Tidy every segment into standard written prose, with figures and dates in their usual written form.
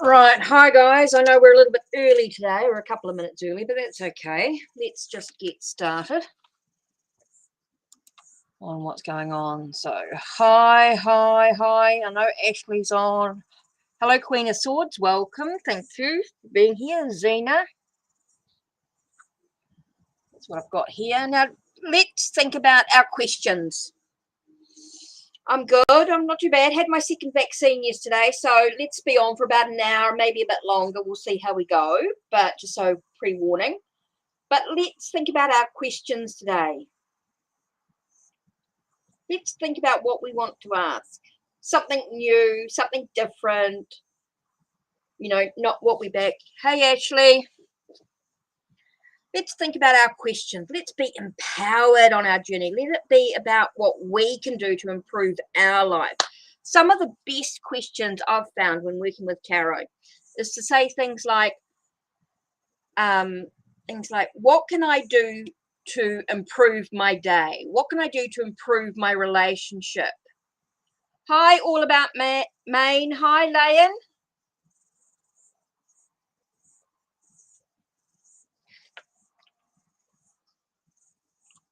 Right, hi guys. I know we're a little bit early today. We're a couple of minutes early, but that's okay. Let's just get started on what's going on. So, hi. I know Ashley's on. Hello, Queen of Swords. Welcome. Thank you for being here. Zena. That's what I've got here. Now, let's think about our questions. I'm good. I'm not too bad. Had my second vaccine yesterday, so let's be on for about an hour, maybe a bit longer. We'll see how we go, but just so pre-warning. But let's think about our questions today. Let's think about what we want to ask. Something new, something different, not what we back. Hey, Ashley. Let's think about our questions. Let's be empowered on our journey. Let it be about what we can do to improve our life. Some of the best questions I've found when working with tarot is to say things like, what can I do to improve my day? What can I do to improve my relationship? Hi, all about Maine. Hi, Layan.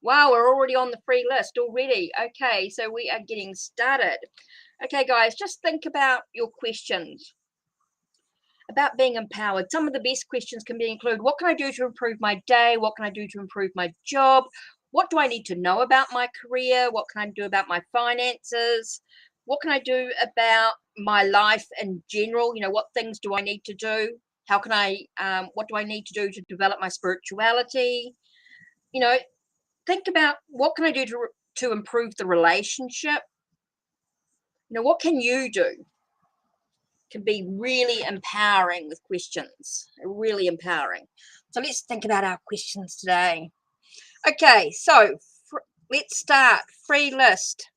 Wow, we're already on the free list already. Okay, so we are getting started. Okay, guys, just think about your questions about being empowered. Some of the best questions can be include, what can I do to improve my day? What can I do to improve my job? What do I need to know about my career? What can I do about my finances? What can I do about my life in general? What things do I need to do? How can what do I need to do to develop my spirituality? Think about what can I do to improve the relationship? What can you do? Can be really empowering with questions, really empowering. So let's think about our questions today. Okay, so let's start. Free list.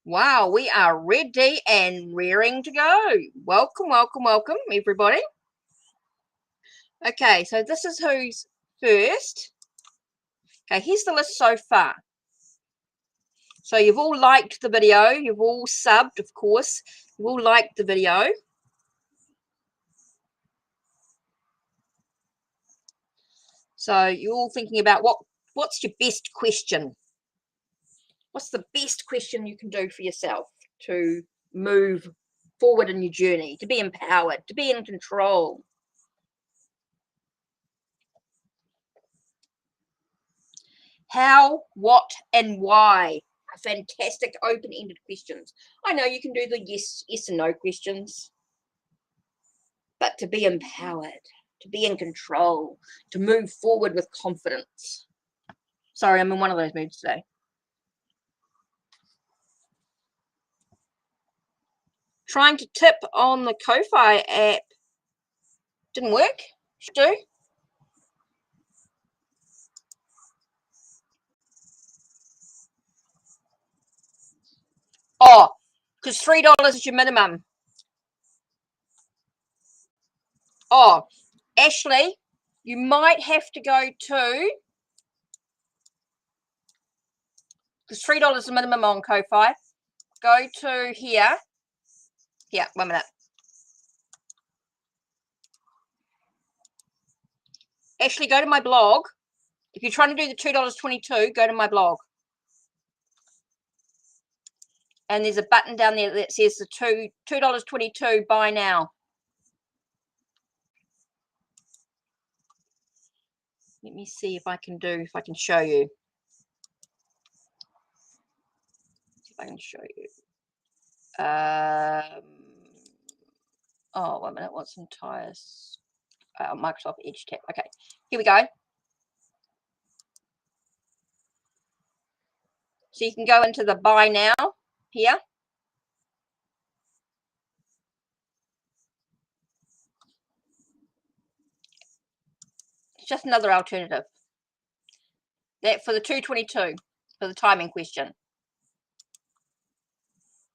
Wow, we are ready and rearing to go. Welcome, everybody. Okay, so this is who's first. Okay, here's the list so far. So you've all liked the video. You've all subbed, of course. You've all liked the video. So you're all thinking about what's your best question? What's the best question you can do for yourself to move forward in your journey, to be empowered, to be in control? How, what, and why are fantastic open-ended questions. I know you can do the yes and no questions, but to be empowered, to be in control, to move forward with confidence. Sorry, I'm in one of those moods today. Trying to tip on the Ko-Fi app didn't work. Should do. Oh, because $3 is your minimum. Oh, Ashley, you might have to go to, because $3 is the minimum on Ko-Fi. Go to here. Here, 1 minute. Ashley, go to my blog. If you're trying to do the $2.22, go to my blog. And there's a button down there that says the $2.22 buy now. Let me see if I can show you. See if I can show you. Oh, 1 minute. What's some tires? Microsoft Edge tab. Okay, here we go. So you can go into the buy now here. It's just another alternative. That for the 222 for the timing question.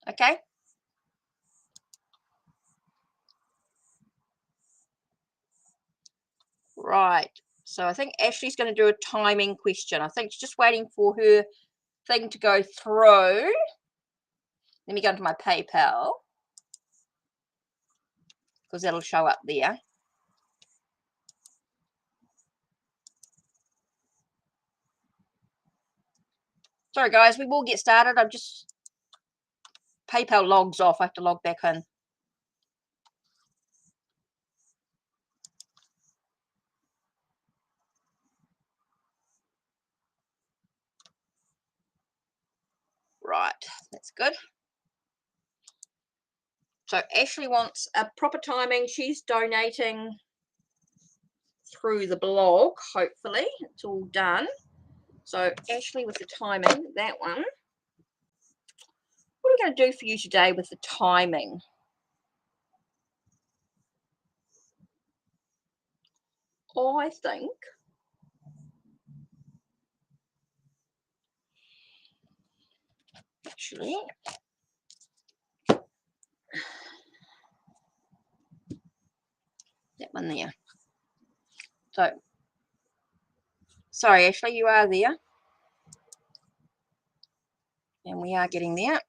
Okay. Right. So I think Ashley's going to do a timing question. I think she's just waiting for her thing to go through. Let me go into my PayPal. because that'll show up there. Sorry guys, we will get started. I'm just PayPal logs off. I have to log back in. Right, that's good. So Ashley wants a proper timing. She's donating through the blog, hopefully. It's all done. So Ashley with the timing, that one. What are we going to do for you today with the timing? I think actually that one there. So sorry Ashley, you are there. And we are getting there.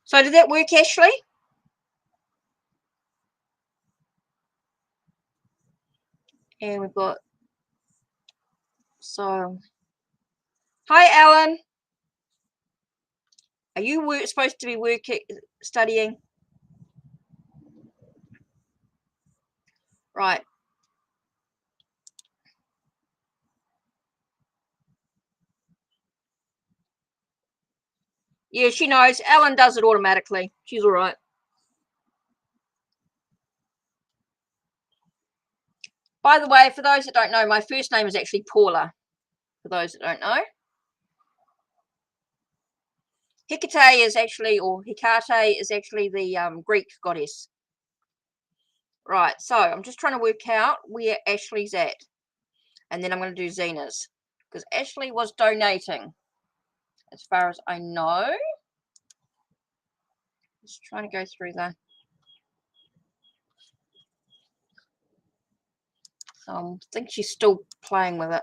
So did that work, Ashley? And we've got, so, hi Alan. Are you supposed to be studying? Right. Yeah, she knows. Alan does it automatically. She's all right. By the way, for those that don't know, my first name is actually Paula. For those that don't know. Hecate is actually, or Hecate is actually the Greek goddess. Right, so I'm just trying to work out where Ashley's at. And then I'm going to do Zena's. Because Ashley was donating, as far as I know. Just trying to go through that. I think she's still playing with it.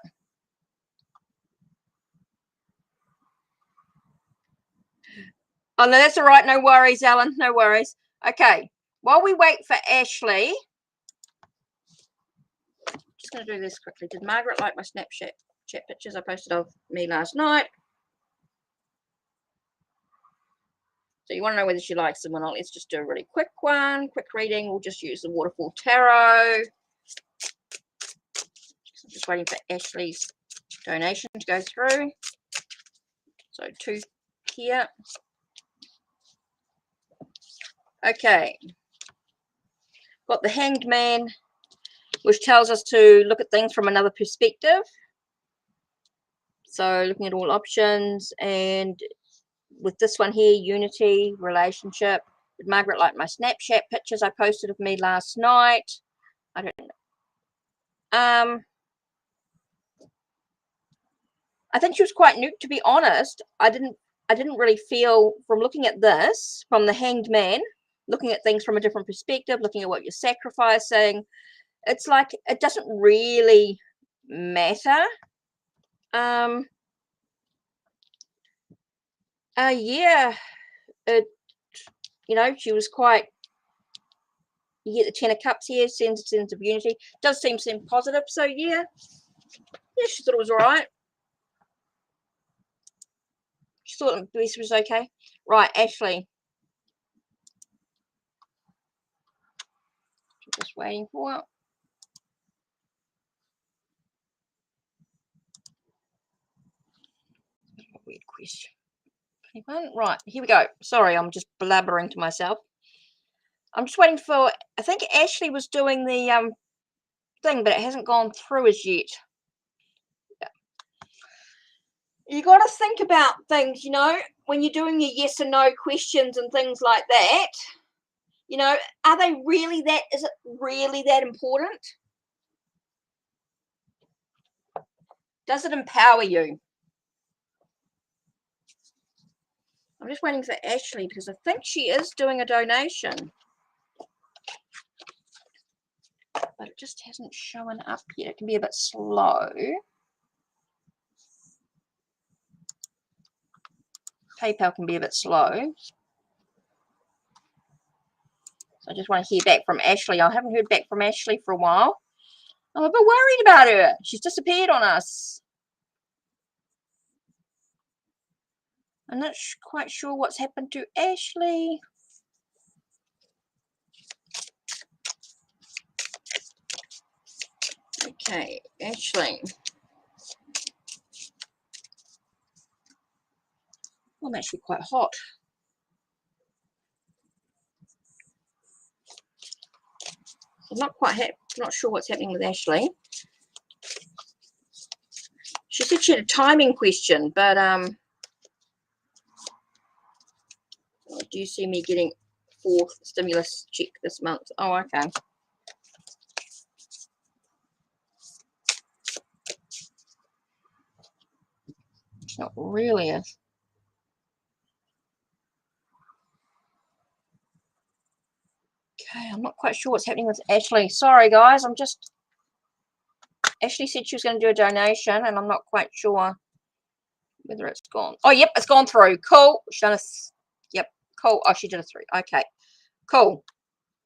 Oh, no, that's all right. No worries, Alan. No worries. Okay. While we wait for Ashley, just going to do this quickly. Did Margaret like my Snapchat pictures I posted of me last night? So you want to know whether she likes them or not. Let's just do a really quick one. Quick reading. We'll just use the Waterfall Tarot. I'm just waiting for Ashley's donation to go through. So 2 here. Okay. Got the Hanged Man, which tells us to look at things from another perspective. So looking at all options, and with this one here, unity, relationship. Did Margaret like my Snapchat pictures I posted of me last night? I don't know. I think she was quite new, to be honest. I didn't really feel, from looking at this, from the Hanged Man, looking at things from a different perspective, looking at what you're sacrificing, it's like it doesn't really matter. Yeah, you know, she was quite, you get the 10 of Cups here, sense of unity, does seem positive. So yeah, she thought it was all right. She thought this was okay. Right, Ashley. Just waiting for it. Weird question. Right, here we go. Sorry, I'm just blabbering to myself. I'm just waiting for, I think Ashley was doing the thing, but it hasn't gone through as yet. You got to think about things, you know, when you're doing your yes and no questions and things like that. You know, are they really that, is it really that important? Does it empower you? I'm just waiting for Ashley because I think she is doing a donation. But it just hasn't shown up yet. It can be a bit slow. PayPal can be a bit slow. So I just want to hear back from Ashley. I haven't heard back from Ashley for a while. I'm a bit worried about her. She's disappeared on us. I'm not quite sure what's happened to Ashley. Okay, Ashley. I'm actually quite hot. I'm not sure what's happening with Ashley. She said she had a timing question, but do you see me getting 4th stimulus check this month? Oh, okay. It's not really a... Okay, I'm not quite sure what's happening with Ashley. Sorry, guys. Ashley said she was going to do a donation, and I'm not quite sure whether it's gone. Oh, yep, it's gone through. Cool. She's done a... Yep, cool. Oh, she did a 3. Okay, cool.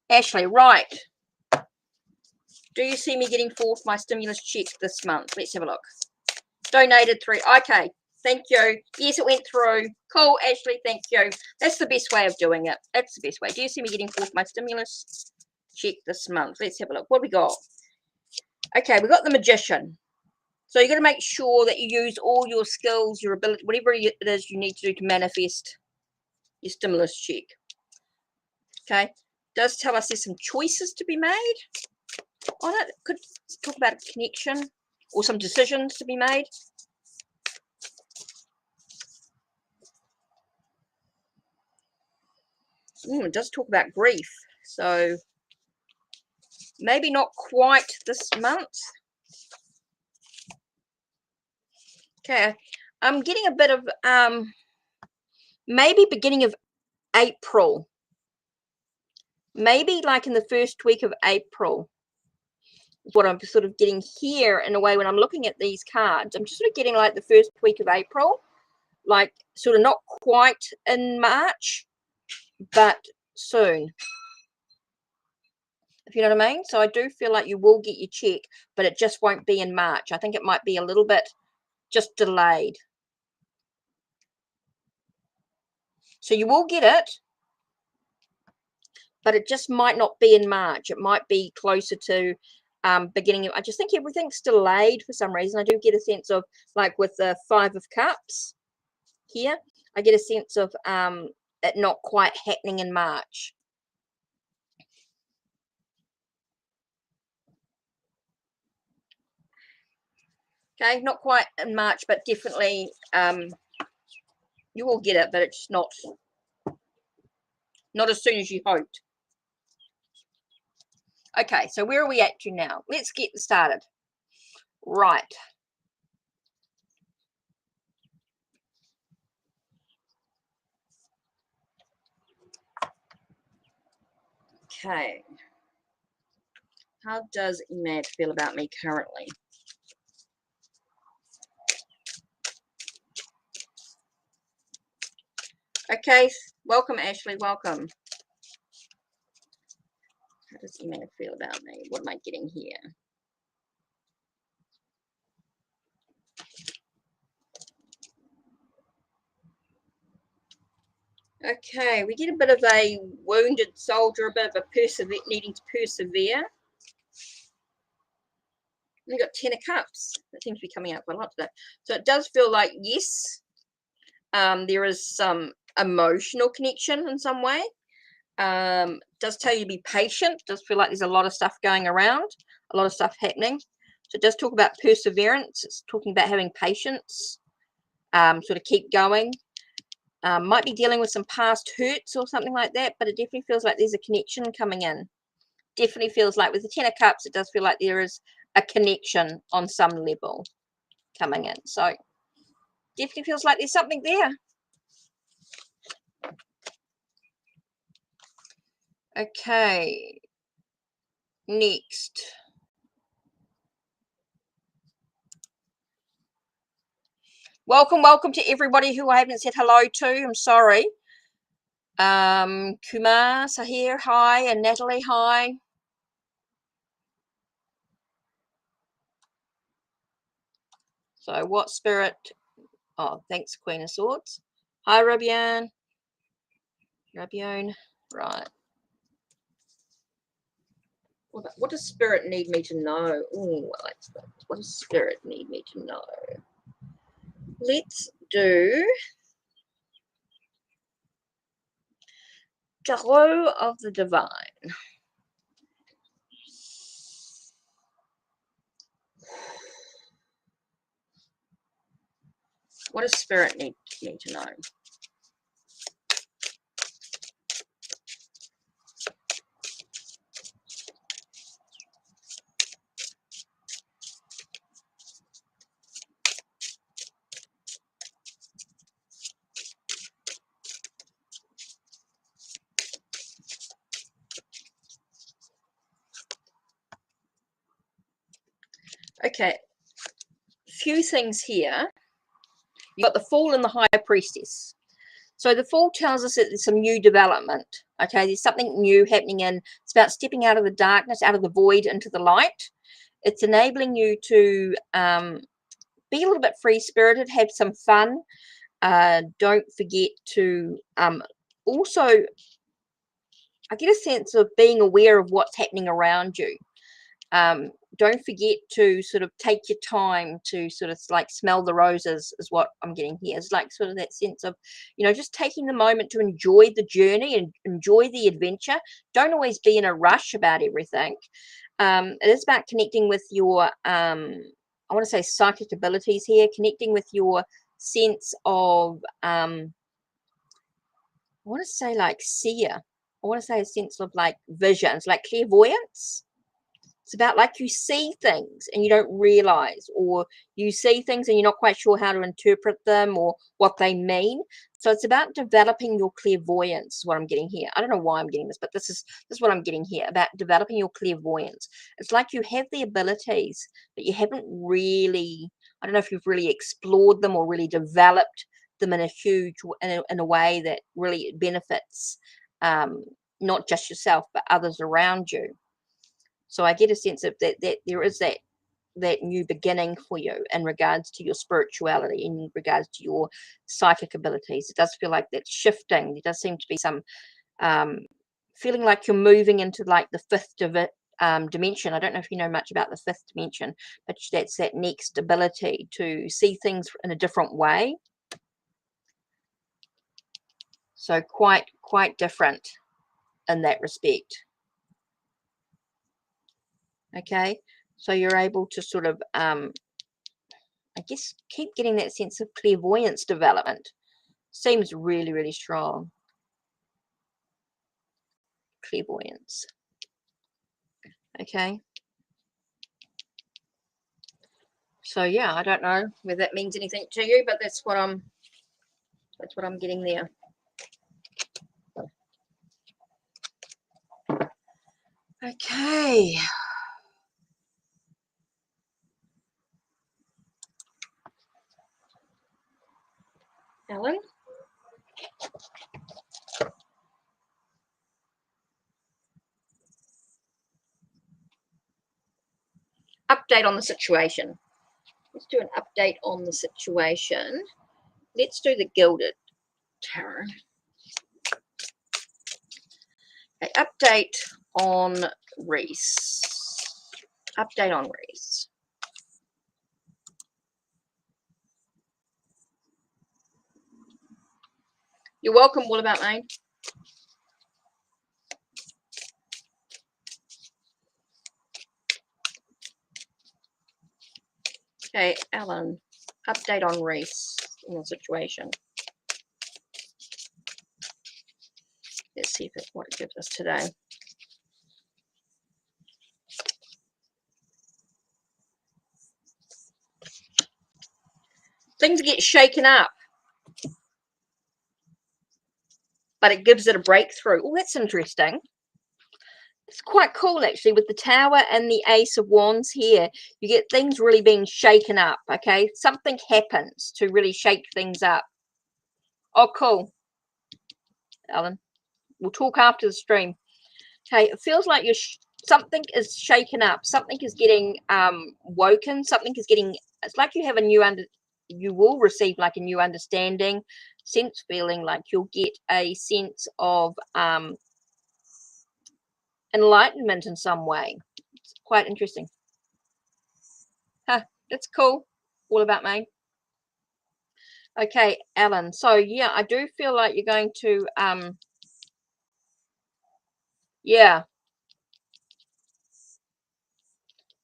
Ashley, right. Do you see me getting 4th my stimulus check this month? Let's have a look. Donated 3. Okay, thank you. Yes, it went through. Cool, Ashley, thank you. That's the best way of doing it. That's the best way. Do you see me getting 4th my stimulus check this month? Let's have a look. What do we got? Okay, we got the Magician. So you've got to make sure that you use all your skills, your ability, whatever it is you need to do to manifest your stimulus check. Okay, it does tell us there's some choices to be made. Oh, that could talk about a connection or some decisions to be made. It does talk about grief, so maybe not quite this month. Okay, I'm getting a bit of maybe beginning of April, maybe like in the first week of April. What I'm sort of getting here in a way when I'm looking at these cards. I'm just sort of getting like the first week of April, like sort of not quite in March, but soon. If you know what I mean. So I do feel like you will get your check, but it just won't be in March. I think it might be a little bit just delayed. So you will get it, but it just might not be in March. It might be closer to beginning of, I just think everything's delayed for some reason. I do get a sense of, like with the 5 of Cups here, I get a sense of it not quite happening in March. Okay, not quite in March, but definitely you will get it, but it's not as soon as you hoped. Okay, so where are we at to now? Let's get started. Right. Okay. How does Emad feel about me currently? Okay, welcome, Ashley. Welcome. How does Emad feel about me? What am I getting here? Okay, we get a bit of a wounded soldier, a bit of a needing to persevere. We got 10 of Cups. That seems to be coming out quite a lot today. So it does feel like, yes, there is some emotional connection in some way. Does tell you to be patient. Does feel like there's a lot of stuff going around, a lot of stuff happening. So it does talk about perseverance. It's talking about having patience, sort of keep going. Might be dealing with some past hurts or something like that, but it definitely feels like there's a connection coming in. Definitely feels like with the 10 of Cups, it does feel like there is a connection on some level coming in. So definitely feels like there's something there. Okay. Next. Welcome to everybody who I haven't said hello to. I'm sorry. Kumar, Sahir, hi, and Natalie, hi. So what spirit? Oh, thanks, Queen of Swords. Hi, Rabian. Right. What does spirit need me to know? Oh, what does spirit need me to know? Let's do Tarot of the Divine. What does spirit need me to know? Okay, few things here. You got the Fool and the High Priestess. So the Fool tells us that there's some new development. Okay, there's something new happening, and it's about stepping out of the darkness, out of the void, into the light. It's enabling you to be a little bit free-spirited, have some fun. Don't forget to also, I get a sense of being aware of what's happening around you. Don't forget to sort of take your time to sort of like smell the roses, is what I'm getting here. It's like sort of that sense of, just taking the moment to enjoy the journey and enjoy the adventure. Don't always be in a rush about everything. It is about connecting with your, I want to say psychic abilities here, connecting with your sense of, I want to say like seer. I want to say a sense of like visions, like clairvoyance. It's about like you see things and you don't realize, or you see things and you're not quite sure how to interpret them or what they mean. So it's about developing your clairvoyance, is what I'm getting here. I don't know why I'm getting this, but this is what I'm getting here, about developing your clairvoyance. It's like you have the abilities, but you haven't really, I don't know if you've really explored them or really developed them in a way that really benefits not just yourself, but others around you. So I get a sense of that there is that new beginning for you in regards to your spirituality, in regards to your psychic abilities. It does feel like that's shifting. There does seem to be some feeling like you're moving into like the fifth dimension. I don't know if you know much about the fifth dimension, but that's that next ability to see things in a different way. So quite different in that respect. Okay, so you're able to sort of I guess keep getting that sense of clairvoyance development. Seems really, really strong. Clairvoyance. Okay. So yeah, I don't know whether that means anything to you, but that's what I'm getting there. Okay. Ellen? Update on the situation. Let's do an update on the situation. Let's do the Gilded Tarot. Okay, update on Reese. Update on Reese. You're welcome, All About Maine. Okay, Alan, update on Reese in the situation. Let's see what it gives us today. Things get shaken up, but it gives it a breakthrough. Oh, that's interesting. It's quite cool actually with the Tower and the Ace of Wands here. You get things really being shaken up, okay? Something happens to really shake things up. Oh, cool, Alan. We'll talk after the stream. Okay, it feels like something is shaken up. Something is getting woken. Something is getting, it's like you have a new you will receive like a new understanding, sense, feeling like you'll get a sense of enlightenment in some way. It's quite interesting. Huh, that's cool. All about me. Okay, Alan. So yeah, I do feel like you're going to yeah,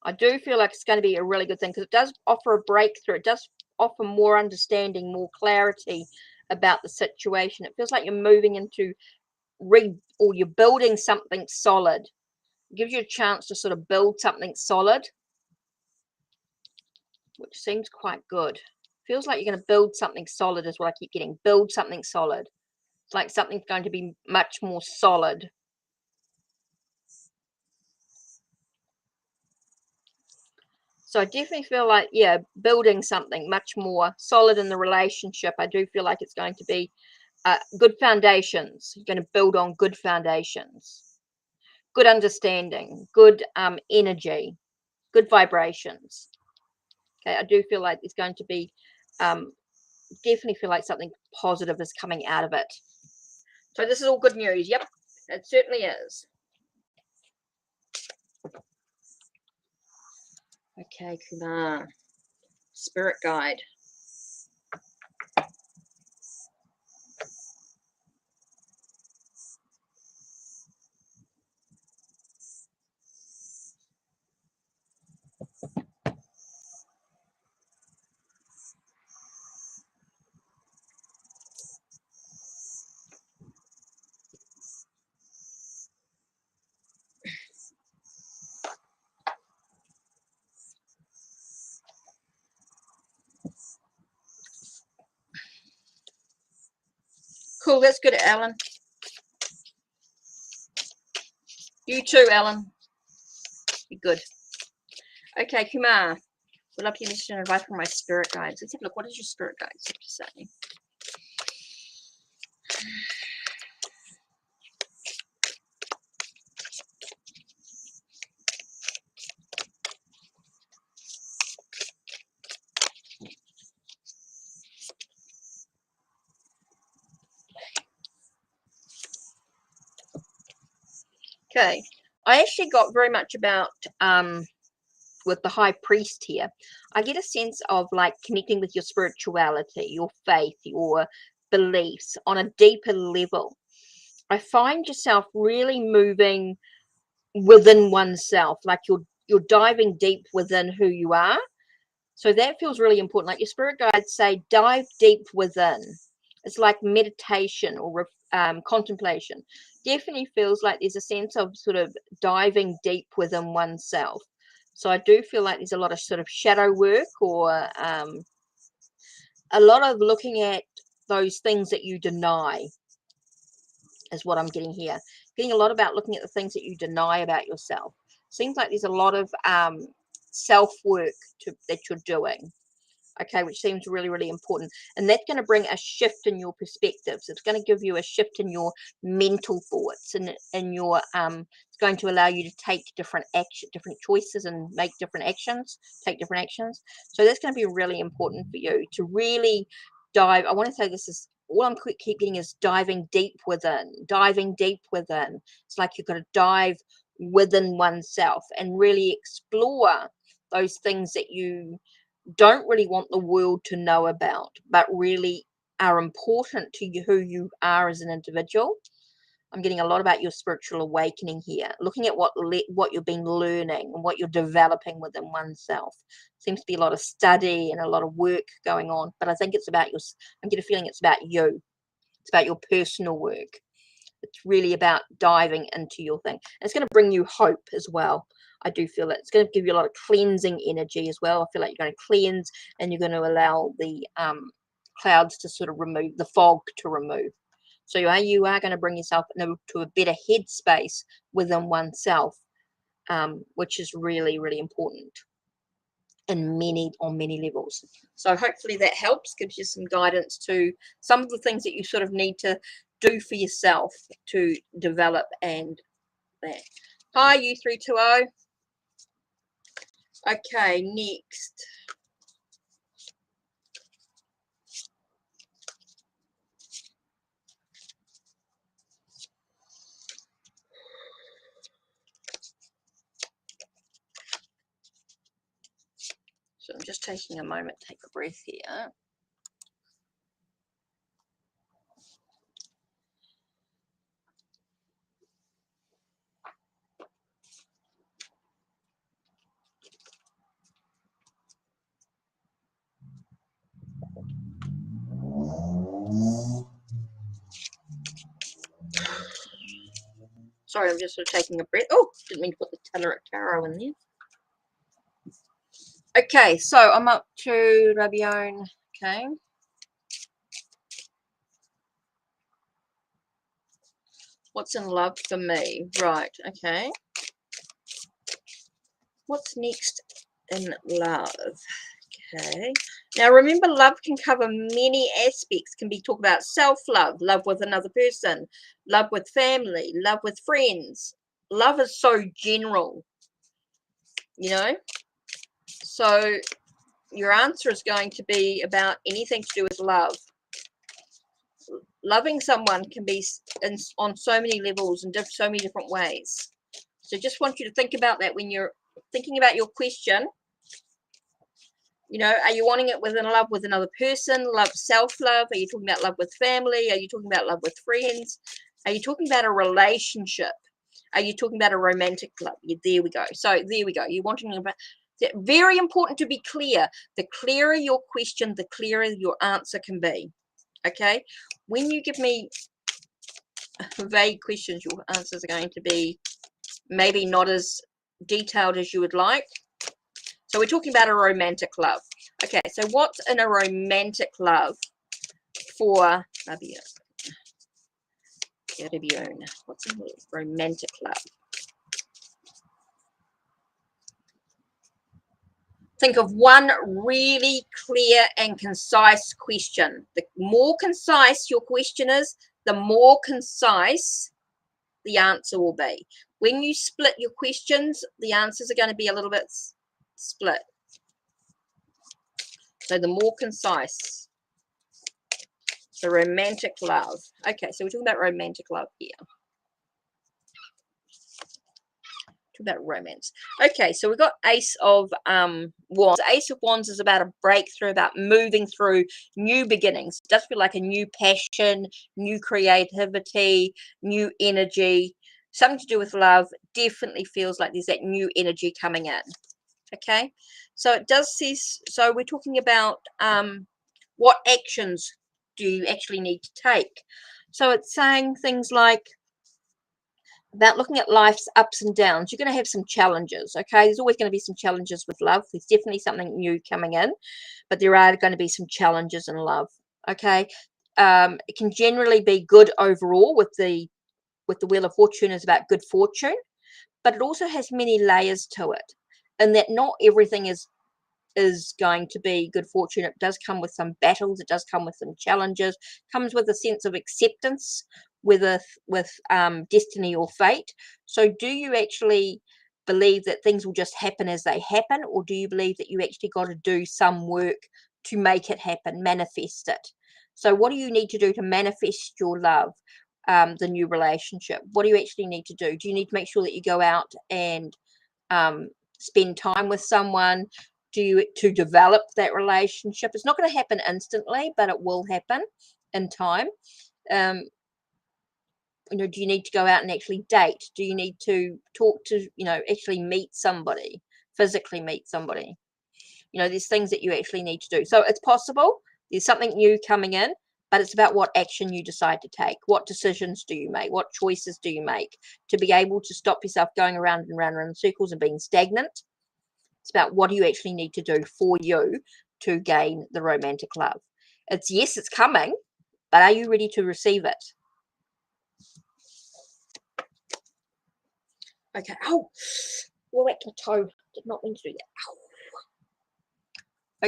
I do feel like it's going to be a really good thing because it does offer a breakthrough. It does offer more understanding, more clarity about the situation. It feels like you're moving into or you're building something solid. It gives you a chance to sort of build something solid, which seems quite good. Feels like you're going to build something solid is what I keep getting. Build something solid. It's like something's going to be much more solid. So I definitely feel like, yeah, building something much more solid in the relationship. I do feel like it's going to be good foundations. You're going to build on good foundations, good understanding, good energy, good vibrations. Okay, I do feel like it's going to be, definitely feel like something positive is coming out of it. So this is all good news. Yep, it certainly is. Okay, Kumar, spirit guide. Cool, that's good, Alan. You too, Alan. Be good. Okay, Kumar. Would love to get an advice from my spirit guides. Let's have a look. What does your spirit guides have to say? Okay, I actually got very much about with the high priest here. I get a sense of like connecting with your spirituality, your faith, your beliefs on a deeper level. I find yourself really moving within oneself, like you're diving deep within who you are. So that feels really important. Like your spirit guides say, dive deep within. It's like meditation or contemplation. Definitely feels like there's a sense of sort of diving deep within oneself. So I do feel like there's a lot of sort of shadow work or a lot of looking at those things that you deny is what I'm getting here. Getting a lot about looking at the things that you deny about yourself. Seems like there's a lot of self-work that you're doing. Okay, which seems really, really important. And that's going to bring a shift in your perspectives. It's going to give you a shift in your mental thoughts and your it's going to allow you to take different choices and make different actions, take different actions. So that's going to be really important for you to really dive. I want to say this is all I'm keep getting is diving deep within, diving deep within. It's like you've got to dive within oneself and really explore those things that you don't really want the world to know about, but really are important to you, who you are as an individual. I'm getting a lot about your spiritual awakening here, looking at what you've been learning and what you're developing within oneself. Seems to be a lot of study and a lot of work going on, but I think it's about I get a feeling it's about you. It's about your personal work. It's really about diving into your thing. And it's going to bring you hope as well. I do feel that it's going to give you a lot of cleansing energy as well. I feel like you're going to cleanse and you're going to allow the clouds to sort of remove, the fog to remove. So you are going to bring yourself into a better headspace within oneself, which is really, really important on many levels. So hopefully that helps, gives you some guidance to some of the things that you sort of need to do for yourself to develop. And that. Hi, U320. Okay, next. So I'm just taking a moment to take a breath here. Sorry, I'm just sort of taking a breath. Oh, didn't mean to put the tarot in there. Okay, so I'm up to Rabione. Okay. What's in love for me? Right, okay. What's next in love? Okay. Now remember, love can cover many aspects. Can be talked about self-love, love with another person, love with family, love with friends. Love is so general, you know. So your answer is going to be about anything to do with love. Loving someone can be on so many levels and so many different ways. So just want you to think about that when you're thinking about your question. You know, are you wanting it within love with another person, love, self-love? Are you talking about love with family? Are you talking about love with friends? Are you talking about a relationship? Are you talking about a romantic love? Yeah, there we go. So there we go. You're wanting about, very important to be clear. The clearer your question, the clearer your answer can be. Okay? When you give me vague questions, your answers are going to be maybe not as detailed as you would like. So we're talking about a romantic love. Okay, so what's in a romantic love for Rabione? What's in a romantic love? Think of one really clear and concise question. The more concise your question is, the more concise the answer will be. When you split your questions, the answers are going to be a little bit split. So the more concise. So romantic love. Okay, so we're talking about romantic love here. About romance. Okay, so we've got Ace of Wands. Ace of Wands is about a breakthrough, about moving through new beginnings. It does feel like a new passion, new creativity, new energy, something to do with love. Definitely feels like there's that new energy coming in. Okay, so it does say, so we're talking about what actions do you actually need to take. So it's saying things like about looking at life's ups and downs. You're going to have some challenges, okay? There's always going to be some challenges with love. There's definitely something new coming in, but there are going to be some challenges in love, okay? It can generally be good overall with the Wheel of Fortune is about good fortune, but it also has many layers to it, and that not everything is going to be good fortune. It does come with some battles. It does come with some challenges. Comes with a sense of acceptance with destiny or fate. So do you actually believe that things will just happen as they happen, or do you believe that you actually got to do some work to make it happen, manifest it? So what do you need to do to manifest your love, the new relationship? What do you actually need to do? Do you need to make sure that you go out and spend time with someone to develop that relationship? It's not going to happen instantly, but it will happen in time. You know, do you need to go out and actually date? Do you need to talk to, you know, actually meet somebody, physically meet somebody? You know, there's things that you actually need to do. So it's possible there's something new coming in, but it's about what action you decide to take. What decisions do you make? What choices do you make to be able to stop yourself going around and around in circles and being stagnant? It's about what do you actually need to do for you to gain the romantic love. It's yes, it's coming, but are you ready to receive it? Okay. Oh, whacked my toe. Did not mean to do that.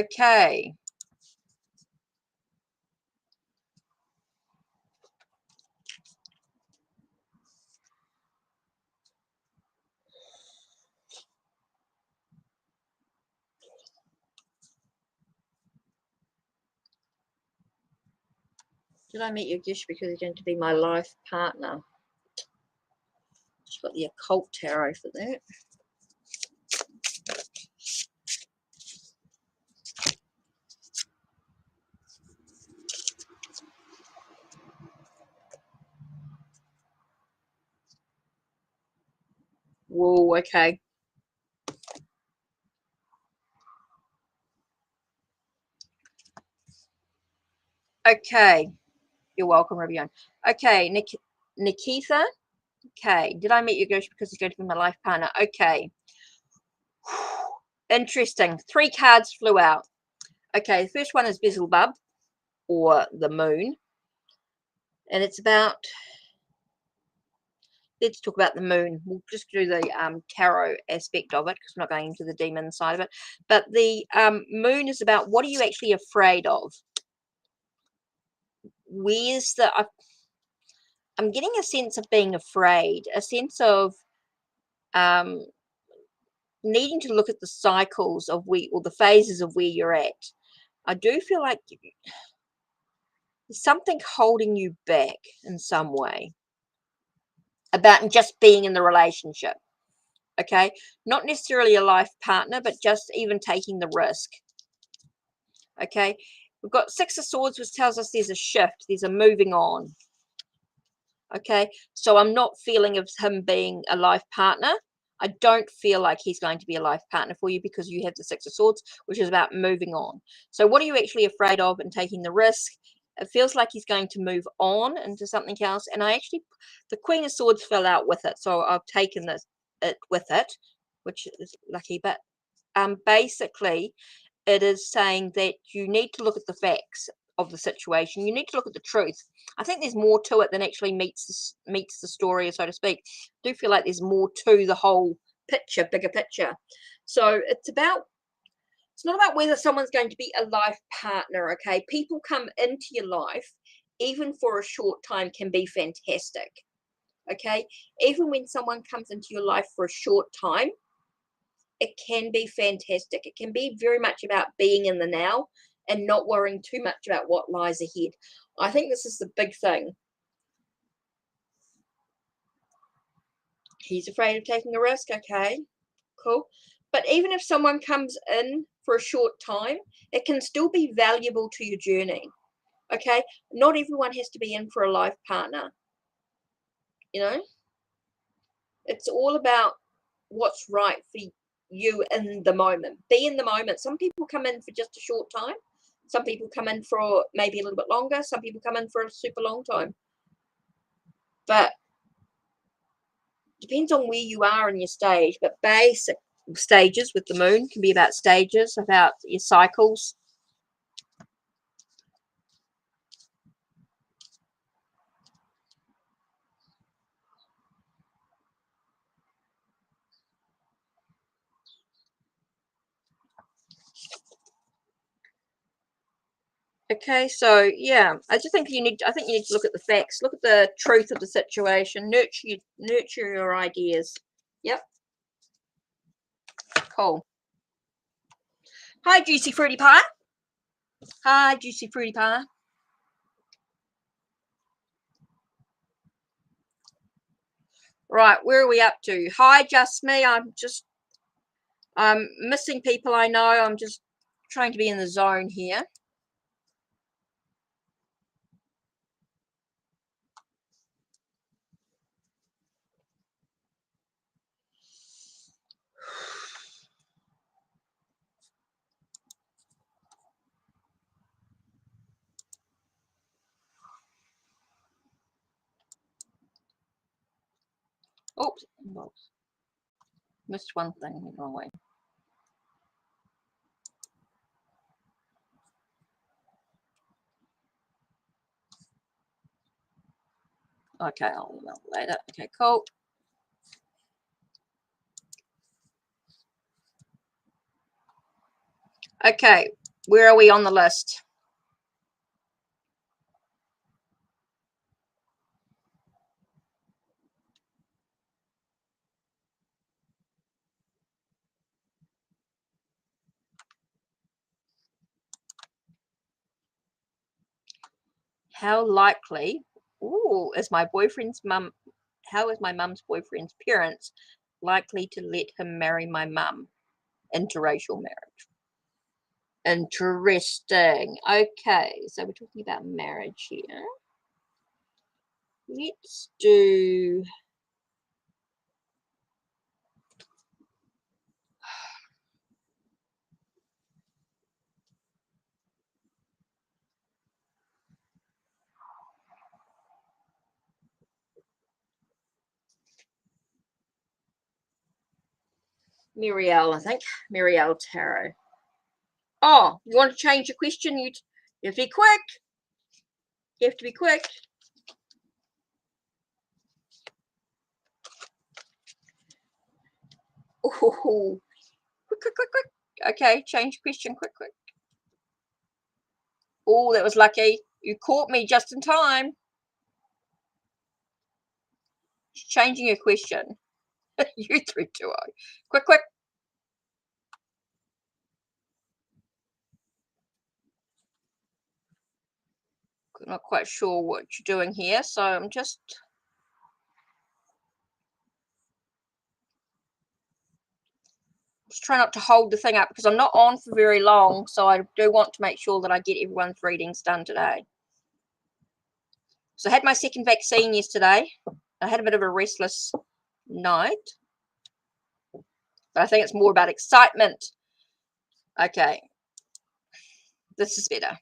Ow. Okay. Did I meet your gish because he's going to be my life partner? Just got the occult tarot for that. Whoa, okay. Okay. You're welcome, Ravion. Okay, Nikitha. Okay. Did I meet your ghost because he's going to be my life partner? Okay. Interesting. 3 cards flew out. Okay, the first one is Beelzebub, or the moon. And it's about, let's talk about the moon. We'll just do the tarot aspect of it because I'm not going into the demon side of it. But the moon is about, what are you actually afraid of? Where's the, I'm getting a sense of being afraid, a sense of needing to look at the cycles of or the phases of where you're at. I do feel like there's something holding you back in some way about just being in the relationship. Okay, not necessarily a life partner, but just even taking the risk. Okay, we've got 6 of Swords, which tells us there's a shift, there's a moving on. Okay, so I'm not feeling of him being a life partner. I don't feel like he's going to be a life partner for you because you have the 6 of Swords, which is about moving on. So what are you actually afraid of and taking the risk? It feels like he's going to move on into something else. And I actually, the Queen of Swords fell out with it. So I've taken it with it, which is lucky. But basically, it is saying that you need to look at the facts of the situation. You need to look at the truth. I think there's more to it than actually meets the story, so to speak. I do feel like there's more to the whole picture, bigger picture. So it's not about whether someone's going to be a life partner. Okay, people come into your life, even for a short time, can be fantastic. Okay, even when someone comes into your life for a short time, it can be fantastic. It can be very much about being in the now and not worrying too much about what lies ahead. I think this is the big thing. He's afraid of taking a risk. Okay, cool. But even if someone comes in for a short time, it can still be valuable to your journey. Okay, not everyone has to be in for a life partner. You know, it's all about what's right for you in the moment. Be in the moment. Some people come in for just a short time. Some people come in for maybe a little bit longer. Some people come in for a super long time. But depends on where you are in your stage. But basic stages with the moon can be about stages, about your cycles. Okay, so yeah, I think you need to look at the facts, look at the truth of the situation, nurture your ideas. Yep. Cool. Hi, Juicy Fruity Pie. Hi, Juicy Fruity Pie. Right, where are we up to? Hi, just me. I'm missing people I know. I'm just trying to be in the zone here. Oops, missed one thing the wrong way. Okay, I'll email later. Okay, cool. Okay, where are we on the list? How likely, is my boyfriend's mum, how is my mum's boyfriend's parents likely to let him marry my mum? Interracial marriage. Interesting. Okay, so we're talking about marriage here. Let's do Muriel, I think. Muriel Tarot. Oh, you want to change your question? You have to be quick. You have to be quick. Oh, quick, quick, quick, quick. Okay, change question, quick, quick. Oh, that was lucky. You caught me just in time. Changing your question. You 320. Quick, quick. I'm not quite sure what you're doing here, so I'm just try not to hold the thing up because I'm not on for very long, so I do want to make sure that I get everyone's readings done today. So I had my second vaccine yesterday. I had a bit of a restless night, but I think it's more about excitement. Okay, this is better.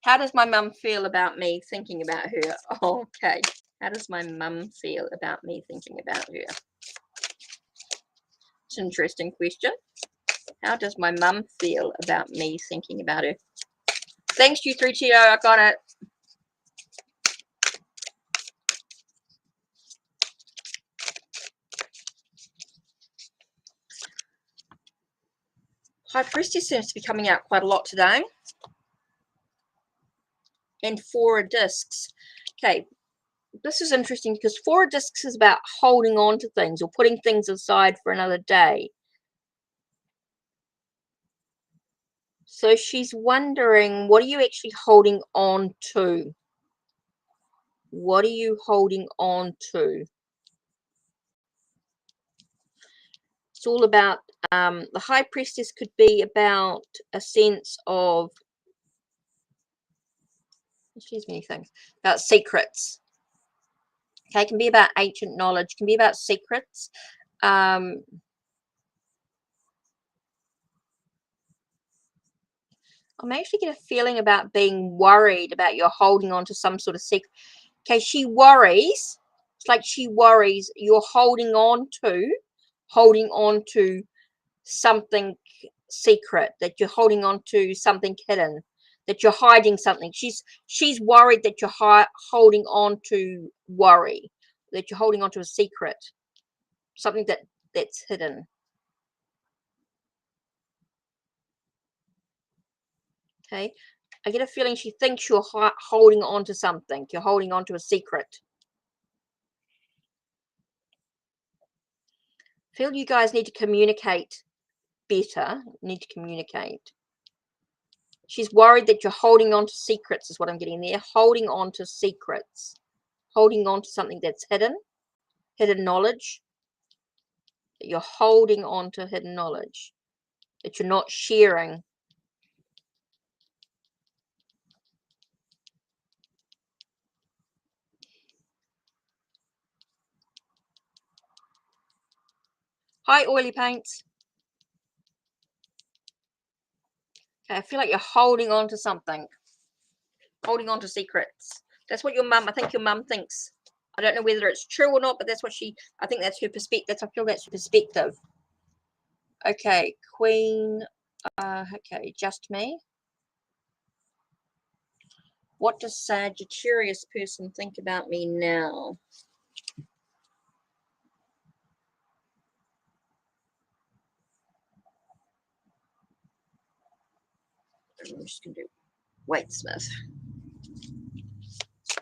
How does my mum feel about me thinking about her? Okay, how does my mum feel about me thinking about her? It's an interesting question. How does my mum feel about me thinking about her? Thanks, you 3TO. I got it. High Priestess seems to be coming out quite a lot today. And Four of Discs. Okay, this is interesting because Four of Discs is about holding on to things or putting things aside for another day. So she's wondering, what are you actually holding on to? What are you holding on to? It's all about, the High Priestess could be about a sense of, excuse me, things, about secrets. Okay, it can be about ancient knowledge, can be about secrets. I'm actually get a feeling about being worried about you're holding on to some sort of secret. Okay, she worries. It's like she worries you're holding on to something secret, that you're holding on to something hidden, that you're hiding something. She's worried that you're holding on to worry, that you're holding on to a secret, something that's hidden. Okay, I get a feeling she thinks you're holding on to something. You're holding on to a secret. I feel you guys need to communicate better. Need to communicate. She's worried that you're holding on to secrets, is what I'm getting there. Holding on to secrets. Holding on to something that's hidden. Hidden knowledge. That you're holding on to hidden knowledge. That you're not sharing. Hi, Oily Paints. Okay, I feel like you're holding on to something. Holding on to secrets. That's what your mum, I think your mum thinks. I don't know whether it's true or not, but that's what I think that's her perspective. I feel that's her perspective. Okay, Queen. Okay, just me. What does Sagittarius person think about me now? I'm just going to do Waitsmith.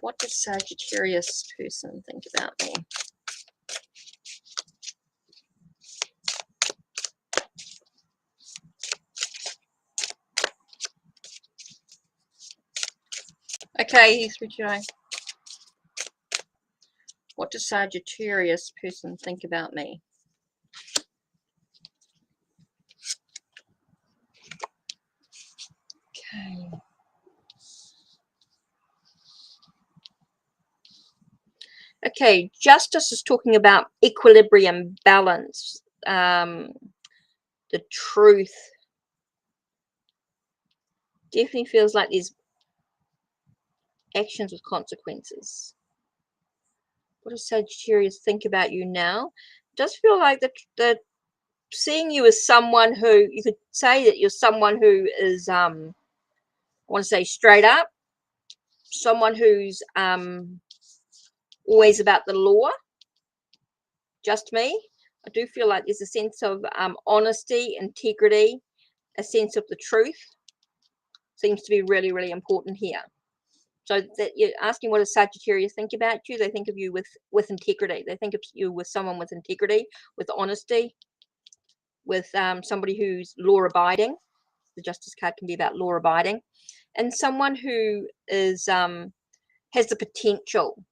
What does Sagittarius person think about me? Okay, here's Richard. What does Sagittarius person think about me? Okay. Okay, Justice is talking about equilibrium, balance, the truth. Definitely feels like there's actions with consequences. What does Sagittarius think about you now? It does feel like the seeing you as someone who, you could say that you're someone who is, I want to say straight up, someone who's always about the law, just me. I do feel like there's a sense of honesty, integrity, a sense of the truth. Seems to be really, really important here. So that you're asking what does Sagittarius think about you? They think of you with integrity. They think of you with someone with integrity, with honesty, with somebody who's law-abiding. The Justice card can be about law-abiding, and someone who is has the potential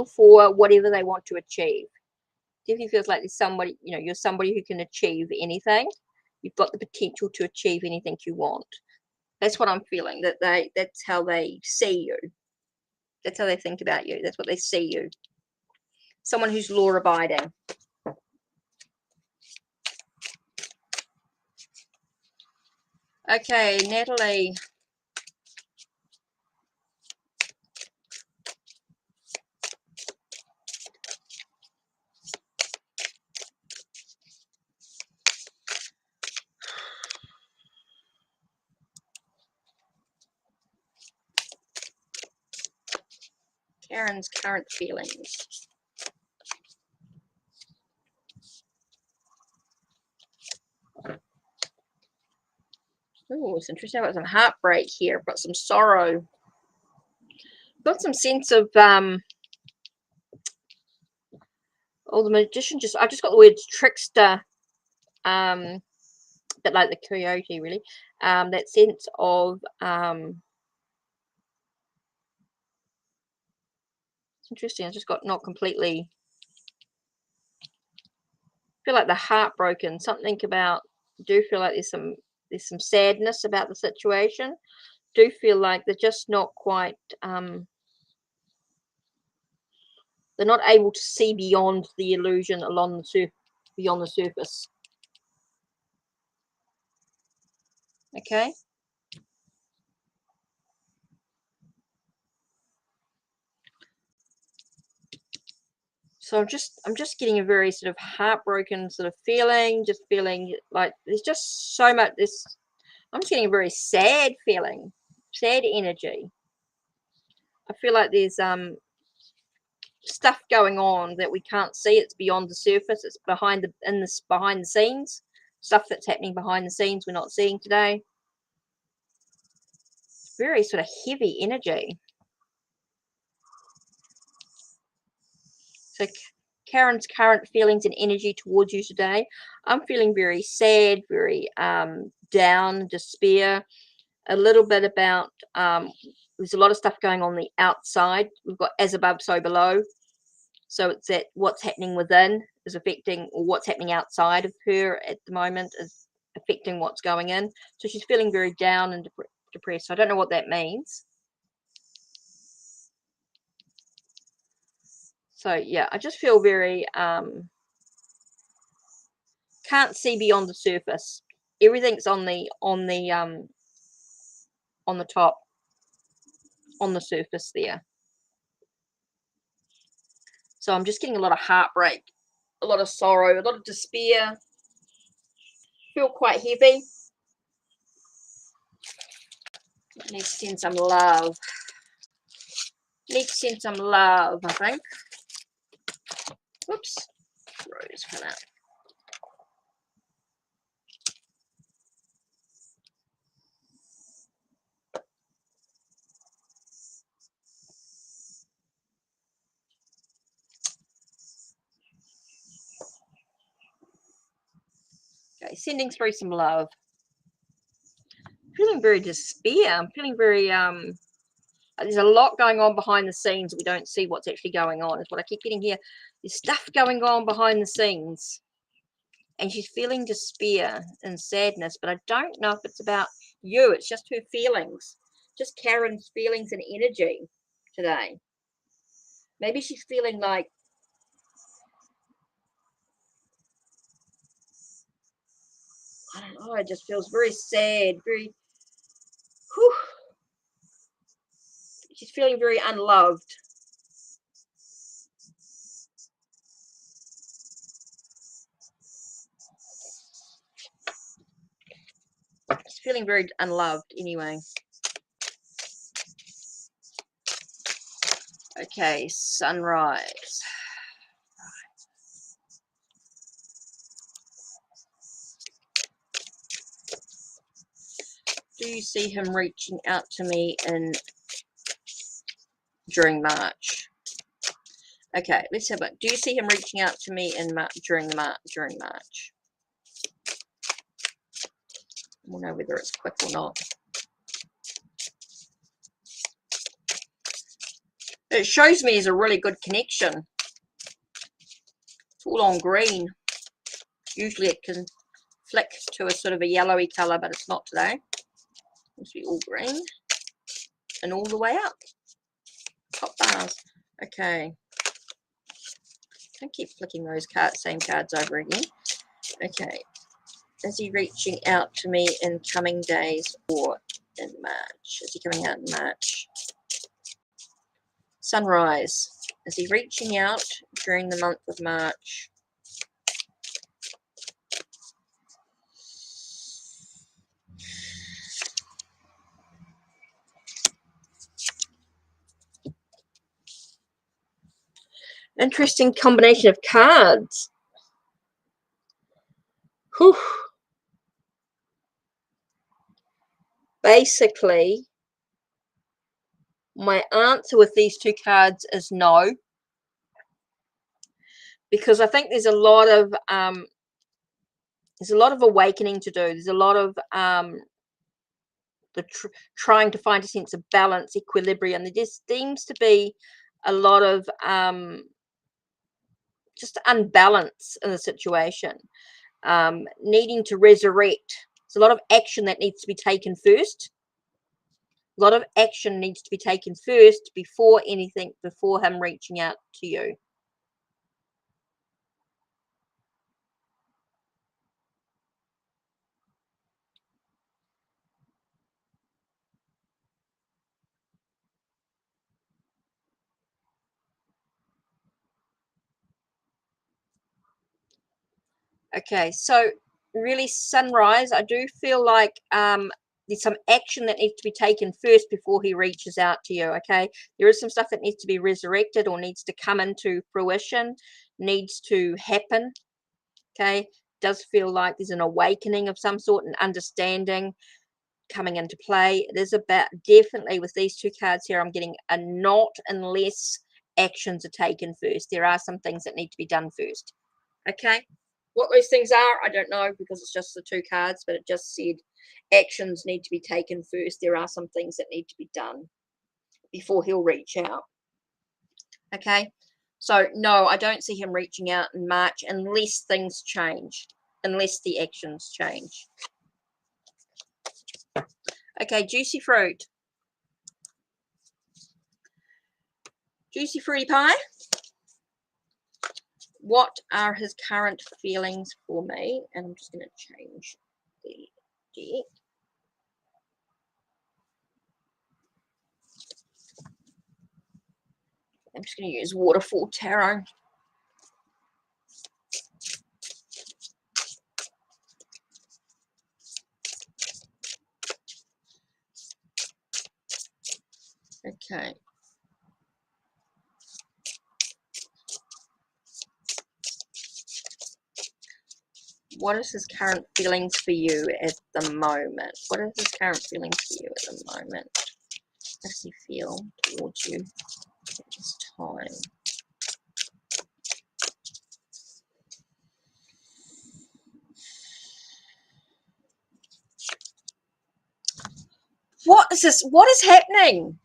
for whatever they want to achieve. Definitely feels like there's somebody, you know, you're somebody who can achieve anything. You've got the potential to achieve anything you want. That's what I'm feeling, that's how they see you. That's how they think about you. That's what they see you. Someone who's law-abiding. Okay, Natalie. Karen's current feelings. Oh, it's interesting. I've got some heartbreak here. I've got some sorrow. I've got some sense of oh, the Magician. I just got the word trickster. A bit like the coyote, really. That sense of it's interesting. I just got not completely. Feel like the heartbroken. Something about. Do feel like there's some sadness about the situation. Do feel like they're just not quite. They're not able to see beyond the illusion along the beyond the surface. Okay. So I'm just getting a very sort of heartbroken sort of feeling, just feeling like there's just so much I'm just getting a very sad feeling, sad energy. I feel like there's stuff going on that we can't see. It's beyond the surface. It's behind the scenes. Stuff that's happening behind the scenes we're not seeing today. Very sort of heavy energy. So Karen's current feelings and energy towards you today. I'm feeling very sad, very down, despair. A little bit about there's a lot of stuff going on the outside. We've got as above, so below. So it's that what's happening within is affecting, or what's happening outside of her at the moment is affecting what's going in. So she's feeling very down and depressed. So I don't know what that means. So yeah, I just feel very can't see beyond the surface. Everything's on the top, on the surface there. So I'm just getting a lot of heartbreak, a lot of sorrow, a lot of despair. Feel quite heavy. Need to send some love. Need to send some love, I think. Whoops. Rose for that. Okay, sending through some love. Feeling very despair. I'm feeling very there's a lot going on behind the scenes. We don't see what's actually going on, is what I keep getting here. There's stuff going on behind the scenes. And she's feeling despair and sadness, but I don't know if it's about you. It's just her feelings. Just Karen's feelings and energy today. Maybe she's feeling like, I don't know, it just feels very sad, very, whew. She's feeling very unloved. She's feeling very unloved anyway. Okay, sunrise. Do you see him reaching out to me during March? Okay, let's have a. Do you see him reaching out to me during March? We'll know whether it's quick or not. It shows me as a really good connection. It's all on green. Usually it can flick to a sort of a yellowy colour, but it's not today. Must be all green. And all the way up. Top bars. Okay. Don't keep flicking those same cards over again. Okay. Is he reaching out to me in coming days or in March? Is he coming out in March? Sunrise. Is he reaching out during the month of March? Interesting combination of cards. Whew. Basically, my answer with these two cards is no. Because I think there's a lot of awakening to do. There's a lot of trying to find a sense of balance, equilibrium. There just seems to be a lot of just unbalance in the situation, needing to resurrect. There's a lot of action that needs to be taken first. A lot of action needs to be taken first before anything, before him reaching out to you. Okay, so really sunrise, I do feel like there's some action that needs to be taken first before he reaches out to you. Okay, there is some stuff that needs to be resurrected or needs to come into fruition, needs to happen. Okay, does feel like there's an awakening of some sort, an understanding coming into play. It is about, definitely with these two cards here, I'm getting a not unless actions are taken first. There are some things that need to be done first. Okay, what those things are, I don't know, because it's just the two cards, but it just said actions need to be taken first. There are some things that need to be done before he'll reach out. Okay, so no, I don't see him reaching out in March unless things change, unless the actions change. Okay, juicy fruit. Juicy fruity pie. What are his current feelings for me? And I'm just going to change the deck. I'm just going to use Waterfall Tarot. Okay. What is his current feelings for you at the moment? What is his current feelings for you at the moment? How does he feel towards you at this time? is this? What is happening?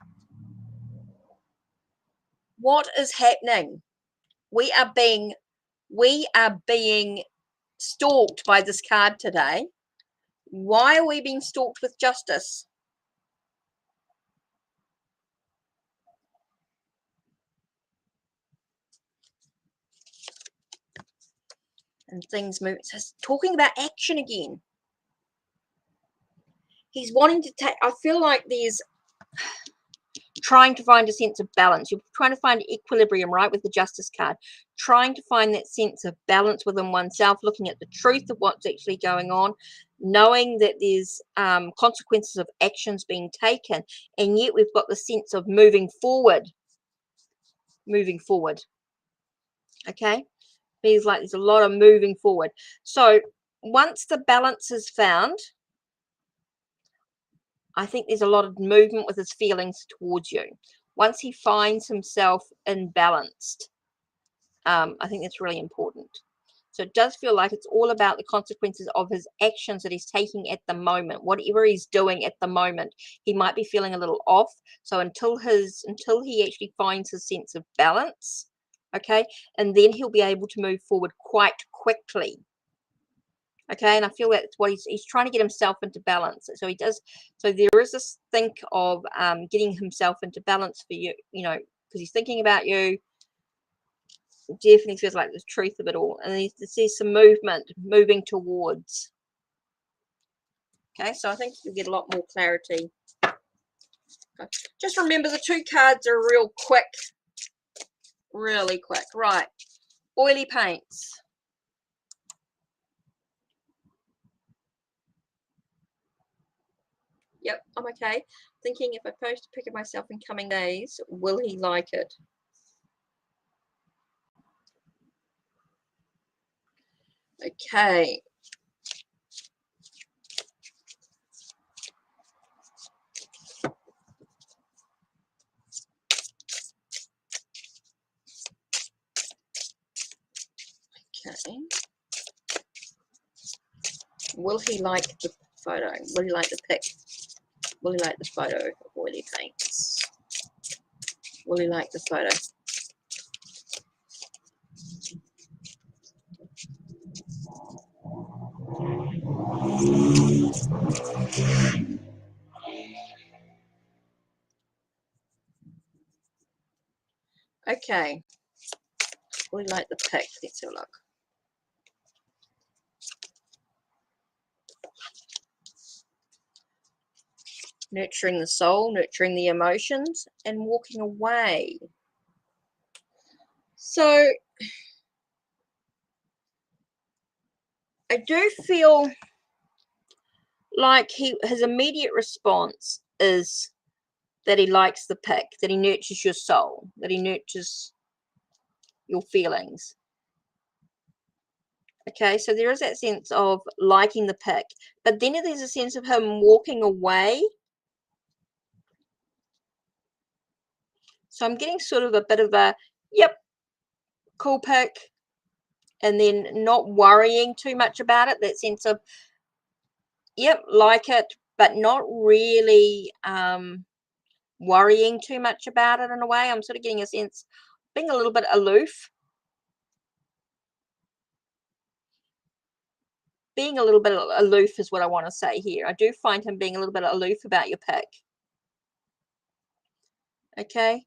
What is happening? We are being stalked by this card today. Why are we being stalked with Justice? And things move. So it's talking about action again. He's wanting to take, I feel like there's trying to find a sense of balance. You're trying to find equilibrium, right, with the Justice card. Trying to find that sense of balance within oneself, looking at the truth of what's actually going on, knowing that there's consequences of actions being taken, and yet we've got the sense of moving forward. Okay? Feels like there's a lot of moving forward. So once the balance is found, I think there's a lot of movement with his feelings towards you. Once he finds himself imbalanced, I think that's really important. So it does feel like it's all about the consequences of his actions that he's taking at the moment. Whatever he's doing at the moment, he might be feeling a little off. So until he actually finds his sense of balance, okay, and then he'll be able to move forward quite quickly. Okay, and I feel that's what he's trying to get himself into balance. So he does. So there is this think of getting himself into balance for you, because he's thinking about you. Definitely feels like the truth of it all, and there's some moving towards. Okay, so I think you'll get a lot more clarity. Okay. Just remember the two cards are real quick, really quick. Right, oily paints. Yep, I'm okay. Thinking if I post a pic of myself in coming days, will he like it? Okay. Okay. Will he like the photo? Will he like the pic? Will he like the photo of oily paints? Will he like the photo? Okay. Will he like the pic? Let's have a look. Nurturing the soul, nurturing the emotions, and walking away. So I do feel like his immediate response is that he likes the pic, that he nurtures your soul, that he nurtures your feelings. Okay, so there is that sense of liking the pic, but then there's a sense of him walking away. So I'm getting sort of a bit of a, yep, cool pic, and then not worrying too much about it. That sense of, yep, like it, but not really worrying too much about it in a way. I'm sort of getting a sense being a little bit aloof. Being a little bit aloof is what I want to say here. I do find him being a little bit aloof about your pic. Okay.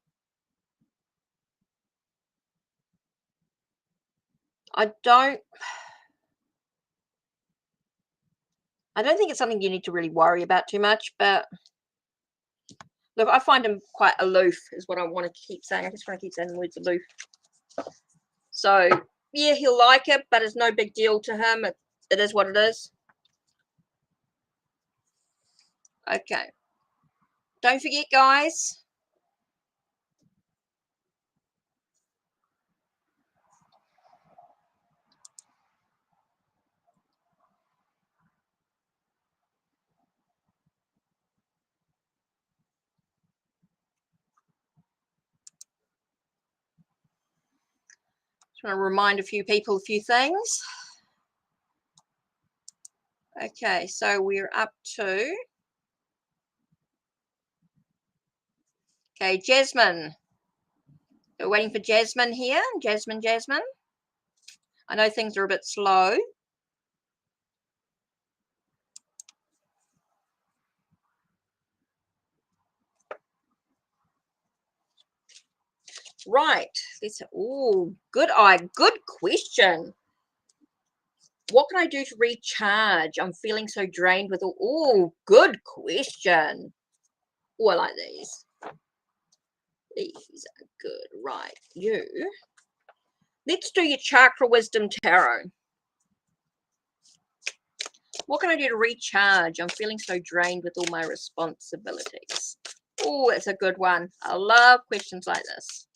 I don't think it's something you need to really worry about too much, but look, I find him quite aloof is what I want to keep saying. I just want to keep saying the words aloof. So, yeah, he'll like it, but it's no big deal to him. It is what it is. Okay. Don't forget, guys. Just want to remind a few people a few things. Okay, so we're up to Okay, Jasmine. We're waiting for Jasmine here. Jasmine. I know things are a bit slow. Right. Oh, good eye. Good question. What can I do to recharge? I'm feeling so drained with all. Oh, good question. Oh, I like these. These are good. Right. You. Let's do your Chakra Wisdom Tarot. What can I do to recharge? I'm feeling so drained with all my responsibilities. Oh, that's a good one. I love questions like this.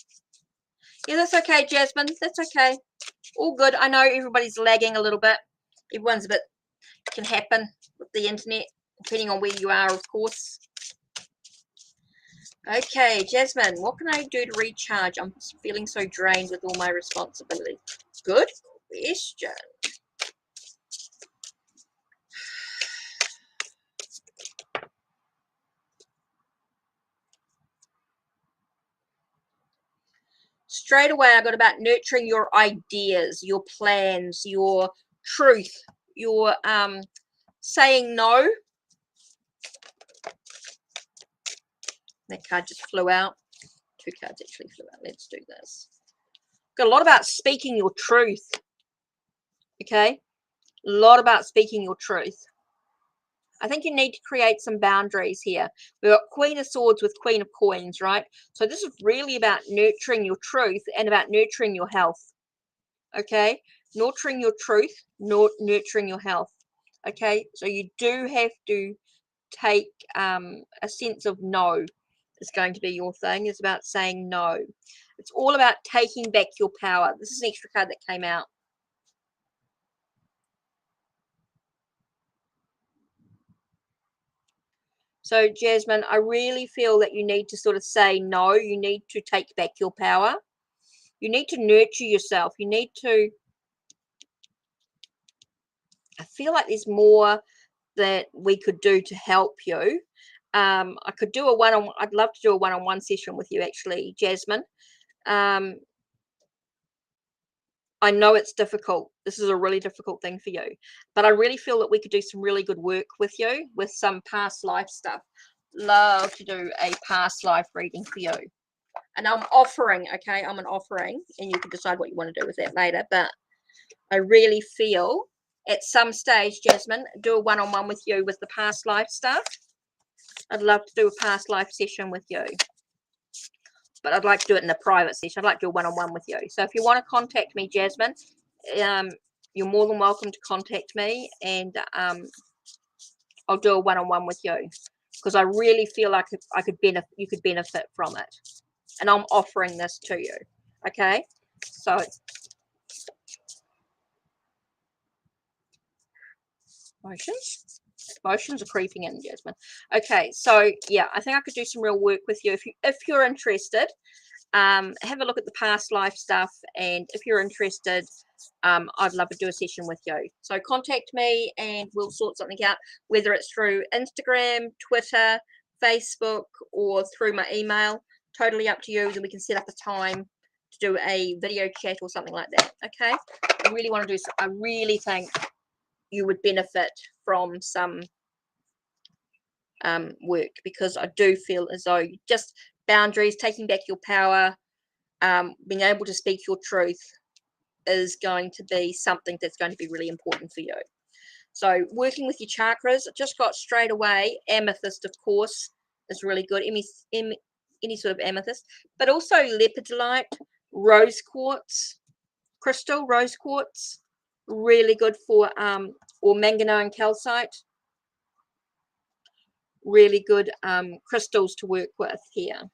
Yeah, that's okay, Jasmine. That's okay. All good. I know everybody's lagging a little bit. Everyone's a bit, can happen with the internet, depending on where you are, of course. Okay, Jasmine, what can I do to recharge? I'm feeling so drained with all my responsibilities. Good question. Straight away, I got about nurturing your ideas, your plans, your truth, your saying no. That card just flew out. Two cards actually flew out. Let's do this. Got a lot about speaking your truth. Okay? A lot about speaking your truth. I think you need to create some boundaries here. We've got Queen of Swords with Queen of Coins, right? So this is really about nurturing your truth and about nurturing your health. Okay? Nurturing your truth, nurturing your health. Okay? So you do have to take a sense of no is going to be your thing. It's about saying no. It's all about taking back your power. This is an extra card that came out. So, Jasmine, I really feel that you need to sort of say no. You need to take back your power. You need to nurture yourself. You need to... I feel like there's more that we could do to help you. I could do a one-on-one. I'd love to do a one-on-one session with you, actually, Jasmine. I know it's difficult. This is a really difficult thing for you. But I really feel that we could do some really good work with you with some past life stuff. Love to do a past life reading for you. And I'm offering, okay? I'm an offering, and you can decide what you want to do with that later. But I really feel at some stage, Jasmine, do a one-on-one with you with the past life stuff. I'd love to do a past life session with you. But I'd like to do it in a private session. I'd like to do a one-on-one with you. So if you want to contact me, Jasmine, you're more than welcome to contact me, and I'll do a one-on-one with you, because I really feel like you could benefit from it, and I'm offering this to you. Okay, so emotions are creeping in, Jasmine. Okay, so yeah, I think I could do some real work with you if you're interested. Have a look at the past life stuff, and if you're interested, I'd love to do a session with you. So contact me and we'll sort something out, whether it's through Instagram, Twitter, Facebook, or through my email. Totally up to you. Then we can set up a time to do a video chat or something like that. Okay, I really want to do. I really think you would benefit from some work, because I do feel as though just boundaries, taking back your power, being able to speak your truth is going to be something that's going to be really important for you. So working with your chakras, just got straight away amethyst, of course, is really good. Any sort of amethyst, but also lepidolite, rose quartz, crystal rose quartz, really good for or manganese and calcite, really good crystals to work with here.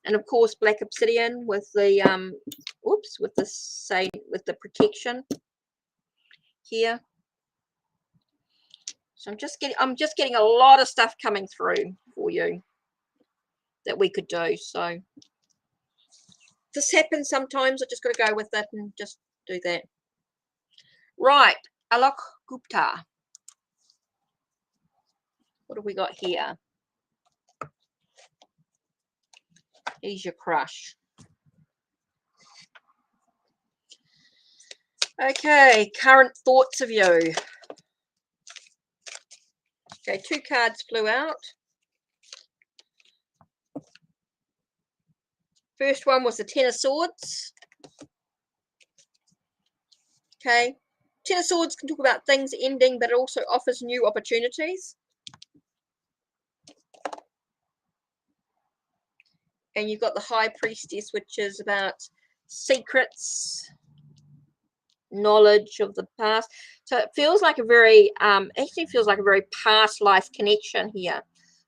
And of course black obsidian with the with the protection here. So I'm just getting a lot of stuff coming through for you that we could do. So this happens sometimes. I just got to go with it and just do that. Right, Alok Gupta. What have we got here? He's your crush. Okay, current thoughts of you. Okay, 2 cards flew out. First one was the Ten of Swords. Okay, Ten of Swords can talk about things ending, but it also offers new opportunities. And you've got the High Priestess, which is about secrets, knowledge of the past. So it feels like a very actually feels like a very past life connection here.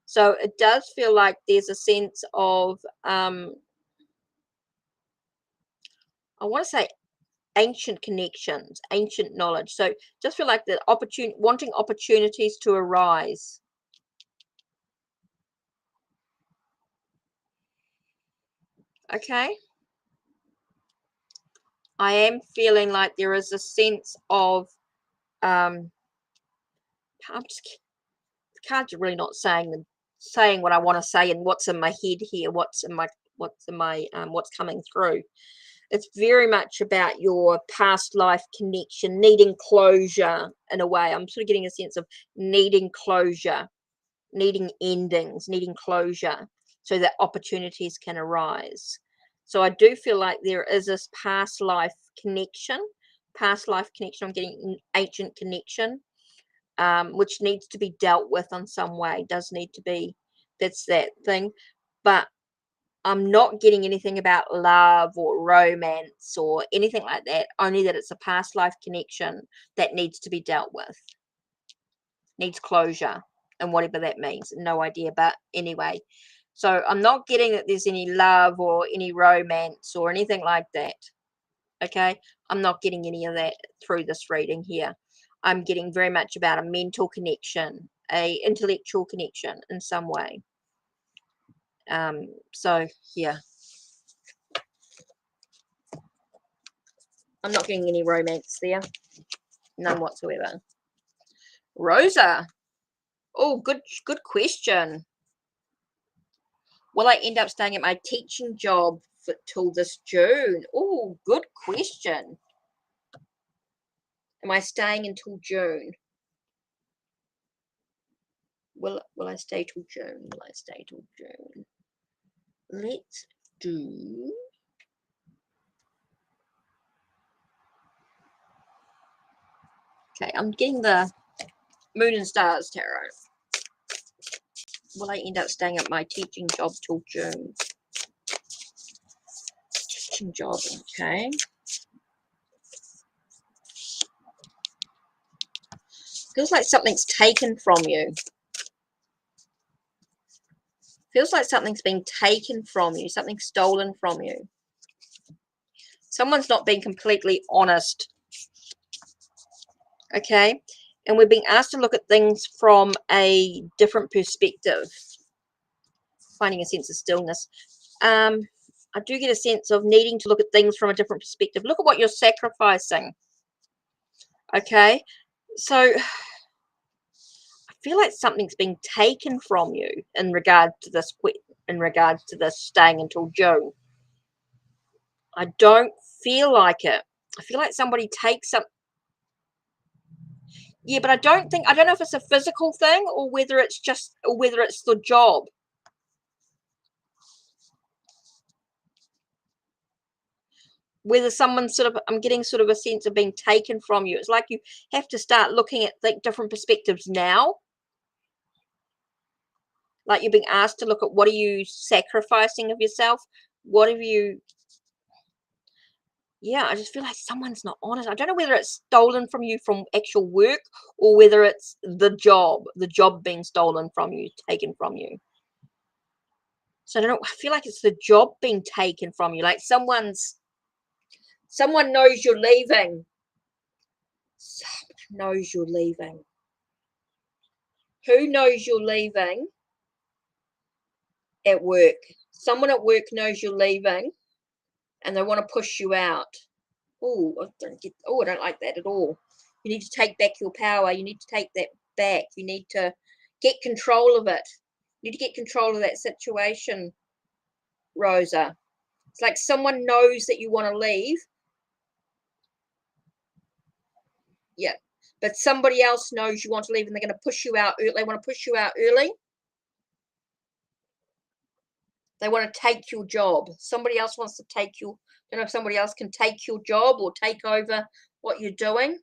So it does feel like there's a sense of I want to say ancient connections, ancient knowledge. So just feel like the wanting opportunities to arise. Okay, I am feeling like there is a sense of I'm just, the cards are really not saying what I want to say and what's in my head here, what's coming through. It's very much about your past life connection, needing closure in a way. I'm sort of getting a sense of needing closure, needing endings, needing closure so that opportunities can arise. So I do feel like there is this past life connection. I'm getting ancient connection, which needs to be dealt with in some way. Does need to be, that's that thing. But I'm not getting anything about love or romance or anything like that, only that it's a past life connection that needs to be dealt with, needs closure, and whatever that means. No idea, but anyway. So I'm not getting that there's any love or any romance or anything like that. Okay, I'm not getting any of that through this reading here. I'm getting very much about a mental connection, a intellectual connection in some way. So yeah, I'm not getting any romance there, none whatsoever. Rosa, oh, good question. Will I end up staying at my teaching job till this June? Oh, good question. Am I staying until June? Will I stay till June? Will I stay till June? Let's do. Okay, I'm getting the Moon and Stars Tarot. Will I end up staying at my teaching job till June? Teaching job, okay. Feels like something's taken from you. Feels like something's been taken from you, something stolen from you. Someone's not being completely honest. Okay, and we're being asked to look at things from a different perspective. Finding a sense of stillness. I do get a sense of needing to look at things from a different perspective. Look at what you're sacrificing. Okay, so I feel like something's being taken from you in regards to this staying until June. I don't feel like it. I feel like somebody takes some. Yeah, but I don't know if it's a physical thing or whether it's the job. Whether someone's I'm getting sort of a sense of being taken from you. It's like you have to start looking at different perspectives now. Like you're being asked to look at what are you sacrificing of yourself? What have you, yeah, I just feel like someone's not honest. I don't know whether it's stolen from you from actual work or whether it's the job being stolen from you, taken from you. So I don't know, I feel like it's the job being taken from you. Like someone knows you're leaving. Someone knows you're leaving. Who knows you're leaving at work? Someone at work knows you're leaving and they want to push you out. Oh, I don't like that at all. You need to take back your power. You need to take that back. You need to get control of it. You need to get control of that situation. Rosa. It's like someone knows that you want to leave. Yeah. But somebody else knows you want to leave and they're going to push you out. They want to push you out early. They want to take your job. Somebody else wants to take you. I don't know if somebody else can take your job or take over what you're doing.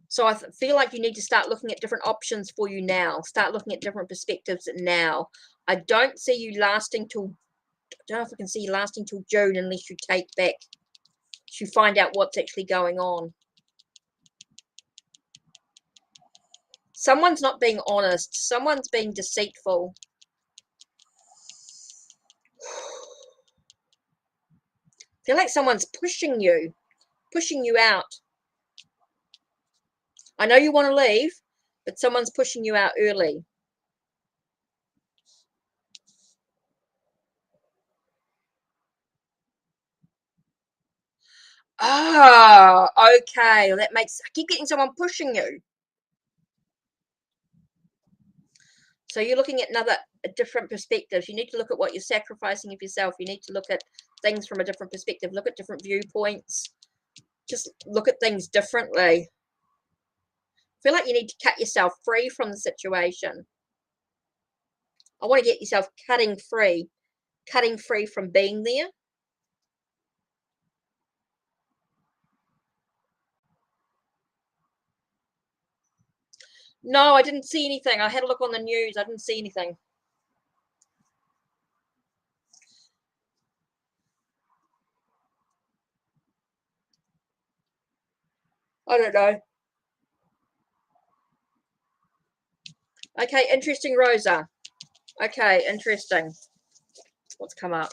So I feel like you need to start looking at different options for you now. Start looking at different perspectives now. I don't see you lasting till, I don't know if I can see you lasting till June unless you take back, you find out what's actually going on. Someone's not being honest. Someone's being deceitful. I feel like someone's pushing you out. I know you want to leave, but someone's pushing you out early. Ah, okay. Well, that makes, I keep getting someone pushing you. So you're looking at a different perspective. You need to look at what you're sacrificing of yourself. You need to look at things from a different perspective. Look at different viewpoints. Just look at things differently. I feel like you need to cut yourself free from the situation. I want to get yourself cutting free from being there. No, I didn't see anything. I had a look on the news. I didn't see anything. I don't know. Okay, interesting, Rosa. Okay, interesting. What's come up?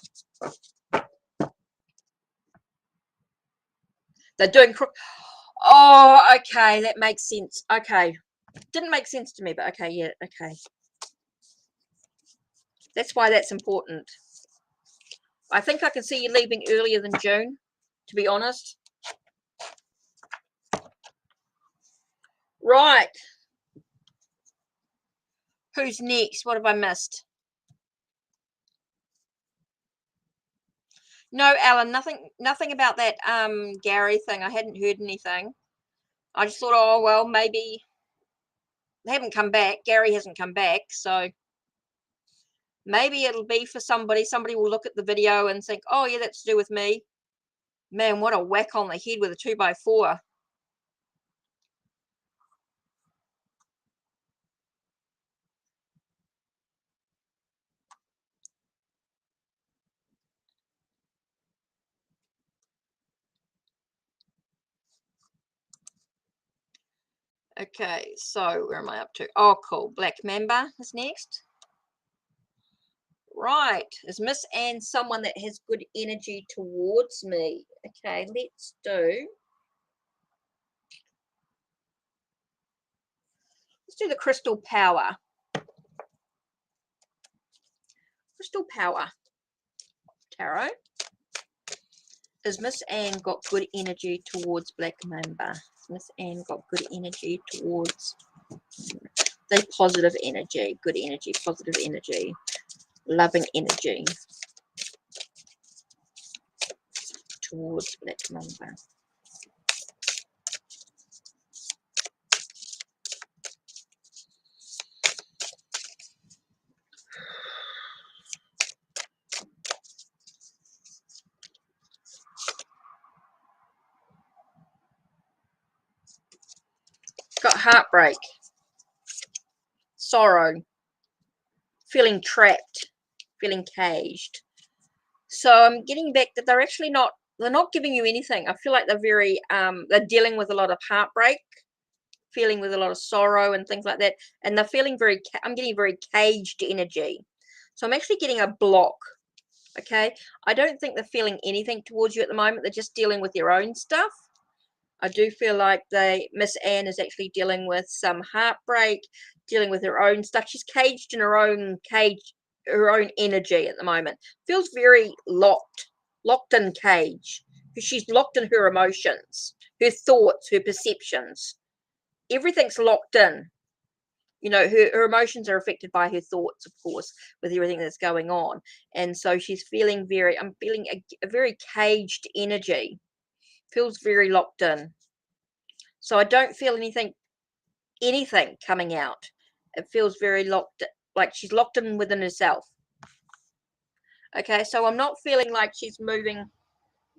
They're doing... Oh, okay, that makes sense. Okay. Didn't make sense to me, but okay, yeah, okay. That's why that's important. I think I can see you leaving earlier than June, to be honest. Right. Who's next? What have I missed? No, Alan, nothing about that Gary thing. I hadn't heard anything. I just thought, oh well, maybe they haven't come back. Gary hasn't come back, so maybe it'll be for somebody. Somebody will look at the video and think, oh yeah, that's to do with me. Man, what a whack on the head with a 2x4. Okay, so where am I up to? Oh, cool. Black Mamba is next. Right. Is Miss Anne someone that has good energy towards me? Okay, let's do the Crystal Power. Crystal Power Tarot. Is Miss Anne got good energy towards Black Mamba? Miss Anne got good energy towards the positive energy, good energy, positive energy, loving energy towards Black Mamba. Got heartbreak, sorrow, feeling trapped, feeling caged. So I'm getting back that they're actually not, they're not giving you anything. I feel like they're very, they're dealing with a lot of heartbreak, feeling with a lot of sorrow and things like that. And they're feeling very, I'm getting very caged energy. So I'm actually getting a block. Okay. I don't think they're feeling anything towards you at the moment. They're just dealing with their own stuff. I do feel like Miss Anne is actually dealing with some heartbreak, dealing with her own stuff. She's caged in her own energy at the moment. Feels very locked in cage. She's locked in her emotions, her thoughts, her perceptions. Everything's locked in. You know, her emotions are affected by her thoughts, of course, with everything that's going on. And so she's feeling I'm feeling a very caged energy, feels very locked in. So I don't feel anything coming out. It feels very locked, like she's locked in within herself. Okay, so I'm not feeling like she's moving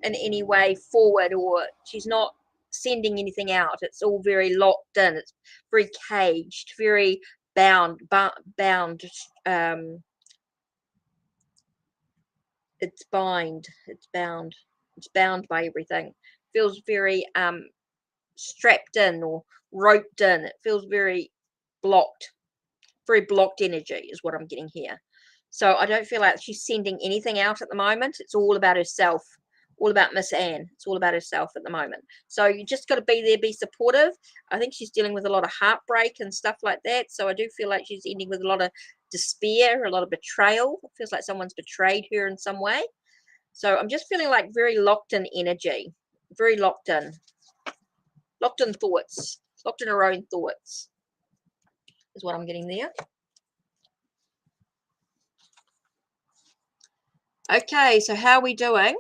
in any way forward, or she's not sending anything out. It's all very locked in. It's very caged, very bound. It's bound. It's bound by everything. Feels very strapped in or roped in. It feels very blocked. Very blocked energy is what I'm getting here. So I don't feel like she's sending anything out at the moment. It's all about herself, all about Miss Anne. It's all about herself at the moment. So you just got to be there, be supportive. I think she's dealing with a lot of heartbreak and stuff like that. So I do feel like she's ending with a lot of despair, a lot of betrayal. It feels like someone's betrayed her in some way. So I'm just feeling like very locked in energy, very locked in thoughts, locked in her own thoughts is what I'm getting there. Okay, so how are we doing?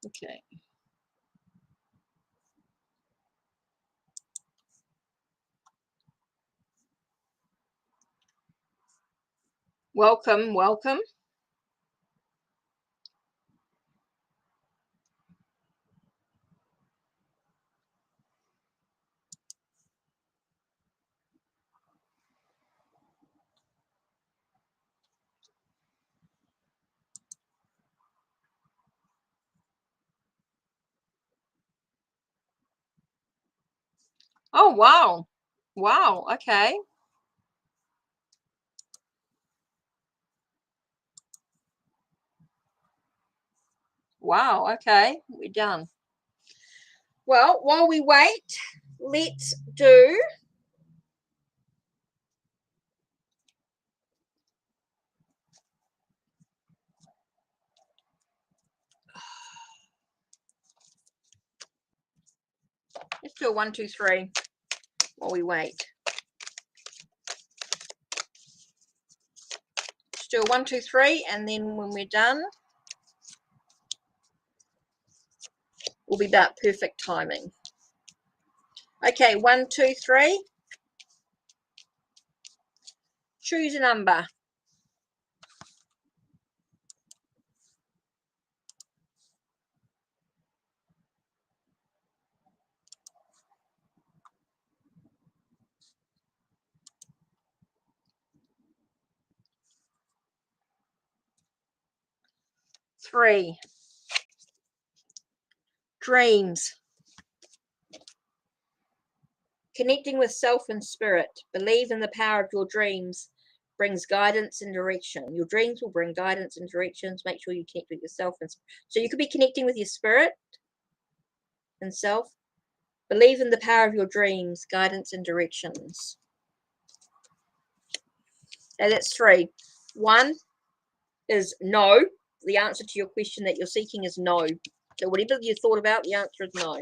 Okay. Welcome, welcome. Oh, wow. Wow, okay. Wow, okay. We're done. Well, while we wait, let's do a 1, 2, 3 while we wait. Let's do a 1, 2, 3, and then when we're done, we'll be about perfect timing. Okay, 1, 2, 3. Choose a number. 3. Dreams. Connecting with self and spirit. Believe in the power of your dreams. Brings guidance and direction. Your dreams will bring guidance and directions. Make sure you connect with yourself. So you could be connecting with your spirit and self. Believe in the power of your dreams, guidance and directions. And that's 3. 1 is no. The answer to your question that you're seeking is no. So whatever you thought about, the answer is no.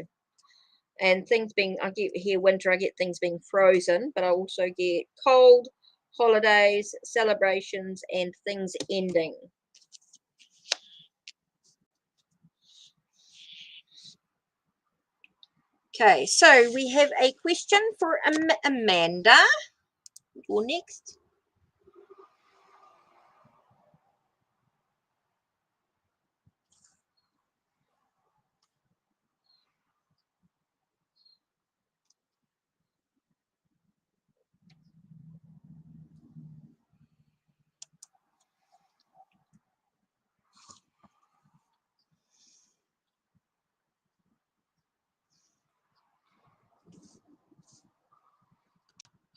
And things being, I get here winter, I get things being frozen, but I also get cold, holidays, celebrations, and things ending. Okay, so we have a question for Amanda. You're next.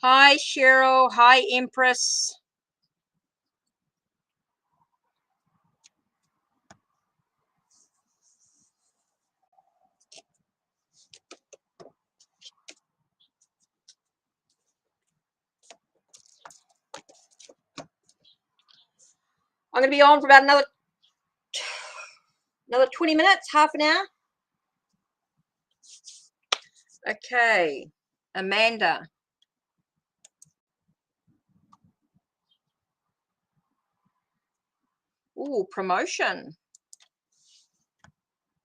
Hi, Cheryl. Hi, Empress. I'm going to be on for about another 20 minutes, half an hour. Okay, Amanda. Ooh, promotion.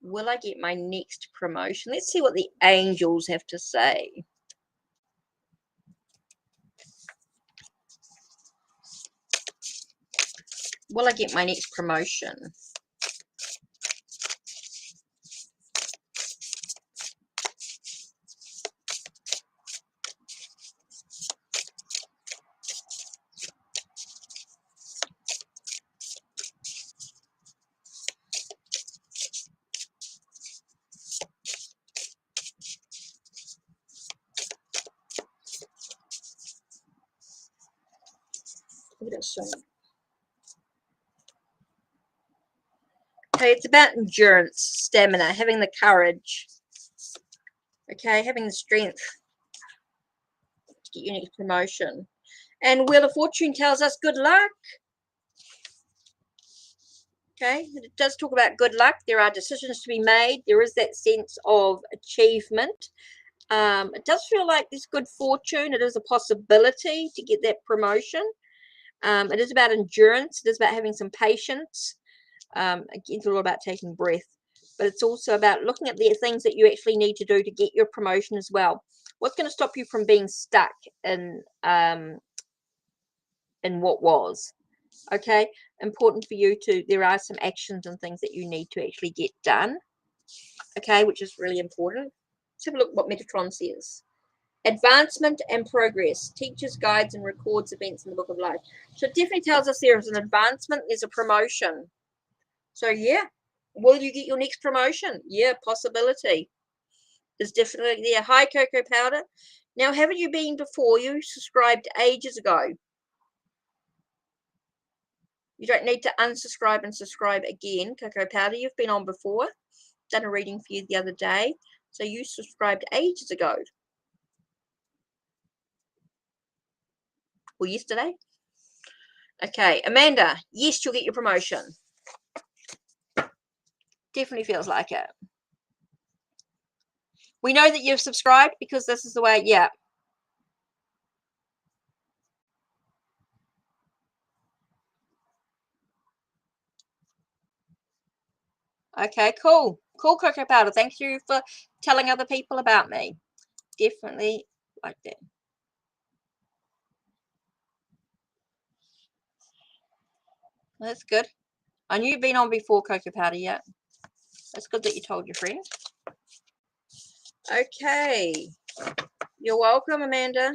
Will I get my next promotion? Let's see what the angels have to say. Will I get my next promotion? Look at that song. Okay, it's about endurance, stamina, having the courage. Okay, having the strength to get your next promotion. And Wheel of Fortune tells us good luck. Okay, it does talk about good luck. There are decisions to be made. There is that sense of achievement. It does feel like there's good fortune. It is a possibility to get that promotion. It is about endurance. It is about having some patience. Again, it's all about taking breath. But it's also about looking at the things that you actually need to do to get your promotion as well. What's going to stop you from being stuck in what was? Okay, important for you to, there are some actions and things that you need to actually get done. Okay, which is really important. Let's have a look what Metatron says. Advancement and progress. Teaches, guides, and records events in the Book of Life. So it definitely tells us there is an advancement, there's a promotion. So yeah, will you get your next promotion? Yeah, possibility. There's definitely there. Hi, Cocoa Powder. Now, haven't you been before? You subscribed ages ago. You don't need to unsubscribe and subscribe again, Cocoa Powder. You've been on before. Done a reading for you the other day. So you subscribed ages ago. Or yesterday. Okay, Amanda. Yes, you'll get your promotion. Definitely feels like it. We know that you've subscribed because this is the way, yeah. Okay, cool. Cool, Cocoa Powder. Thank you for telling other people about me. Definitely like that. That's good. I knew you'd been on before, Cocoa Powder, yeah. That's good that you told your friend. Okay. You're welcome, Amanda.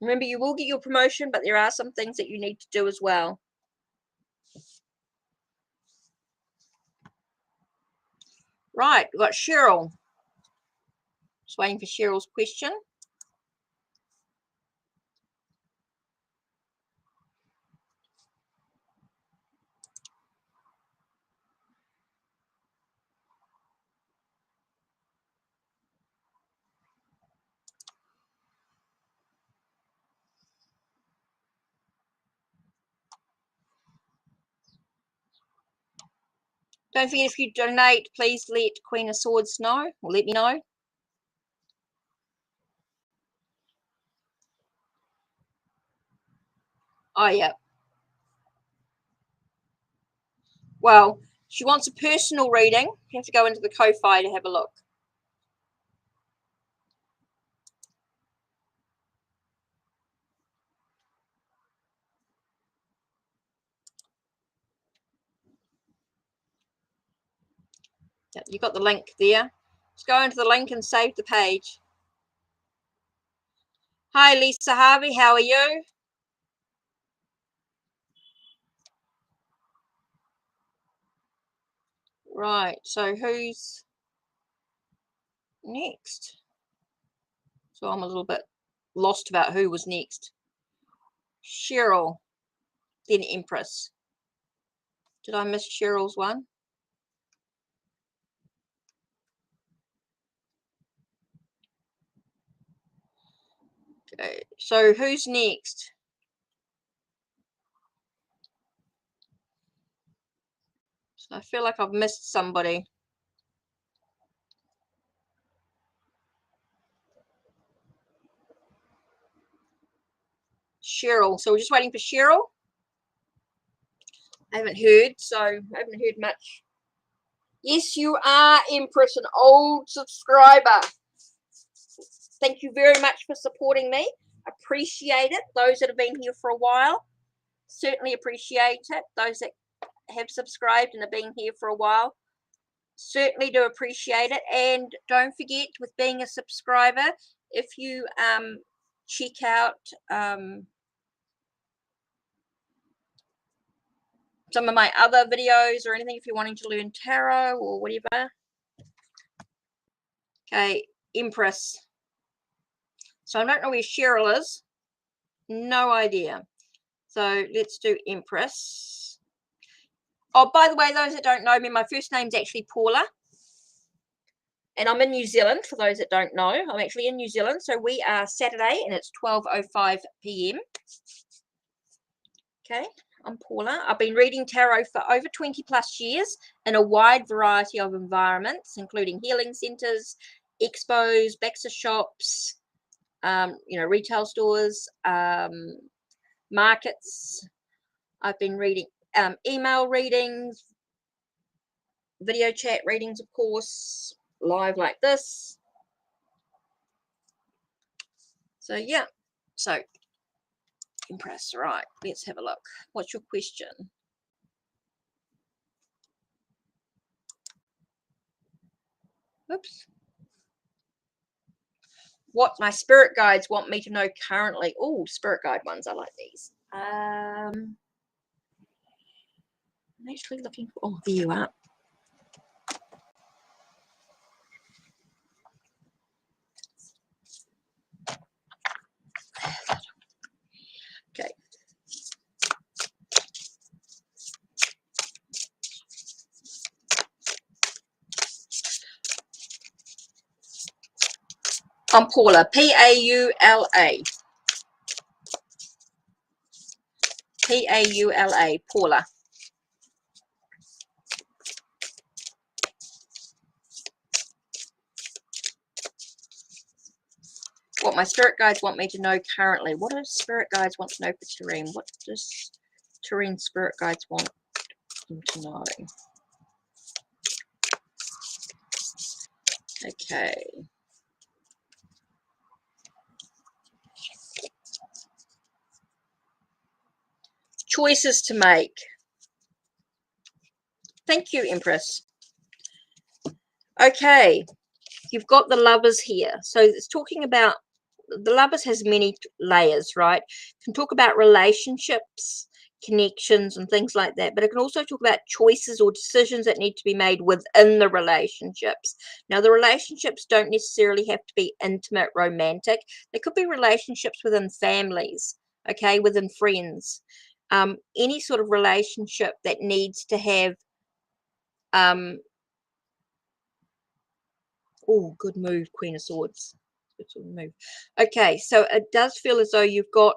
Remember, you will get your promotion, but there are some things that you need to do as well. Right, we've got Cheryl. Just waiting for Cheryl's question. Don't forget, if you donate, please let Queen of Swords know, or let me know. Oh, yeah. Well, she wants a personal reading. You have to go into the Ko-Fi to have a look. You got the link there. Just go into the link and save the page. Hi, Lisa Harvey. How are you? Right. So who's next? So I'm a little bit lost about who was next. Cheryl, then Empress. Did I miss Cheryl's one? Okay, so who's next? So I feel like I've missed somebody. Cheryl. So we're just waiting for Cheryl. I haven't heard, so I haven't heard much. Yes, you are, Empress, an old subscriber. Thank you very much for supporting me. Appreciate it. Those that have been here for a while, certainly appreciate it. Those that have subscribed and have been here for a while, certainly do appreciate it. And don't forget, with being a subscriber, if you check out some of my other videos or anything, if you're wanting to learn tarot or whatever. Okay, Empress. So I don't know where Cheryl is. No idea. So let's do Empress. Oh, by the way, those that don't know me, my first name's actually Paula. And I'm in New Zealand, for those that don't know. I'm actually in New Zealand. So we are Saturday and it's 12:05 p.m. Okay, I'm Paula. I've been reading tarot for over 20 plus years in a wide variety of environments, including healing centers, expos, backs of shops, retail stores, markets. I've been reading email readings, video chat readings, of course, live like this. So yeah, so Empress, right, let's have a look. What's your question? Oops. What my spirit guides want me to know currently. Oh, spirit guide ones, I like these. I'm actually looking for, oh, there you are. Okay. I'm Paula, P-A-U-L-A. P-A-U-L-A, Paula. What my spirit guides want me to know currently. What do spirit guides want to know for Tareen? What does Tareen spirit guides want them to know? Okay. Choices to make. Thank you, Empress. Okay. You've got the Lovers here. So it's talking about, the Lovers has many layers, right? It can talk about relationships, connections and things like that, but it can also talk about choices or decisions that need to be made within the relationships. Now, the relationships don't necessarily have to be intimate, romantic. They could be relationships within families, okay, within friends. Any sort of relationship that needs to have oh, good move, Queen of Swords. Good sort of move. Okay, so it does feel as though you've got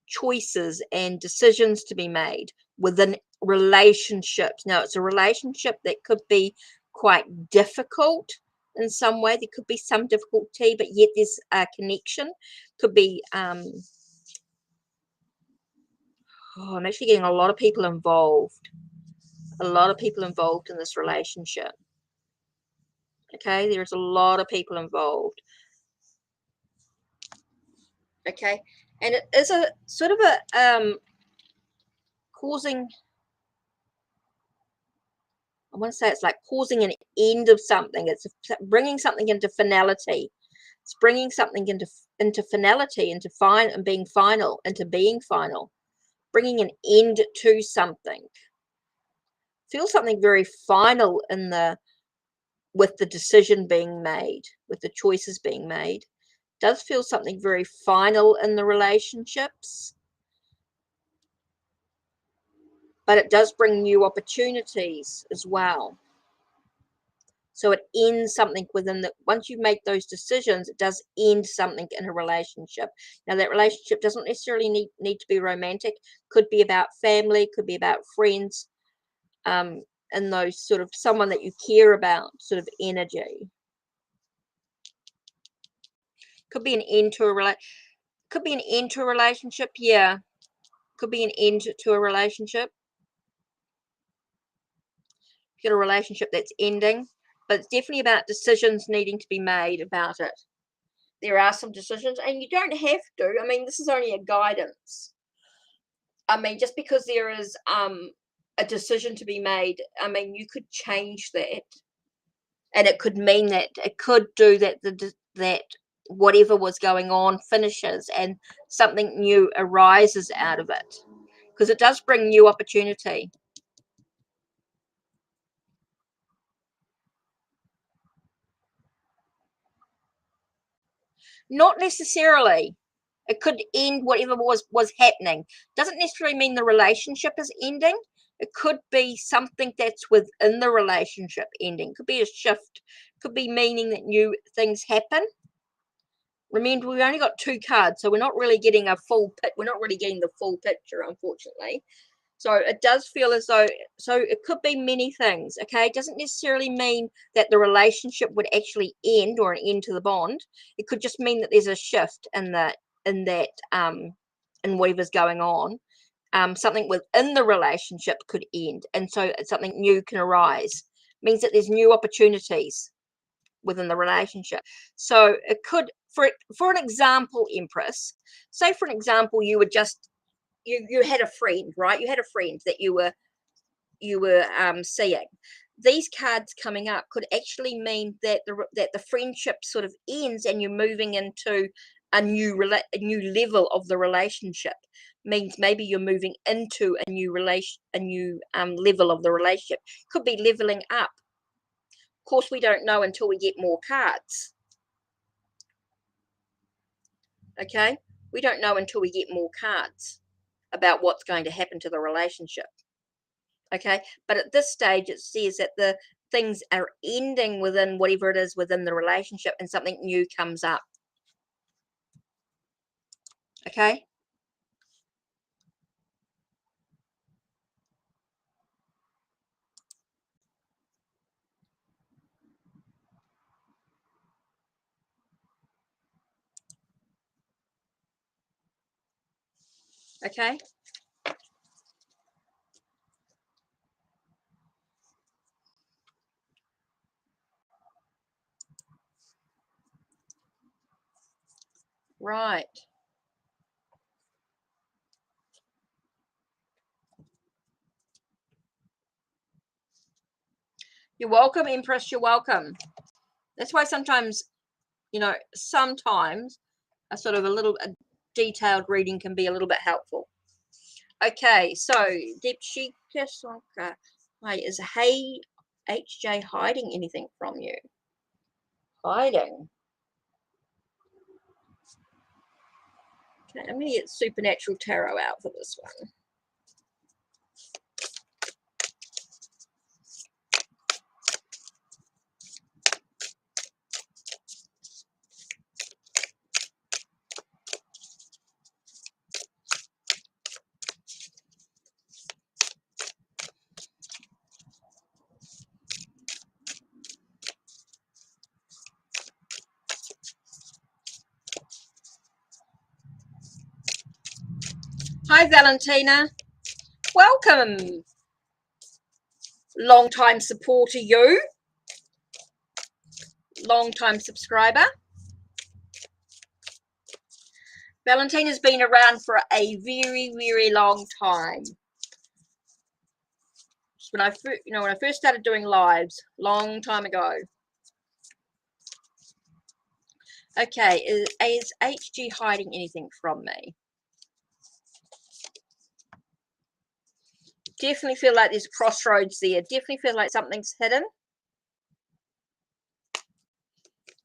choices and decisions to be made within relationships. Now, it's a relationship that could be quite difficult in some way. There could be some difficulty, but yet there's a connection. Could be, I'm actually getting a lot of people involved. A lot of people involved in this relationship. Okay, there's a lot of people involved. Okay, and it is a sort of a causing, I want to say it's like causing an end of something. It's bringing something into finality. It's bringing something into finality, into fine and being final, into being final, bringing an end to something. Feel something very final in the, with the decision being made, with the choices being made. Does feel something very final in the relationships, but it does bring new opportunities as well. So it ends something within the, once you make those decisions, it does end something in a relationship. Now that relationship doesn't necessarily need to be romantic, could be about family, could be about friends, and those sort of someone that you care about sort of energy. Could be an end to a relationship, yeah. Could be an end to a relationship. Get a relationship that's ending, but it's definitely about decisions needing to be made about it. There are some decisions, and you don't have to. I mean, this is only a guidance. I mean, just because there is a decision to be made, I mean, you could change that, and it could mean that it could do that that whatever was going on finishes and something new arises out of it, because it does bring new opportunity. Not necessarily. It could end whatever was happening. Doesn't necessarily mean the relationship is ending. It could be something that's within the relationship ending. Could be a shift. Could be meaning that new things happen. Remember, we've only got 2 cards, so we're not really getting a full pit. We're not really getting the full picture, unfortunately. So it does feel as though, so it could be many things, okay? It doesn't necessarily mean that the relationship would actually end or an end to the bond. It could just mean that there's a shift in whatever's going on. Something within the relationship could end, and so something new can arise. Means that there's new opportunities within the relationship. So it could, for an example, Empress, say for an example, you were just you had a friend, right? You had a friend that you were seeing. These cards coming up could actually mean that the friendship sort of ends and you're moving into a new level of the relationship. Means maybe you're moving into a new level of the relationship. Could be leveling up. Of course, we don't know until we get more cards. Okay, we don't know until we get more cards about what's going to happen to the relationship. Okay, but at this stage it says that the things are ending within whatever it is within the relationship, and something new comes up. Okay, okay, right. You're welcome, Empress, you're welcome. That's why sometimes, sometimes a sort of a detailed reading can be a little bit helpful. Okay, so Deepshika Sonka, hi, is Hey HJ hiding anything from you? Hiding. Okay, I'm going to get Supernatural Tarot out for this one. Hi, Valentina. Welcome. Long-time supporter, you. Long-time subscriber. Valentina's been around for a very, very long time. When I first started doing lives, long time ago. Okay, is HG hiding anything from me? Definitely feel like there's crossroads there. Definitely feel like something's hidden.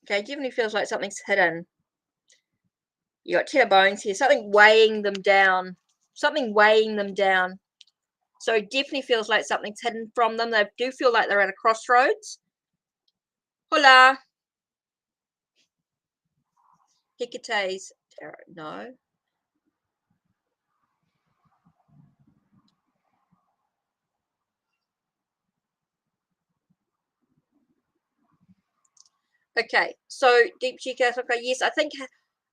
Okay, definitely feels like something's hidden. You got 10 of bones here. Something weighing them down. Something weighing them down. So it definitely feels like something's hidden from them. They do feel like they're at a crossroads. Hola. Hecate's tarot. No. Okay, so Deep Chica, yes, I think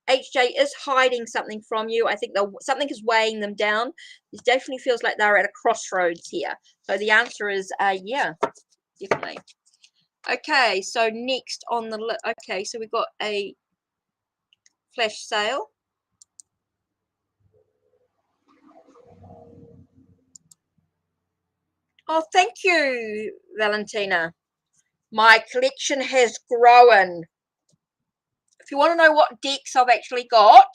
HJ is hiding something from you. I think something is weighing them down. It definitely feels like they're at a crossroads here. So the answer is yeah, definitely. Okay, so next on the list. Okay, so we've got a flash sale. Oh, thank you, Valentina. My collection has grown. If you want to know what decks I've actually got,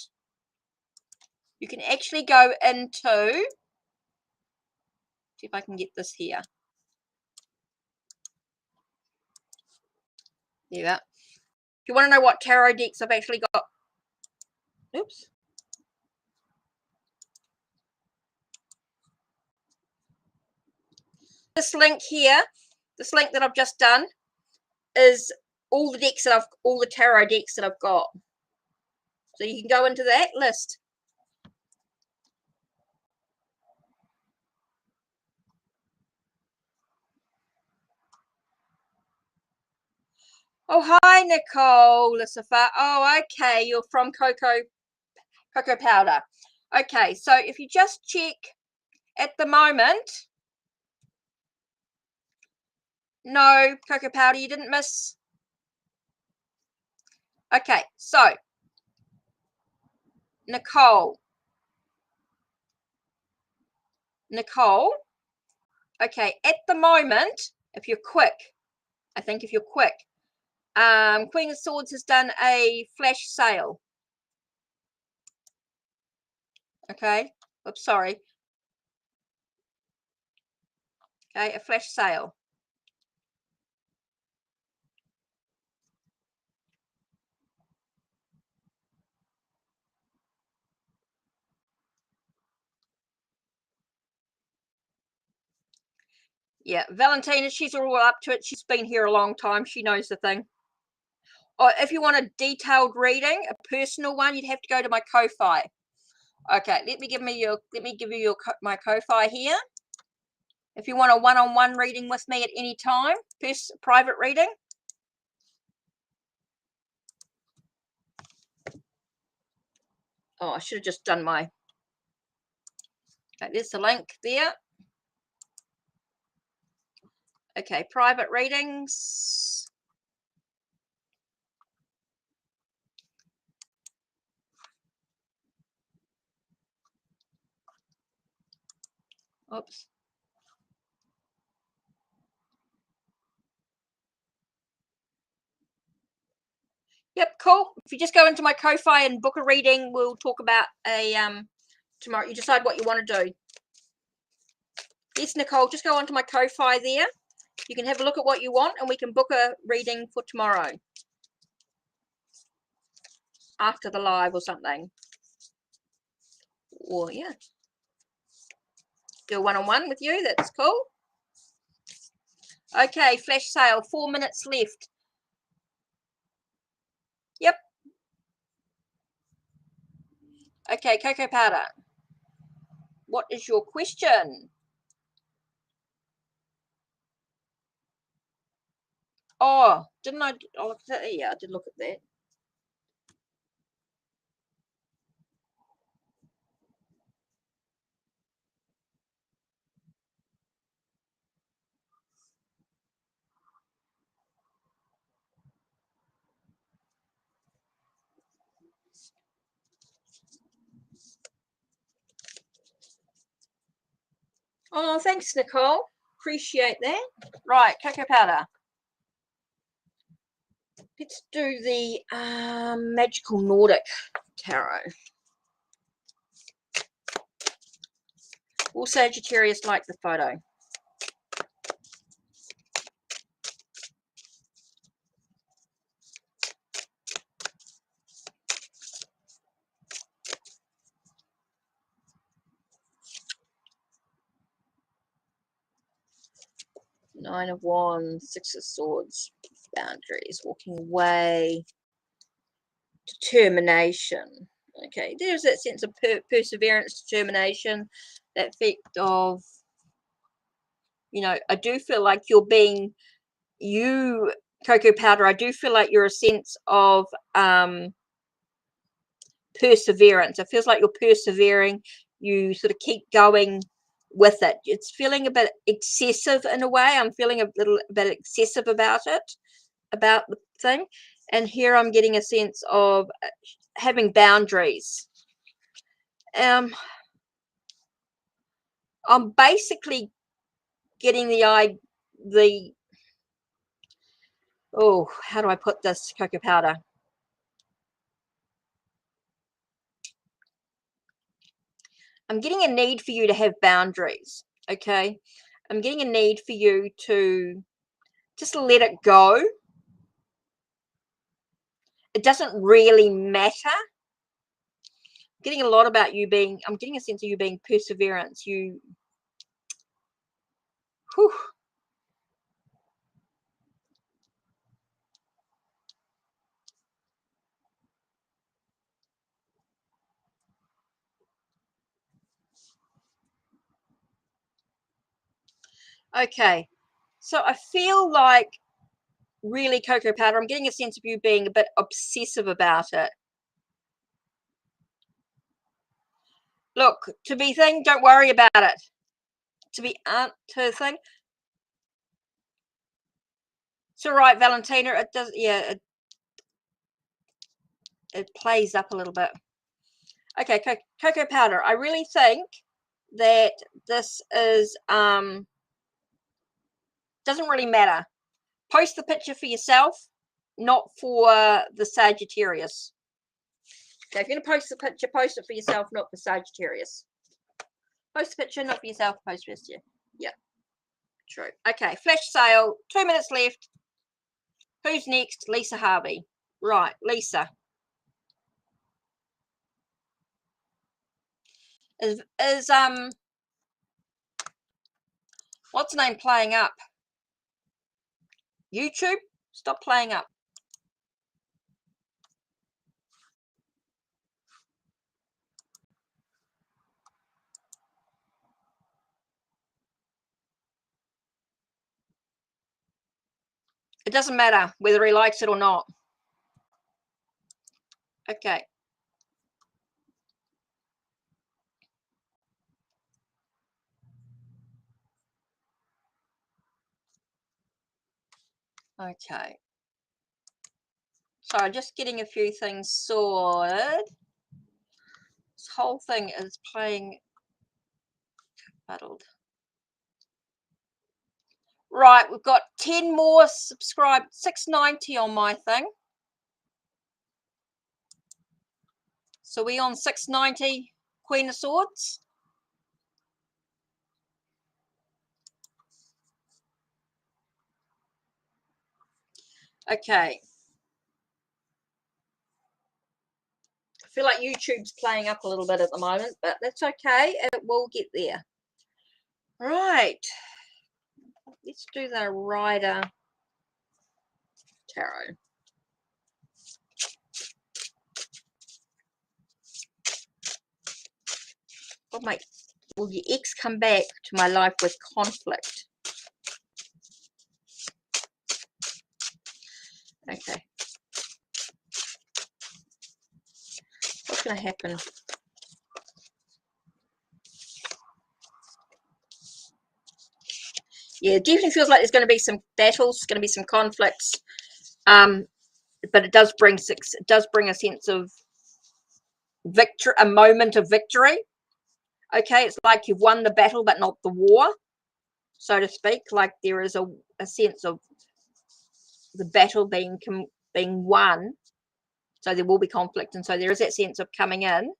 you can actually go into, see if I can get this here. There you go. If you want to know what tarot decks I've actually got, oops. This link here, this link that I've just done, is all the decks that all the tarot decks that I've got. So you can go into that list. Oh, hi, Nicole, Lucifer. Oh, okay, you're from Cocoa Powder. Okay, so if you just check at the moment, no, Cocoa Powder, you didn't miss. Okay, so Nicole, okay, at the moment, if you're quick, I think if you're quick, Queen of Swords has done a flash sale. Okay, oops, sorry. Okay, a flash sale. Yeah, Valentina, she's all up to it. She's been here a long time. She knows the thing. Or if you want a detailed reading, a personal one, you'd have to go to my Ko-Fi. Okay, let me give you my Ko-Fi here. If you want a one-on-one reading with me at any time, private reading. Oh, I should have just done my. Okay, there's the link there. Okay, private readings. Oops. Yep, cool. If you just go into my Ko-Fi and book a reading, we'll talk about a tomorrow. You decide what you want to do. Yes, Nicole, just go onto my Ko-Fi there. You can have a look at what you want and we can book a reading for tomorrow. After the live or something. Or yeah. Do a one-on-one with you, that's cool. Okay, flash sale, 4 minutes left. Yep. Okay, Cocoa Powder. What is your question? Oh, didn't I? Oh, yeah, I did look at that. Oh, thanks, Nicole. Appreciate that. Right, Cocoa Powder. Let's do the Magical Nordic Tarot. Will Sagittarius like the photo? Nine of Wands, Six of Swords. boundaries, walking away, determination. Okay, there's that sense of perseverance, determination, that effect of, you know, I do feel like you're being, you, Cocoa Powder, I do feel like you're a sense of perseverance. It feels like you're persevering. You sort of keep going with it. It's feeling a bit excessive in a way. I'm feeling a bit excessive about it, about the thing. And here I'm getting a sense of having boundaries. I'm basically getting oh, how do I put this, Cocoa Powder? I'm getting a need for you to have boundaries, okay? I'm getting a need for you to just let it go. It doesn't really matter. I'm getting a lot about you being, I'm getting a sense of you being perseverance. You, whew. Okay, so I feel like, really, Cocoa Powder, I'm getting a sense of you being a bit obsessive about it. Look, to be thing, don't worry about it. To be to thing. It's all right, Valentina. It does, yeah, it plays up a little bit. Okay, Cocoa Powder, I really think that this is, doesn't really matter. Post the picture for yourself, not for the Sagittarius. Okay, if you're going to post the picture, post it for yourself, not for Sagittarius. Post the picture, not for yourself, post for you. Yeah, true. Okay, flash sale, 2 minutes left. Who's next? Lisa Harvey. Right, Lisa. Is what's the name playing up? YouTube? Stop playing up. It doesn't matter whether he likes it or not. Okay. Okay. So just getting a few things sorted. This whole thing is playing muddled. Right, we've got 10 more subscribed, 690 on my thing. So we on 690, Queen of Swords. Okay. I feel like YouTube's playing up a little bit at the moment, but that's okay. It will get there. Right. Let's do the Rider Tarot. Will your ex come back to my life with conflict? Okay. What's going to happen? Yeah, it definitely feels like there's going to be some battles, going to be some conflicts. But it does bring a sense of victory, a moment of victory. Okay, it's like you've won the battle, but not the war, so to speak. Like there is a sense of the battle being won. So there will be conflict, and so there is that sense of coming in.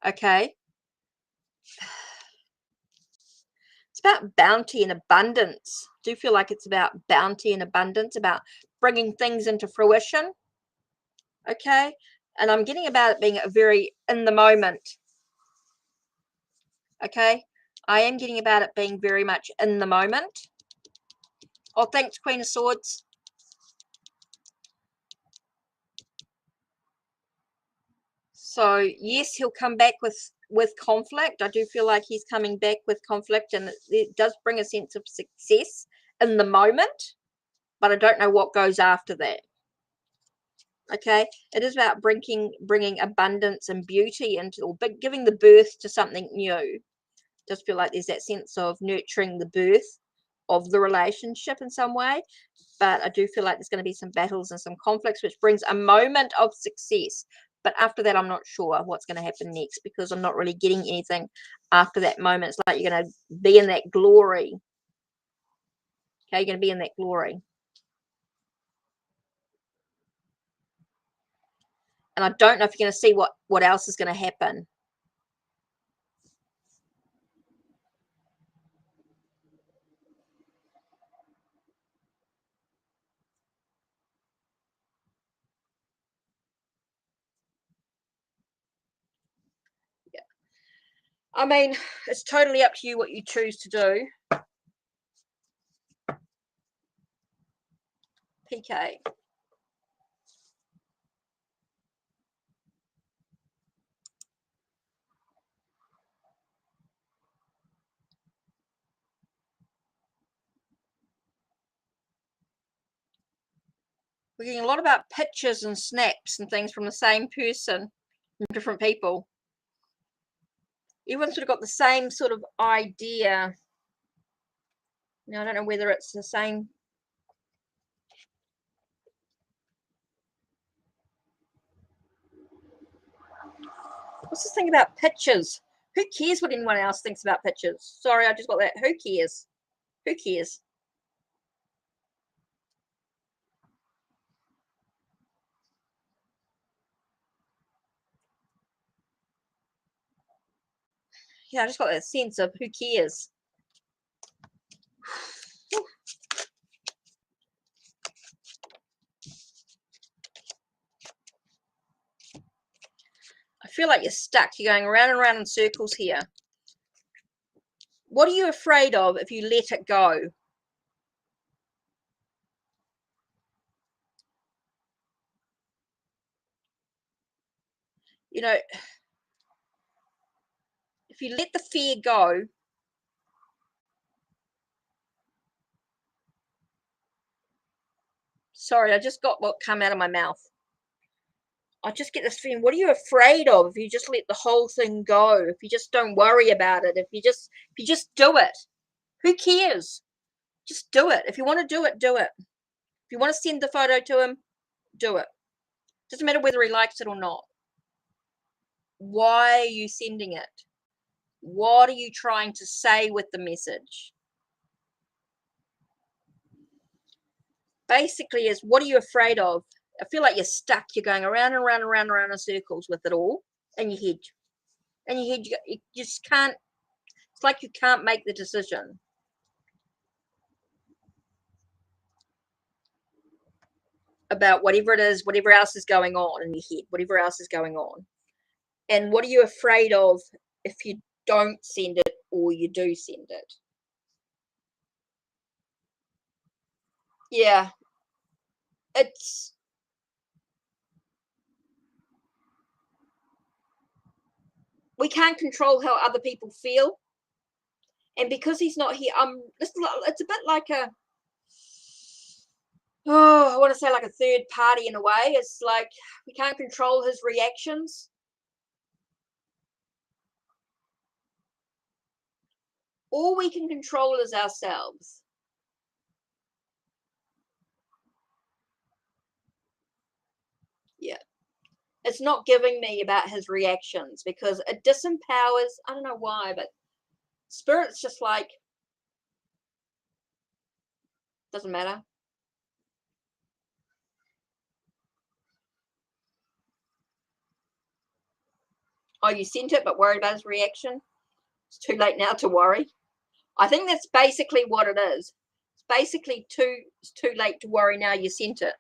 Okay. It's about bounty and abundance. I do feel like it's about bounty and abundance, about bringing things into fruition. Okay. And I'm getting about it being a very in the moment. Okay. I am getting about it being very much in the moment. Oh, thanks, Queen of Swords. So yes, he'll come back with conflict. I do feel like he's coming back with conflict, and it does bring a sense of success in the moment, but I don't know what goes after that. Okay, it is about bringing abundance and beauty into, or giving the birth to something new. Just feel like there's that sense of nurturing the birth of the relationship in some way, but I do feel like there's going to be some battles and some conflicts, which brings a moment of success. But after that, I'm not sure what's going to happen next, because I'm not really getting anything after that moment. It's like you're going to be in that glory. Okay, you're going to be in that glory. And I don't know if you're going to see what else is going to happen. Yeah. I mean, it's totally up to you what you choose to do. PK. We're getting a lot about pictures and snaps and things from the same person, from different people. Everyone's sort of got the same sort of idea. Now, I don't know whether it's the same. What's this thing about pictures? Who cares what anyone else thinks about pictures? Sorry, I just got that. Who cares? Who cares? Yeah, I just got that sense of who cares. I feel like you're stuck. You're going around and around in circles here. What are you afraid of if you let it go? You know, if you let the fear go, sorry, I just got what come out of my mouth. I just get this feeling, what are you afraid of if you just let the whole thing go? If you just don't worry about it, if you just do it. Who cares? Just do it. If you want to do it, do it. If you want to send the photo to him, do it. Doesn't matter whether he likes it or not. Why are you sending it? What are you trying to say with the message? Basically, is what are you afraid of? I feel like you're stuck. You're going around and around and around and around in circles with it all in your head. In your head, you just can't. It's like you can't make the decision about whatever it is, whatever else is going on in your head, whatever else is going on. And what are you afraid of if you don't send it or you do send it? Yeah, it's we can't control how other people feel, and because he's not here, it's a bit like a I want to say like a third party in a way. It's like we can't control his reactions. All we can control is ourselves. Yeah. It's not giving me about his reactions because it disempowers. I don't know why, but spirit's just like, doesn't matter. Oh, you sent it, but worried about his reaction? It's too late now to worry. I think that's basically what it is. It's basically it's too late to worry now you sent it.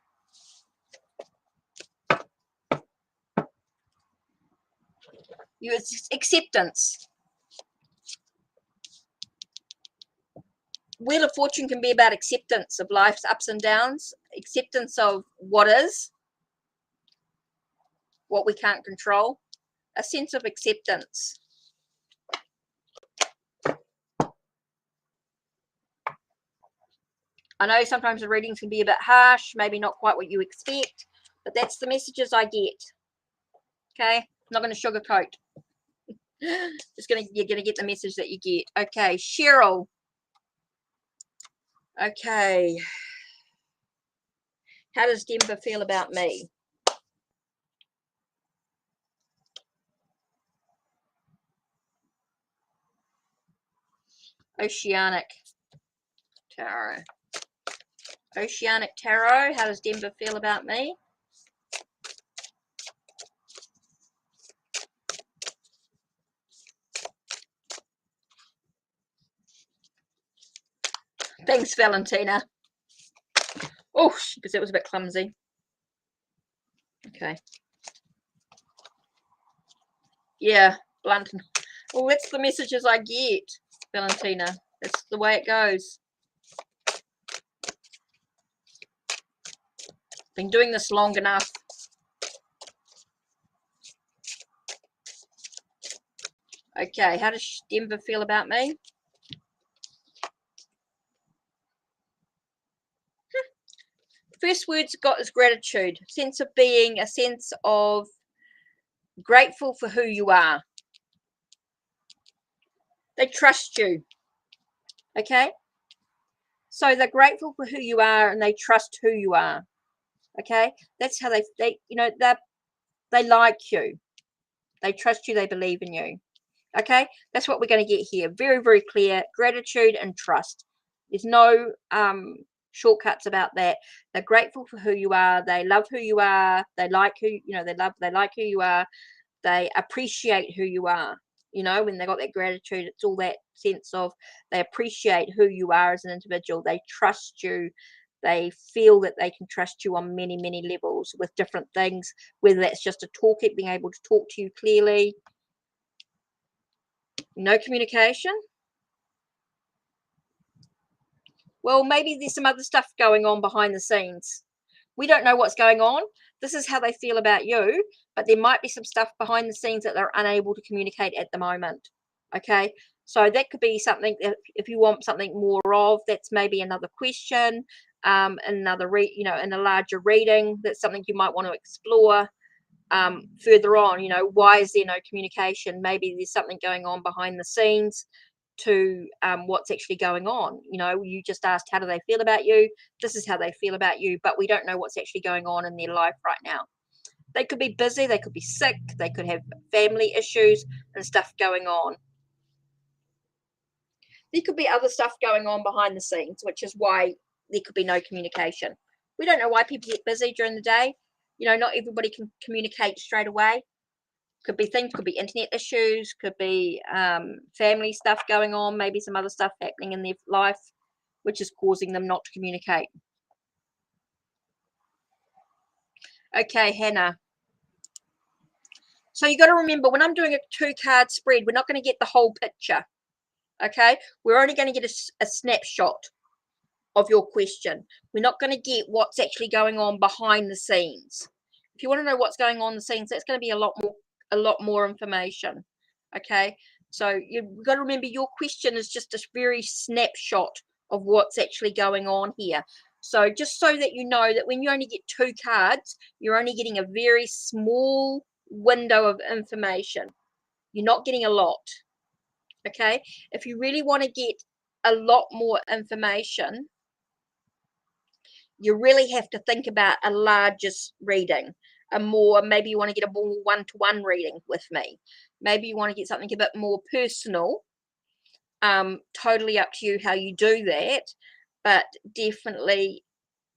It's acceptance. Wheel of Fortune can be about acceptance of life's ups and downs, acceptance of what is, what we can't control. a sense of acceptance. I know sometimes the readings can be a bit harsh, maybe not quite what you expect, but that's the messages I get. Okay, I'm not going to sugarcoat. You're gonna get the message that you get. Okay, Cheryl. Okay, how does Denver feel about me? Oceanic Tarot. Oceanic Tarot, how does Denver feel about me? Thanks, Valentina. Oh, because it was a bit clumsy. Okay. Yeah, blunt. Well, that's the messages I get, Valentina. That's the way it goes. Been doing this long enough. Okay, how does Denver feel about me? First words got is gratitude. Sense of being, a sense of grateful for who you are. They trust you. Okay? So they're grateful for who you are and they trust who you are. Okay? That's how they you know, they like you. They trust you, they believe in you. Okay? That's what we're going to get here. Very, very clear. Gratitude and trust. There's no shortcuts about that. They're grateful for who you are. They love who you are. They like who, you know, they like who you are. They appreciate who you are. You know, when they got that gratitude, it's all that sense of they appreciate who you are as an individual. They trust you. They feel that they can trust you on many, many levels with different things, whether that's just a talk, being able to talk to you clearly. No communication. Well, maybe there's some other stuff going on behind the scenes. We don't know what's going on. This is how they feel about you, but there might be some stuff behind the scenes that they're unable to communicate at the moment. Okay, so that could be something. If you want something more of, that's maybe another question, another in a larger reading. That's something you might want to explore further on. You know, why is there no communication? Maybe there's something going on behind the scenes to what's actually going on. You know, you just asked how do they feel about you. This is how they feel about you, but we don't know what's actually going on in their life right now. They could be busy, they could be sick, they could have family issues and stuff going on. There could be other stuff going on behind the scenes, which is why there could be no communication. We don't know why people get busy during the day. You know, not everybody can communicate straight away. Could be things, could be internet issues, could be family stuff going on, maybe some other stuff happening in their life, which is causing them not to communicate. Okay, Hannah. So you got to remember, when I'm doing a 2-card spread, we're not going to get the whole picture. Okay, we're only going to get a snapshot of your question. We're not going to get what's actually going on behind the scenes. If you want to know what's going on in the scenes, that's going to be a lot more information. Okay, so you've got to remember your question is just a very snapshot of what's actually going on here. So just so that you know that when you only get 2 cards, you're only getting a very small window of information. You're not getting a lot. Okay, if you really want to get a lot more information, you really have to think about a larger reading, maybe you want to get a more one-to-one reading with me. Maybe you want to get something a bit more personal. Totally up to you how you do that, but definitely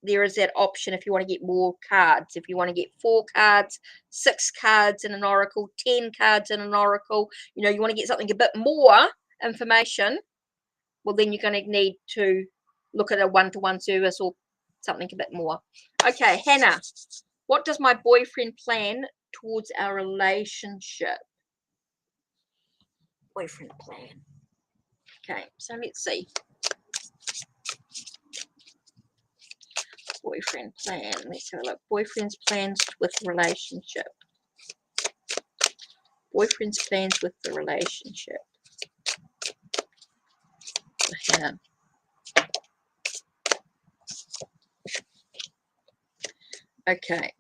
there is that option if you want to get more cards. If you want to get 4 cards, 6 cards in an oracle, 10 cards in an oracle, you know, you want to get something a bit more information, well, then you're going to need to look at a one-to-one service or something a bit more. Okay, Hannah, what does my boyfriend plan towards our relationship? Boyfriend plan. Okay, so let's see. Boyfriend plan. Let's have a look. Boyfriend's plans with relationship. Boyfriend's plans with the relationship. Yeah. Okay.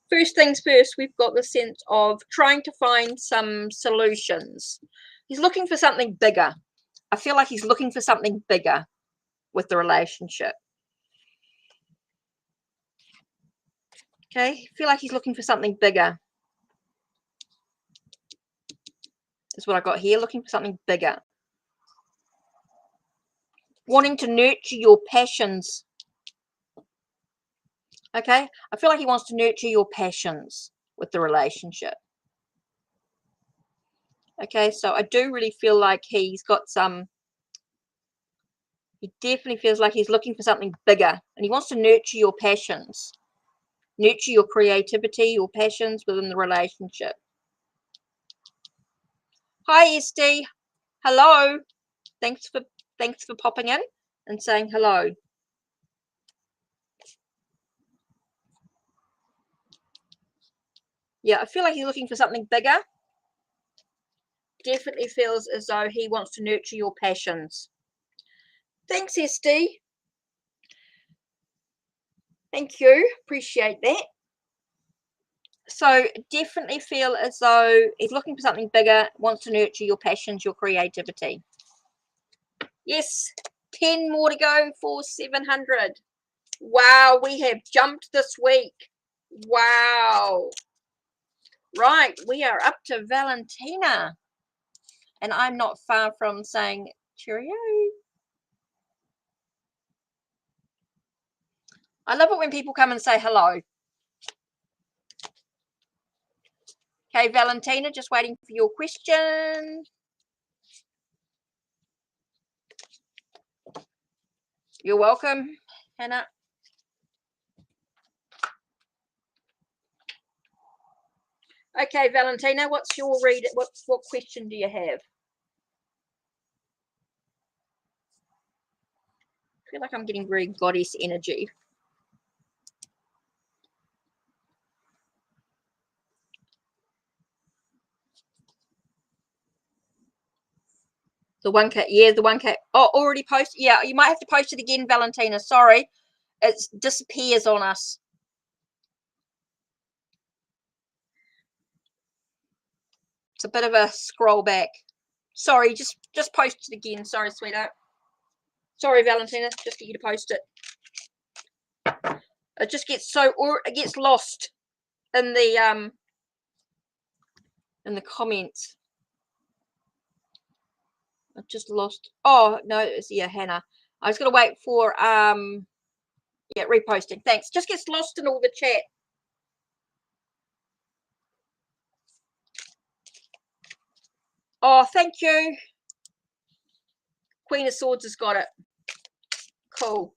First things first, we've got the sense of trying to find some solutions. He's looking for something bigger. I feel like he's looking for something bigger with the relationship. Okay, I feel like he's looking for something bigger. That's what I got here, looking for something bigger. Wanting to nurture your passions. Okay, I feel like he wants to nurture your passions with the relationship. Okay, so I do really feel like he's got some, he definitely feels like he's looking for something bigger, and he wants to nurture your passions, nurture your creativity, your passions within the relationship. Hi, Esty. Hello. Thanks for popping in and saying hello. Yeah, I feel like he's looking for something bigger. Definitely feels as though he wants to nurture your passions. Thanks, Esty. Thank you. Appreciate that. So definitely feel as though he's looking for something bigger, wants to nurture your passions, your creativity. Yes, 10 more to go for 700. Wow, we have jumped this week. Wow. Right, we are up to Valentina. And I'm not far from saying cheerio. I love it when people come and say hello. Okay, Valentina, just waiting for your question. You're welcome, Hannah. Okay, Valentina, what's your read? What question do you have? I feel like I'm getting very goddess energy. The 1K, yeah, the 1K. Oh, already posted. Yeah, you might have to post it again, Valentina. Sorry, it disappears on us. It's a bit of a scroll back. Sorry, just post it again. Sorry, sweetheart. Sorry, Valentina. Just get you to post it. It just gets it gets lost in the comments. I've just lost. Oh no, it's Hannah. I was gonna wait for reposting. Thanks. Just gets lost in all the chat. Oh, thank you. Queen of Swords has got it. Cool.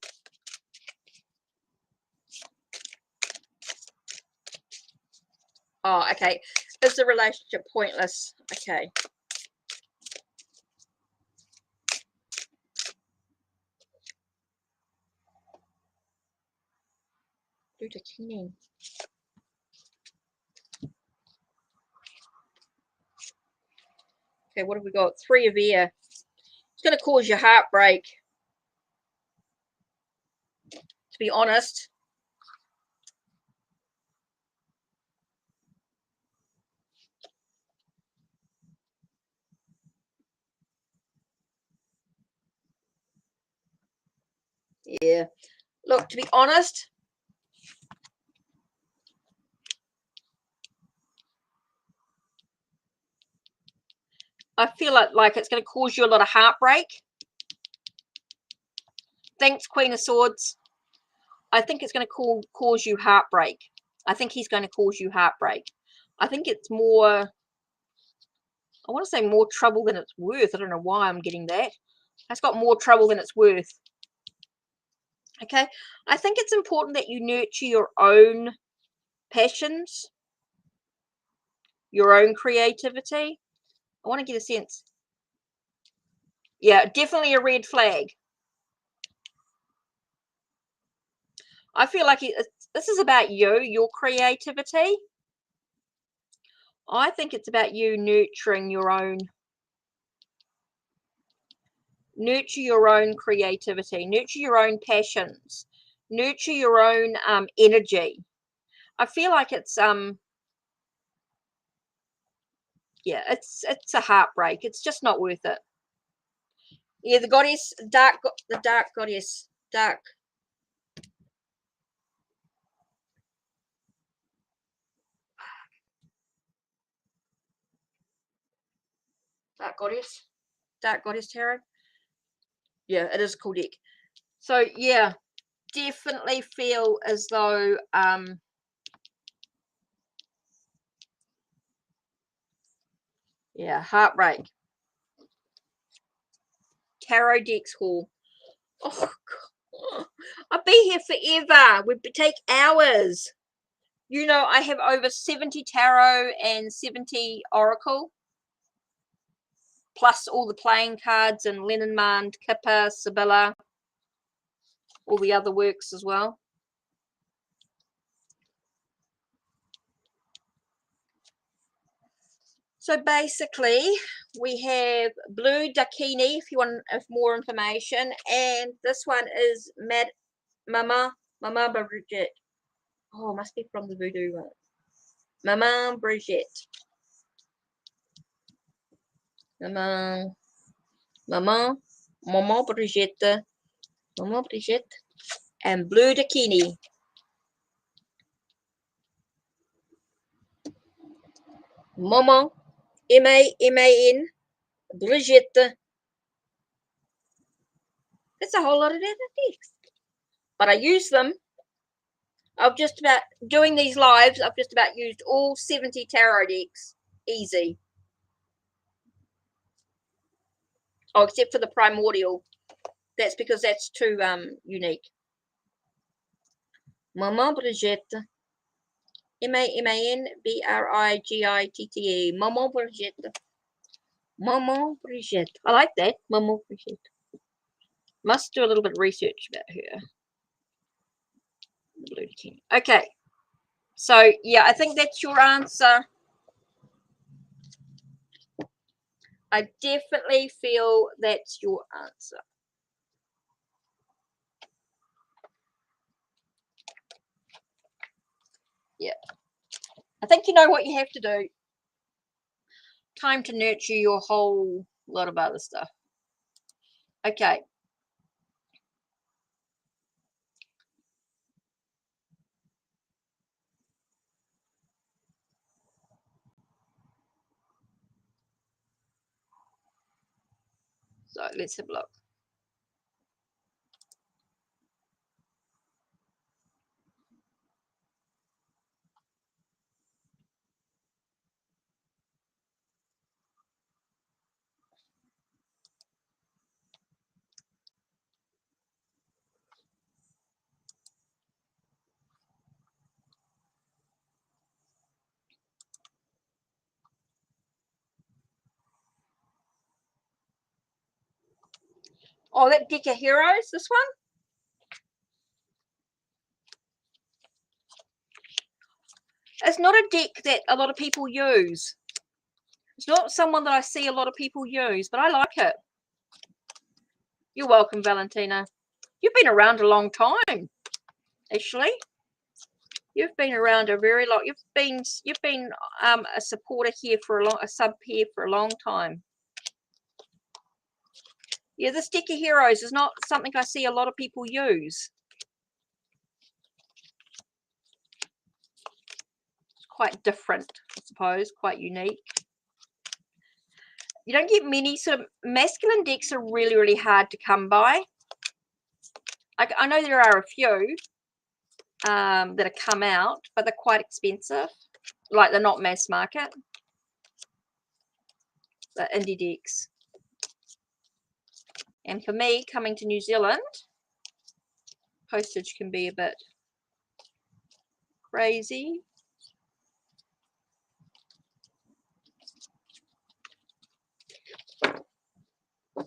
Oh, okay. Is the relationship pointless? Okay. Okay, what have we got? 3 of air. It's going to cause your heartbreak, to be honest. Yeah. Look, to be honest, I feel like it's going to cause you a lot of heartbreak. Thanks, Queen of Swords. I think it's going to cause you heartbreak. I think he's going to cause you heartbreak. I think it's more, I want to say more trouble than it's worth. I don't know why I'm getting that. It's got more trouble than it's worth. Okay. I think it's important that you nurture your own passions, your own creativity. I want to get a sense. Yeah, definitely a red flag. I feel like this is about you, your creativity. I think it's about you nurturing your own. Nurture your own creativity. Nurture your own passions. Nurture your own energy. I feel like it's yeah, it's a heartbreak. It's just not worth it. Yeah, the goddess, the dark goddess, dark goddess, dark goddess tarot. Yeah, it is a cool deck. So yeah, definitely feel as though yeah, heartbreak. Tarot decks haul. Oh God. I'd be here forever. We'd take hours. You know, I have over 70 tarot and 70 oracle, plus all the playing cards and Lenormand, Kipper, Sibylla, all the other works as well. So basically, we have blue Dakini, if you want more information, and this one is Mama Brigitte. Oh, must be from the voodoo one. Mama Brigitte. Mama Brigitte. Mama Brigitte. And blue Dakini. Mama, M-A-M-A-N, Brigitte. That's a whole lot of text. But I use them. I've just about, doing these lives, I've just about used all 70 tarot decks. Easy. Oh, except for the primordial. That's because that's too unique. Mama Brigitte. M-A-M-A-N-B-R-I-G-I-T-T-E. Mama Brigitte. Mama Brigitte. I like that. Mama Brigitte. Must do a little bit of research about her. The Blue King. Okay. So, yeah, I think that's your answer. I definitely feel that's your answer. Yeah. I think you know what you have to do. Time to nurture your whole lot of other stuff. Okay. So let's have a look. Oh, that deck of heroes, this one? It's not a deck that a lot of people use. It's not someone that I see a lot of people use, but I like it. You're welcome, Valentina. You've been around a long time, actually. You've been around a very long. You've been a supporter here for a sub here for a long time. Yeah, this deck of heroes is not something I see a lot of people use. It's quite different, I suppose, quite unique. You don't get many sort of masculine decks are really, really hard to come by. I know there are a few that have come out, but they're quite expensive. Like they're not mass market. They're indie decks. And for me, coming to New Zealand, postage can be a bit crazy.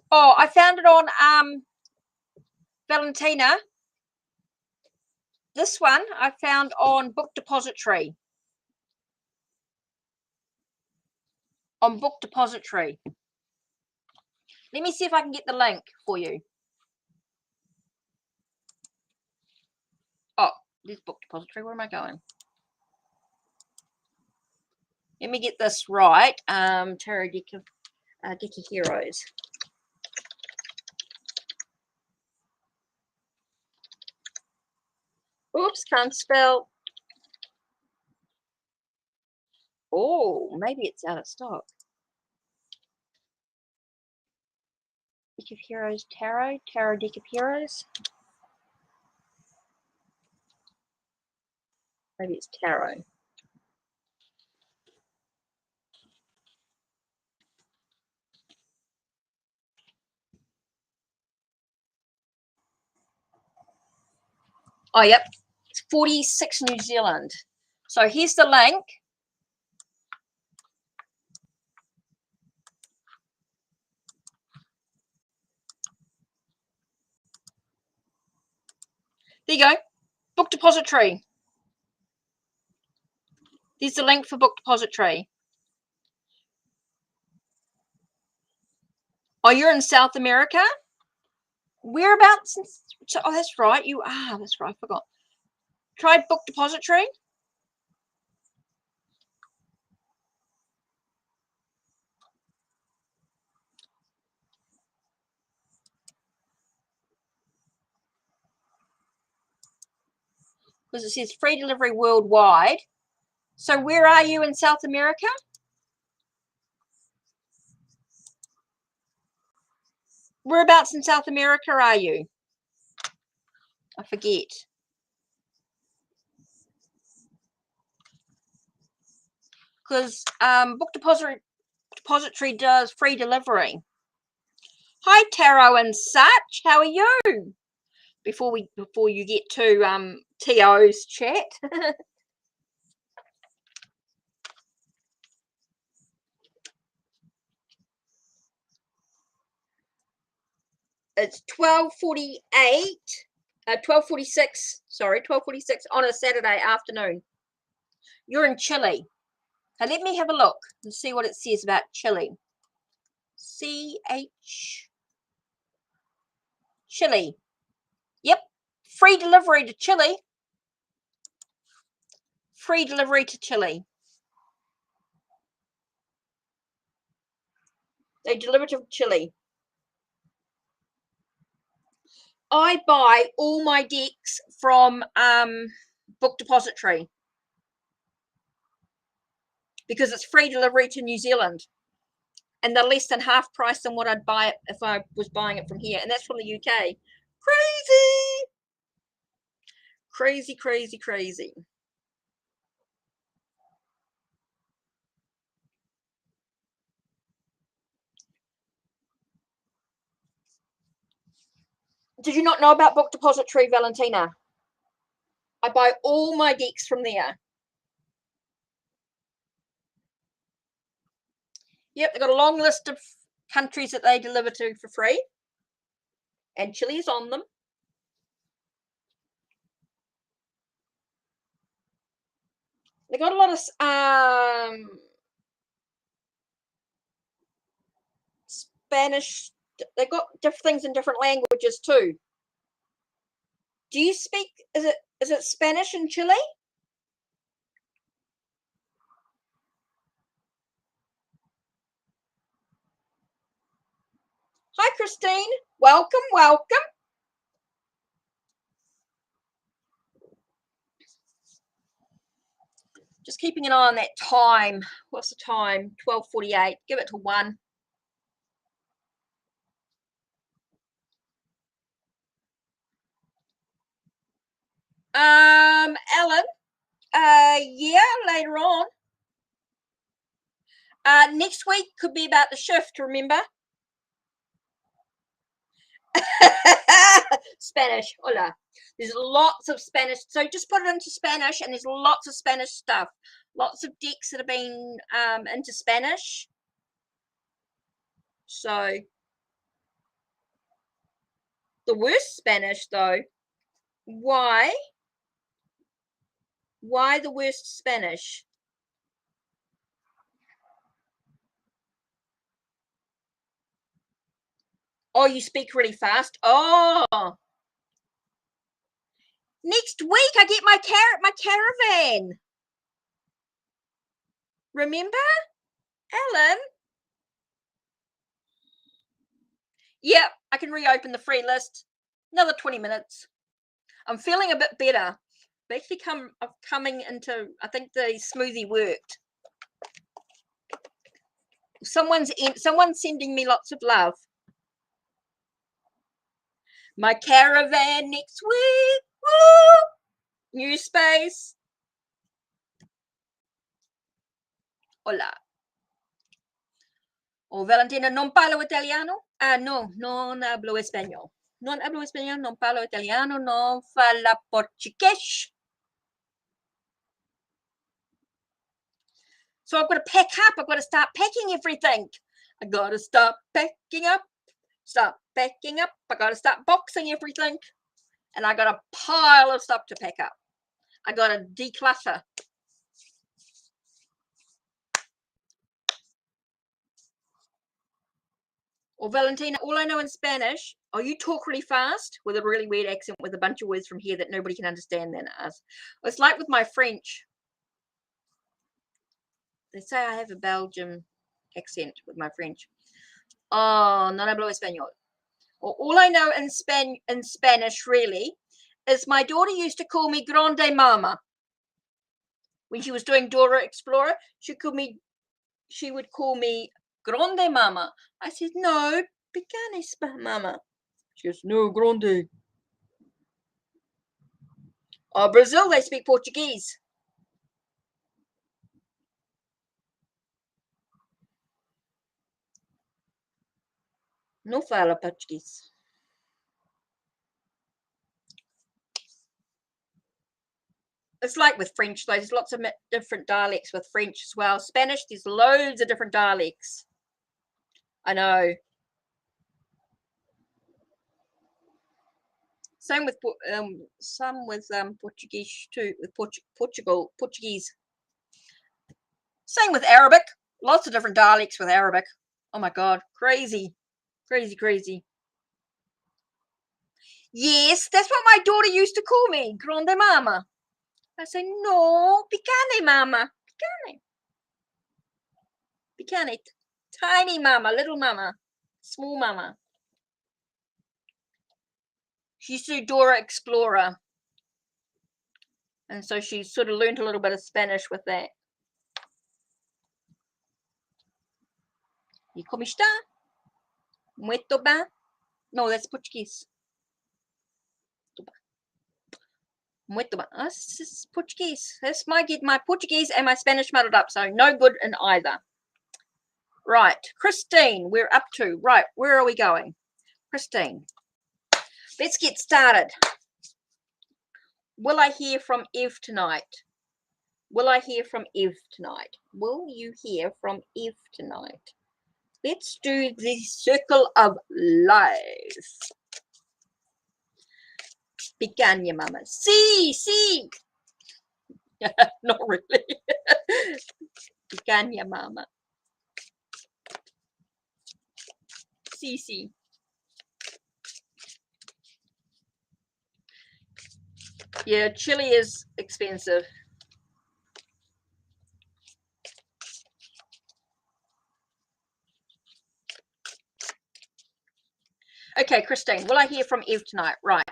Oh, I found it on Valentina. This one I found on Book Depository. on Book Depository. Let me see if I can get the link for you. Oh, this Book Depository. Where am I going? Let me get this right. Tarot deck of heroes. Oops, can't spell. Oh, maybe it's out of stock. Deck of Heroes Tarot Deck of Heroes. Maybe it's Tarot. Oh, yep. It's 46 New Zealand. So here's the link. There you go. Book Depository. There's the link for Book Depository. Oh, you're in South America? Whereabouts? Oh, that's right. You are. That's right. I forgot. Tried Book Depository? Because it says free delivery worldwide. So where are you in South America? Whereabouts in South America are you? I forget. Because Book Depository does free delivery. Hi, Tarot and such. How are you? Before you get to T.O.'s chat. It's 12:48. 12:46. Sorry, 12:46 on a Saturday afternoon. You're in Chile. Now let me have a look and see what it says about Chile. Chile. Yep. Free delivery to Chile. Free delivery to Chile. They deliver to Chile. I buy all my decks from Book Depository because it's free delivery to New Zealand, and they're less than half price than what I'd buy it if I was buying it from here, and that's from the UK. Crazy, crazy, crazy. Did you not know about Book Depository, Valentina? I buy all my decks from there. Yep, they've got a long list of countries that they deliver to for free. And Chile's on them. They got a lot of Spanish. They got different things in different languages too. Do you speak? Is it Spanish in Chile? Hi, Christine. Welcome, welcome. Just keeping an eye on that time. What's the time? 12:48. Give it to 1. Ellen. Yeah, later on. Next week could be about the shift, remember? Spanish. Hola. There's lots of Spanish. So just put it into Spanish, and there's lots of Spanish stuff. Lots of decks that have been into Spanish. So the worst Spanish, though. Why? Why the worst Spanish? Oh, you speak really fast. Oh, next week I get my caravan. Remember, Alan? Yep, I can reopen the free list. Another 20 minutes. I'm feeling a bit better. Basically, coming into. I think the smoothie worked. Someone's sending me lots of love. My caravan next week. Woo! New space. Hola. Oh, Valentina, non parlo italiano? Ah, no, non hablo español. Non hablo español, non parlo italiano, non falo português. So I've got to pack up. I've got to start packing everything. I got to start packing up. Start packing up. I got to start boxing everything. And I got a pile of stuff to pack up. I got to declutter. Or Valentina, all I know in Spanish, oh, you talk really fast with a really weird accent with a bunch of words from here that nobody can understand than us. It's like with my French. They say I have a Belgian accent with my French. Oh, no hablo español. Well, all I know in Spanish really is my daughter used to call me Grande Mama. When she was doing Dora Explorer, she would call me Grande Mama. I said, no, Pequeña Mama. She goes, no, Grande. Oh, Brazil, they speak Portuguese. No fala Portuguese. It's like with French, though. There's lots of different dialects with French as well. Spanish, there's loads of different dialects. I know. Same with some with Portuguese too, with Portuguese. Same with Arabic. Lots of different dialects with Arabic. Oh my God, crazy, crazy, crazy. Yes, that's what my daughter used to call me, Grande Mama. I say, no, Pequeña Mama, Pequeña. Pequeña, tiny Mama, little Mama, small Mama. She used to do Dora Explorer. And so she sort of learned a little bit of Spanish with that. E como está? Muito bem. No, that's Portuguese. Muito bem. This is Portuguese. That's my Portuguese and my Spanish muddled up, so no good in either. Right, Christine, we're up to. Right, where are we going? Christine, let's get started. Will I hear from Eve tonight? Will I hear from Eve tonight? Will you hear from Eve tonight? Let's do the circle of life. Pequeña Mama. Sí. Not really. Pequeña Mama. Sí. Yeah, chili is expensive. Okay, Christine, will I hear from Eve tonight? Right.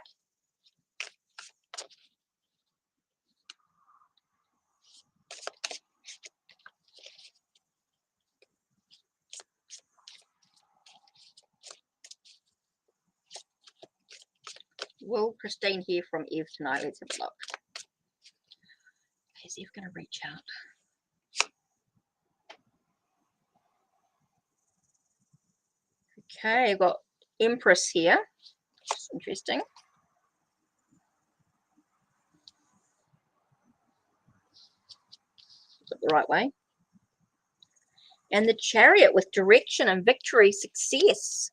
Will Christine hear from Eve tonight? Let's have a look. Is Eve going to reach out? Okay, I've got Empress here. It's interesting. Is it the right way? And the Chariot with direction and victory, success.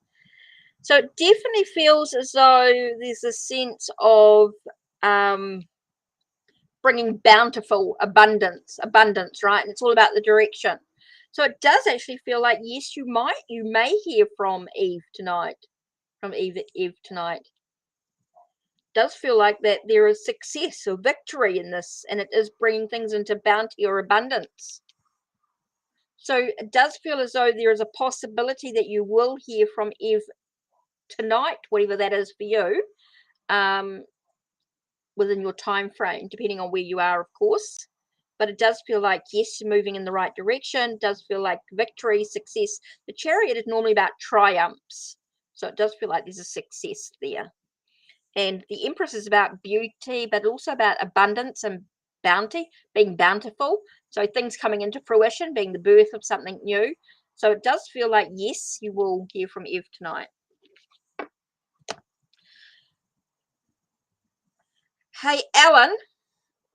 So it definitely feels as though there's a sense of bringing bountiful abundance, right? And it's all about the direction. So it does actually feel like, yes, you may hear from Eve tonight. from Eve tonight. Does feel like that there is success or victory in this, and it is bringing things into bounty or abundance. So it does feel as though there is a possibility that you will hear from Eve tonight, whatever that is for you, within your time frame, depending on where you are, of course. But it does feel like, yes, you're moving in the right direction. It does feel like victory, success. The Chariot is normally about triumphs, so it does feel like there's a success there. And the Empress is about beauty, but also about abundance and bounty, being bountiful. So things coming into fruition, being the birth of something new. So it does feel like, yes, you will hear from Eve tonight. Hey, Alan,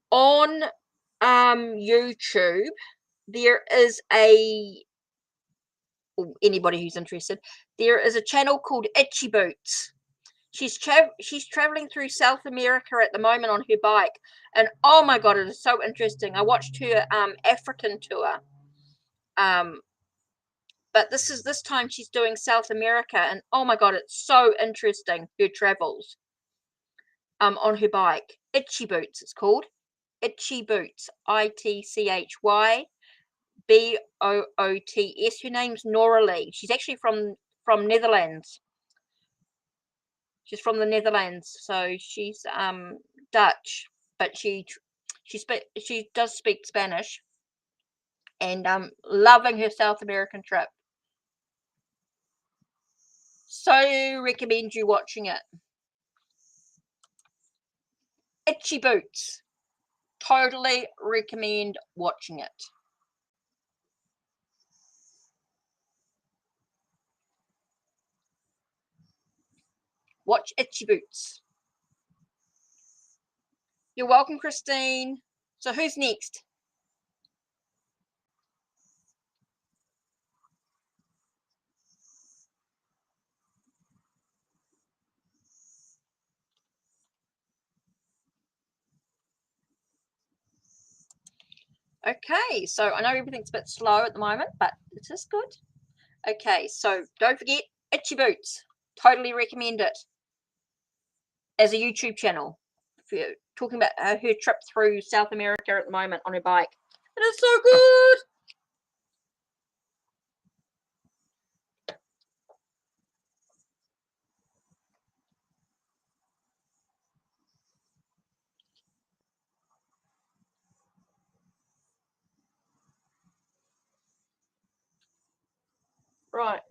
on YouTube, there is anybody who's interested, there is a channel called Itchy Boots. She's traveling through South America at the moment on her bike, and oh my god, it is so interesting. I watched her African tour, but this time she's doing South America, and oh my god, it's so interesting, her travels on her bike. Itchy Boots, it's called. Itchy Boots, ITCHY BOOTS. Her name's Nora Lee. She's actually from Netherlands. She's from the Netherlands, so she's Dutch, but she does speak Spanish, and loving her South American trip. So recommend you watching it. Itchy Boots. Totally recommend watching it. Watch Itchy Boots. You're welcome, Christine. So who's next? Okay, so I know everything's a bit slow at the moment, but it is good. Okay, so don't forget Itchy Boots. Totally recommend it as a YouTube channel. If you're talking about her trip through South America at the moment on her bike. It is so good. Right.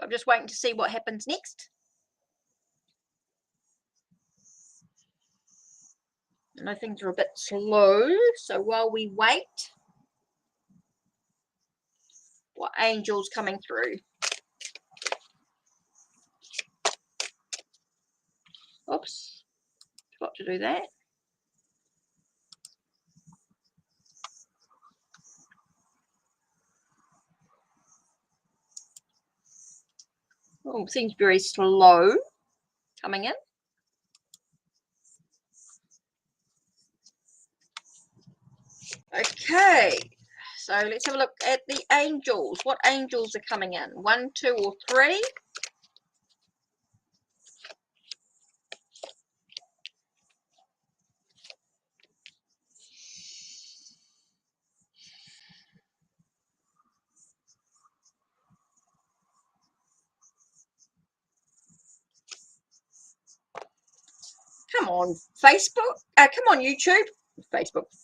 I'm just waiting to see what happens next. I know things are a bit slow, so while we wait, what angel's coming through? Oops, forgot to do that. Oh, seems very slow coming in. Okay, so let's have a look at the angels. What angels are coming in? 1, 2, or 3? Come on, Facebook. Come on, YouTube.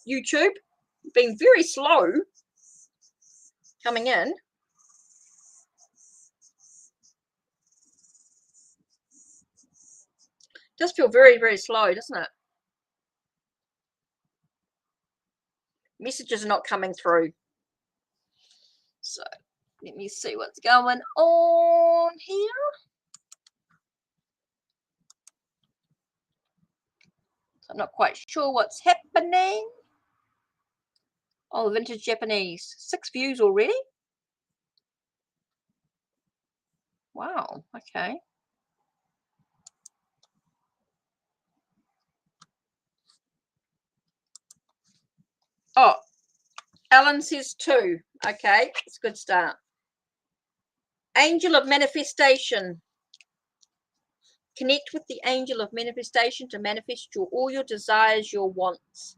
YouTube. Being very slow coming in. Does feel very, very slow, doesn't it? Messages are not coming through. So let me see what's going on here. So I'm not quite sure what's happening. Oh, vintage Japanese. 6 views already? Wow, okay. Oh, Alan says 2. Okay, it's a good start. Angel of Manifestation. Connect with the angel of manifestation to manifest all your desires, your wants,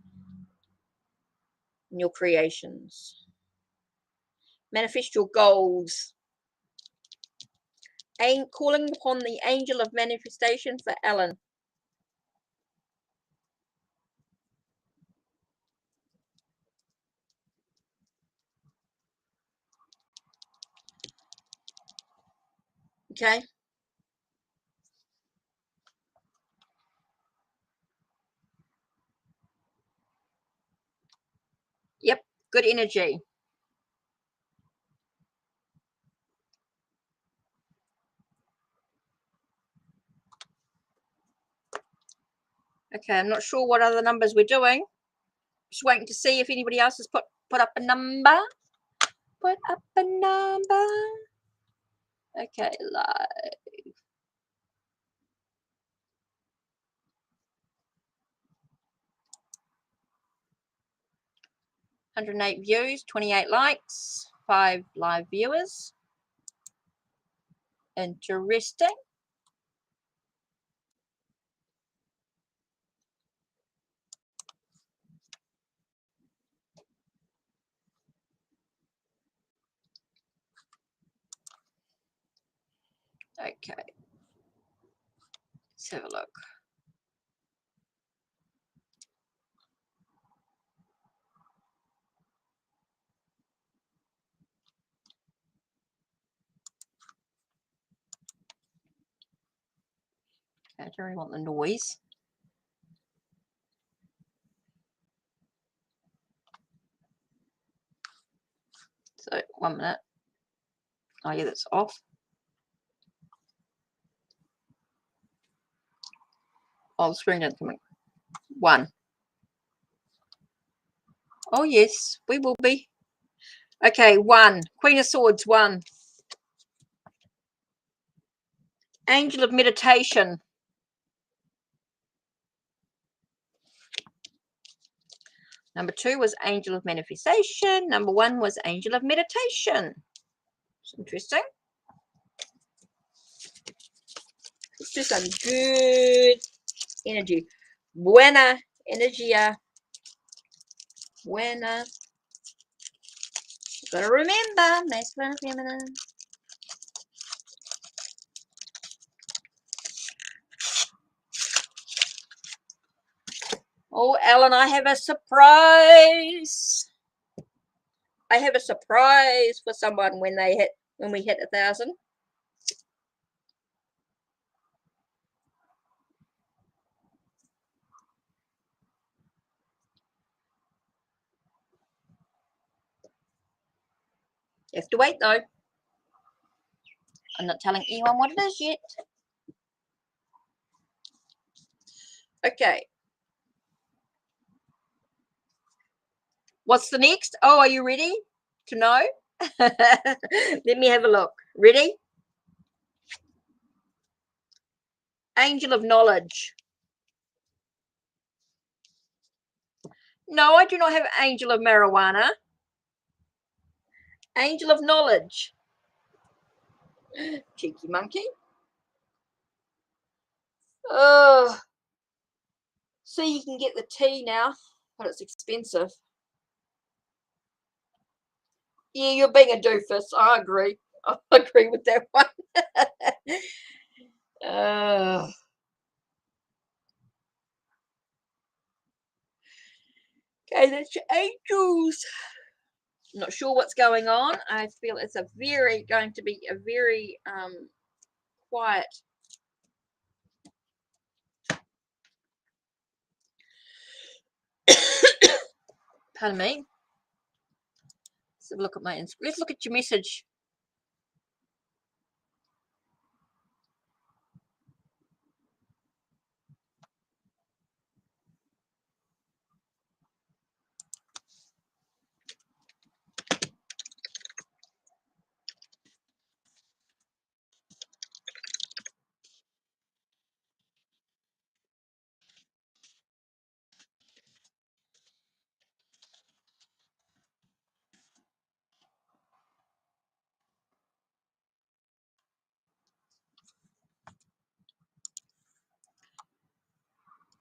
and your creations. Manifest your goals. Calling upon the angel of manifestation for Ellen. Okay. Yep. Good energy. Okay, I'm not sure what other numbers we're doing. Just waiting to see if anybody else has put up a number. Put up a number. Okay, live. 108 views, 28 likes, 5 live viewers. Interesting. Okay. Let's have a look. Okay, I don't really want the noise. So 1 minute. Oh yeah, that's off. Oh, the screen didn't come in. 1. Oh yes, we will be. Okay, 1. Queen of Swords, 1. Angel of Meditation. Number 2 was Angel of Manifestation. Number 1 was Angel of Meditation. It's interesting. It's just a good energy. Buena energía. Buena. Gotta remember, masculine and feminine. Oh, Ellen, I have a surprise. I have a surprise for someone when we hit 1,000. You have to wait though. I'm not telling anyone what it is yet. Okay. What's the next? Oh, are you ready to know? Let me have a look. Ready? Angel of Knowledge. No, I do not have Angel of Marijuana. Angel of Knowledge. Cheeky monkey. Oh, so you can get the tea now, but it's expensive. Yeah, you're being a doofus. I agree. I agree with that one. Okay, that's your angels. I'm not sure what's going on. I feel it's going to be a very quiet. Pardon me. Let's have a look at my. Let's look at your message.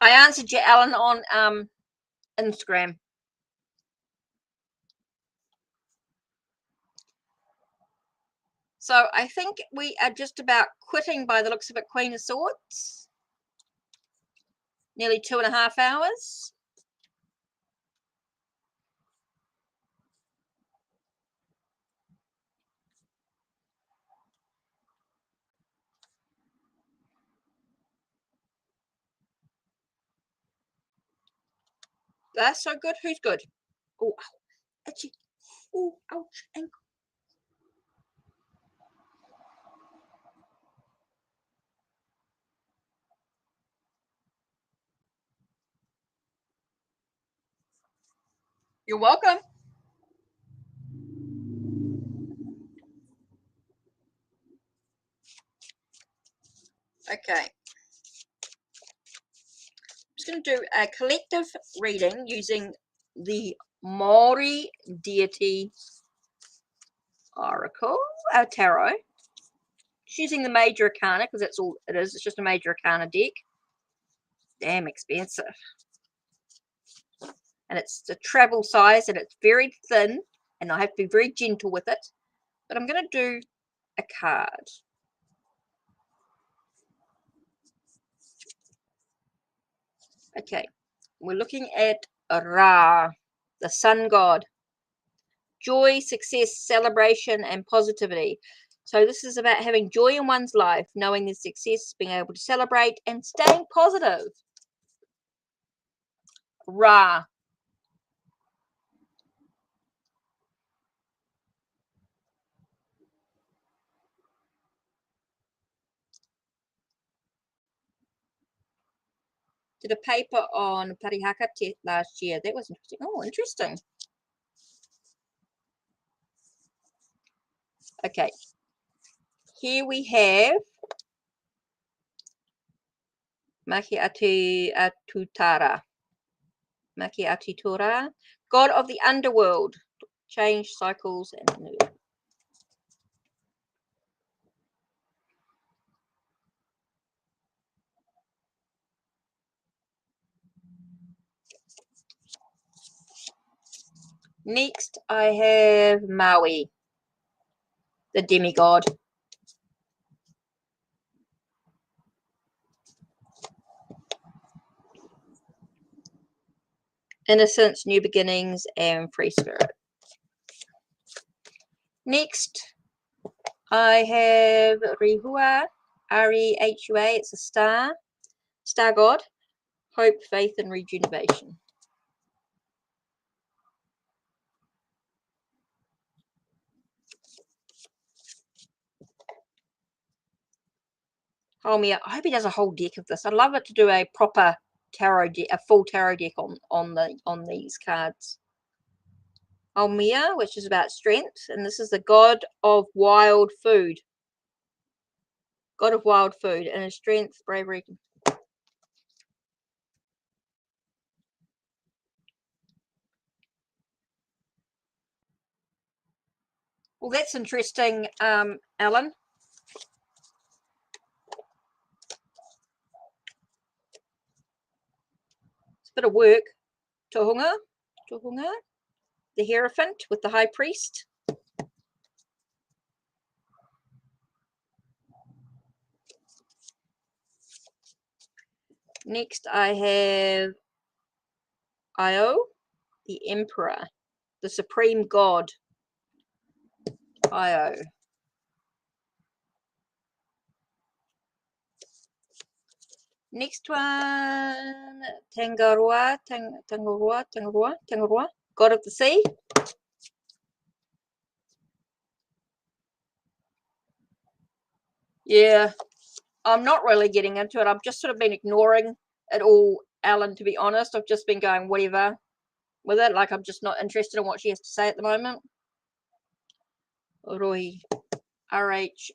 I answered you, Alan, on Instagram. So I think we are just about quitting by the looks of it, Queen of Swords. Nearly 2.5 hours. That's so good. Who's good? Oh, itchy. Oh, ouch, ankle. You're welcome. Okay. I'm just going to do a collective reading using the Maori deity oracle, tarot. Just using the major arcana because that's all it is. It's just a major arcana deck. Damn expensive. And it's the travel size and it's very thin and I have to be very gentle with it. But I'm going to do a card. Okay, we're looking at Ra, the sun god. Joy, success, celebration, and positivity. So this is about having joy in one's life, knowing the success, being able to celebrate, and staying positive. Ra. Did a paper on Parihaka last year. That was interesting. Oh, interesting. Okay. Here we have Maki Atutara. Maki Atitura, god of the underworld. Change cycles and new. Next, I have Maui, the demigod. Innocence, new beginnings, and free spirit. Next, I have Rehua, R-E-H-U-A. It's a star god. Hope, faith, and rejuvenation. Homia, I hope he does a whole deck of this. I'd love it to do a proper tarot deck, a full tarot deck on these cards. Omia, which is about strength, and this is the god of wild food. God of wild food, and his strength, bravery. Well, that's interesting, Alan. It's a bit of work. Tohunga, the Hierophant with the High Priest. Next, I have Io, the Emperor, the Supreme God. Io. Next one, Tangaroa, God of the Sea. Yeah, I'm not really getting into it. I've just sort of been ignoring it all, Alan, to be honest. I've just been going whatever with it. Like, I'm just not interested in what she has to say at the moment. Roi, R-H-R-O-H-E.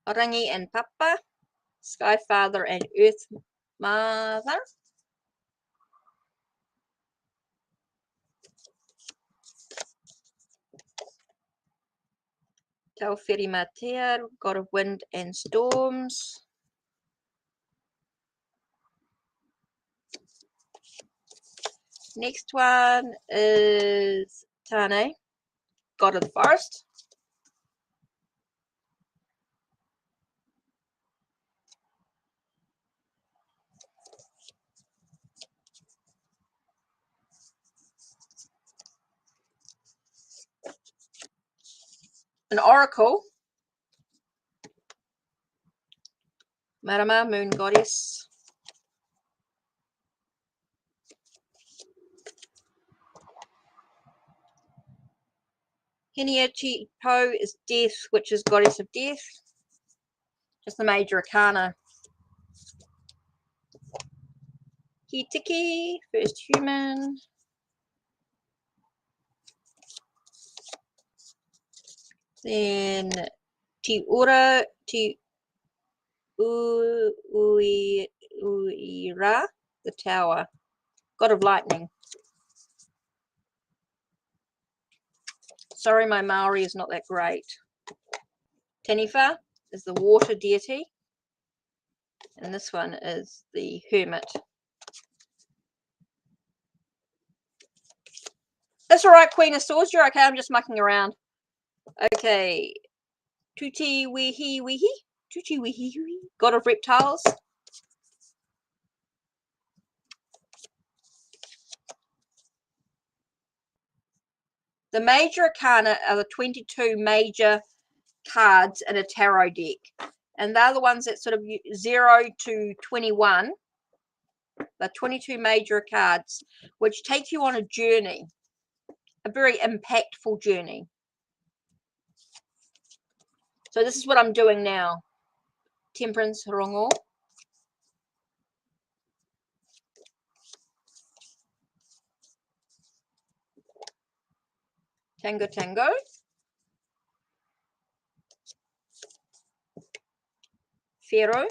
Rangi and Papa. Sky Father and Earth Mother. Tauferi Mater, god of wind and storms. Next one is Tane, god of the forest. An oracle, Marama, moon goddess. Hiniachi Po is death, which is goddess of death. Just the major arcana. Hitiki, first human. Then Tiura, Uira, the tower, god of lightning. Sorry, my Maori is not that great. Tanifa is the water deity. And this one is the hermit. That's all right, Queen of Swords. You're okay. I'm just mucking around. Okay. Tuti Wihi Wihi. Tuti Wihi Wihi. God of reptiles. The major arcana are the 22 major cards in a tarot deck. And they're the ones that sort of 0 to 21. The 22 major cards, which take you on a journey. A very impactful journey. So this is what I'm doing now. Temperance, Rongo. Tango, tango. Pharaoh.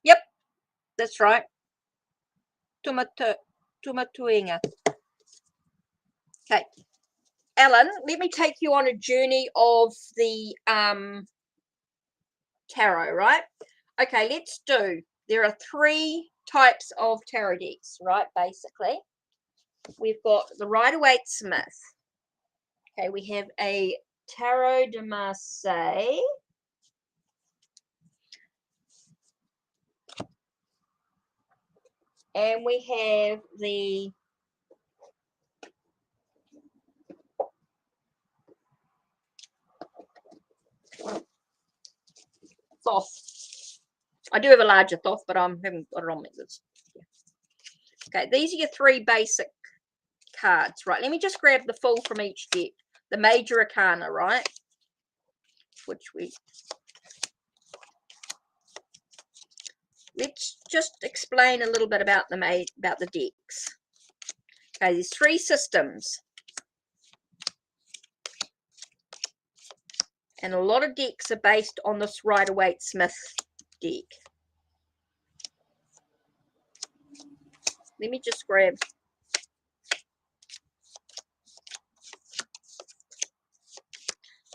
Yep, that's right. Tumatuenga. Okay. Alan, let me take you on a journey of the tarot, right? Okay, let's do. There are 3 types of tarot decks, right? Basically, we've got the Rider-Waite Smith. Okay, we have a Tarot de Marseille. And we have the Thoth. I do have a larger Thoth, but I haven't got it on me. Okay, these are your 3 basic cards, right? Let me just grab the full from each deck. The major arcana, right? Let's just explain a little bit about the decks. Okay, there's 3 systems. And a lot of decks are based on this Rider-Waite Smith deck. Let me just grab.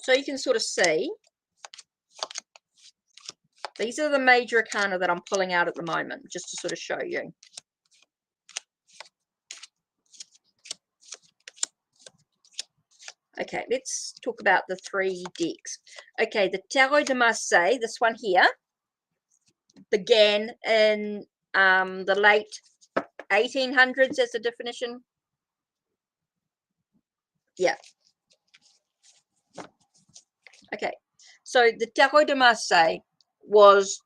So you can sort of see. These are the major arcana that I'm pulling out at the moment, just to sort of show you. Okay, let's talk about the 3 decks. Okay, the Tarot de Marseille, this one here, began in the late 1800s as a definition. Yeah. Okay, so the Tarot de Marseille was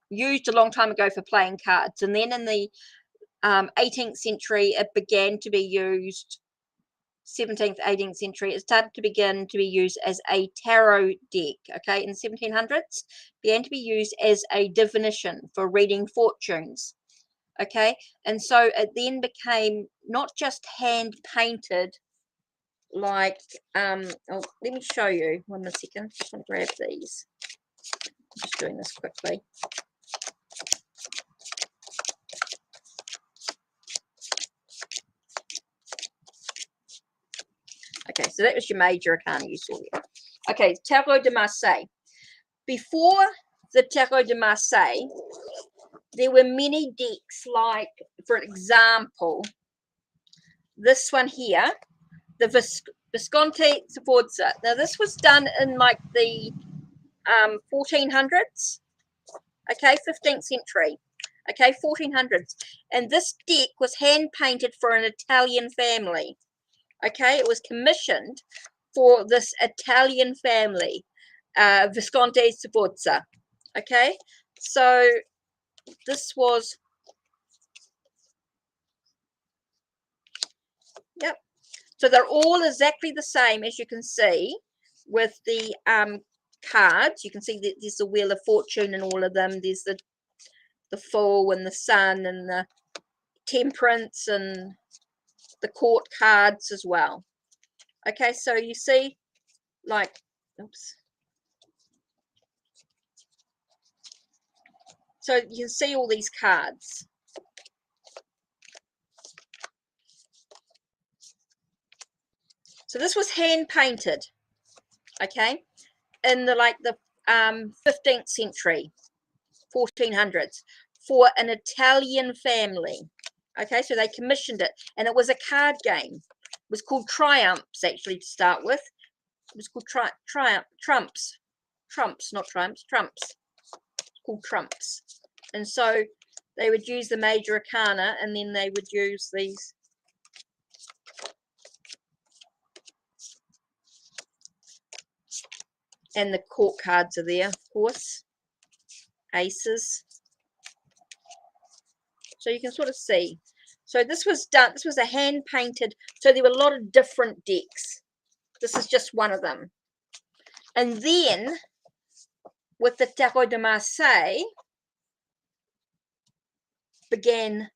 used a long time ago for playing cards, and then in the 18th century it began to be used. 17th, 18th century, it started to begin to be used as a tarot deck. Okay, in the 1700s, began to be used as a divination for reading fortunes. Okay, and so it then became not just hand painted, like oh, let me show you 1 second. Just want to grab these. I'm just doing this quickly. Okay, so that was your major arcana you saw there. Okay, Tarot de Marseille. Before the Tarot de Marseille, there were many decks, like, for example, this one here, the Visconti Sforza. Now, this was done in like the 1400s, okay, 15th century, okay, 1400s. And this deck was hand painted for an Italian family, okay. It was commissioned for this Italian family, Visconti Sforza, okay. So this was, yep. So they're all exactly the same, as you can see, with the cards. You can see that there's the Wheel of Fortune in all of them. There's the Fool and the Sun and the Temperance and the Court cards as well. Okay, so you see, like, oops. So you can see all these cards. So this was hand painted, okay, in the 15th century, 1400s, for an Italian family. Okay, so they commissioned it, and it was a card game. It was called Triumphs, actually, to start with. It was called Trumps, not Triumphs, Trumps. It's called Trumps. And so they would use the major arcana, and then they would use these. And the court cards are there, of course. Aces. So you can sort of see. So this was done, this was a hand painted, so there were a lot of different decks. This is just one of them. And then with the Tarot de Marseille, began,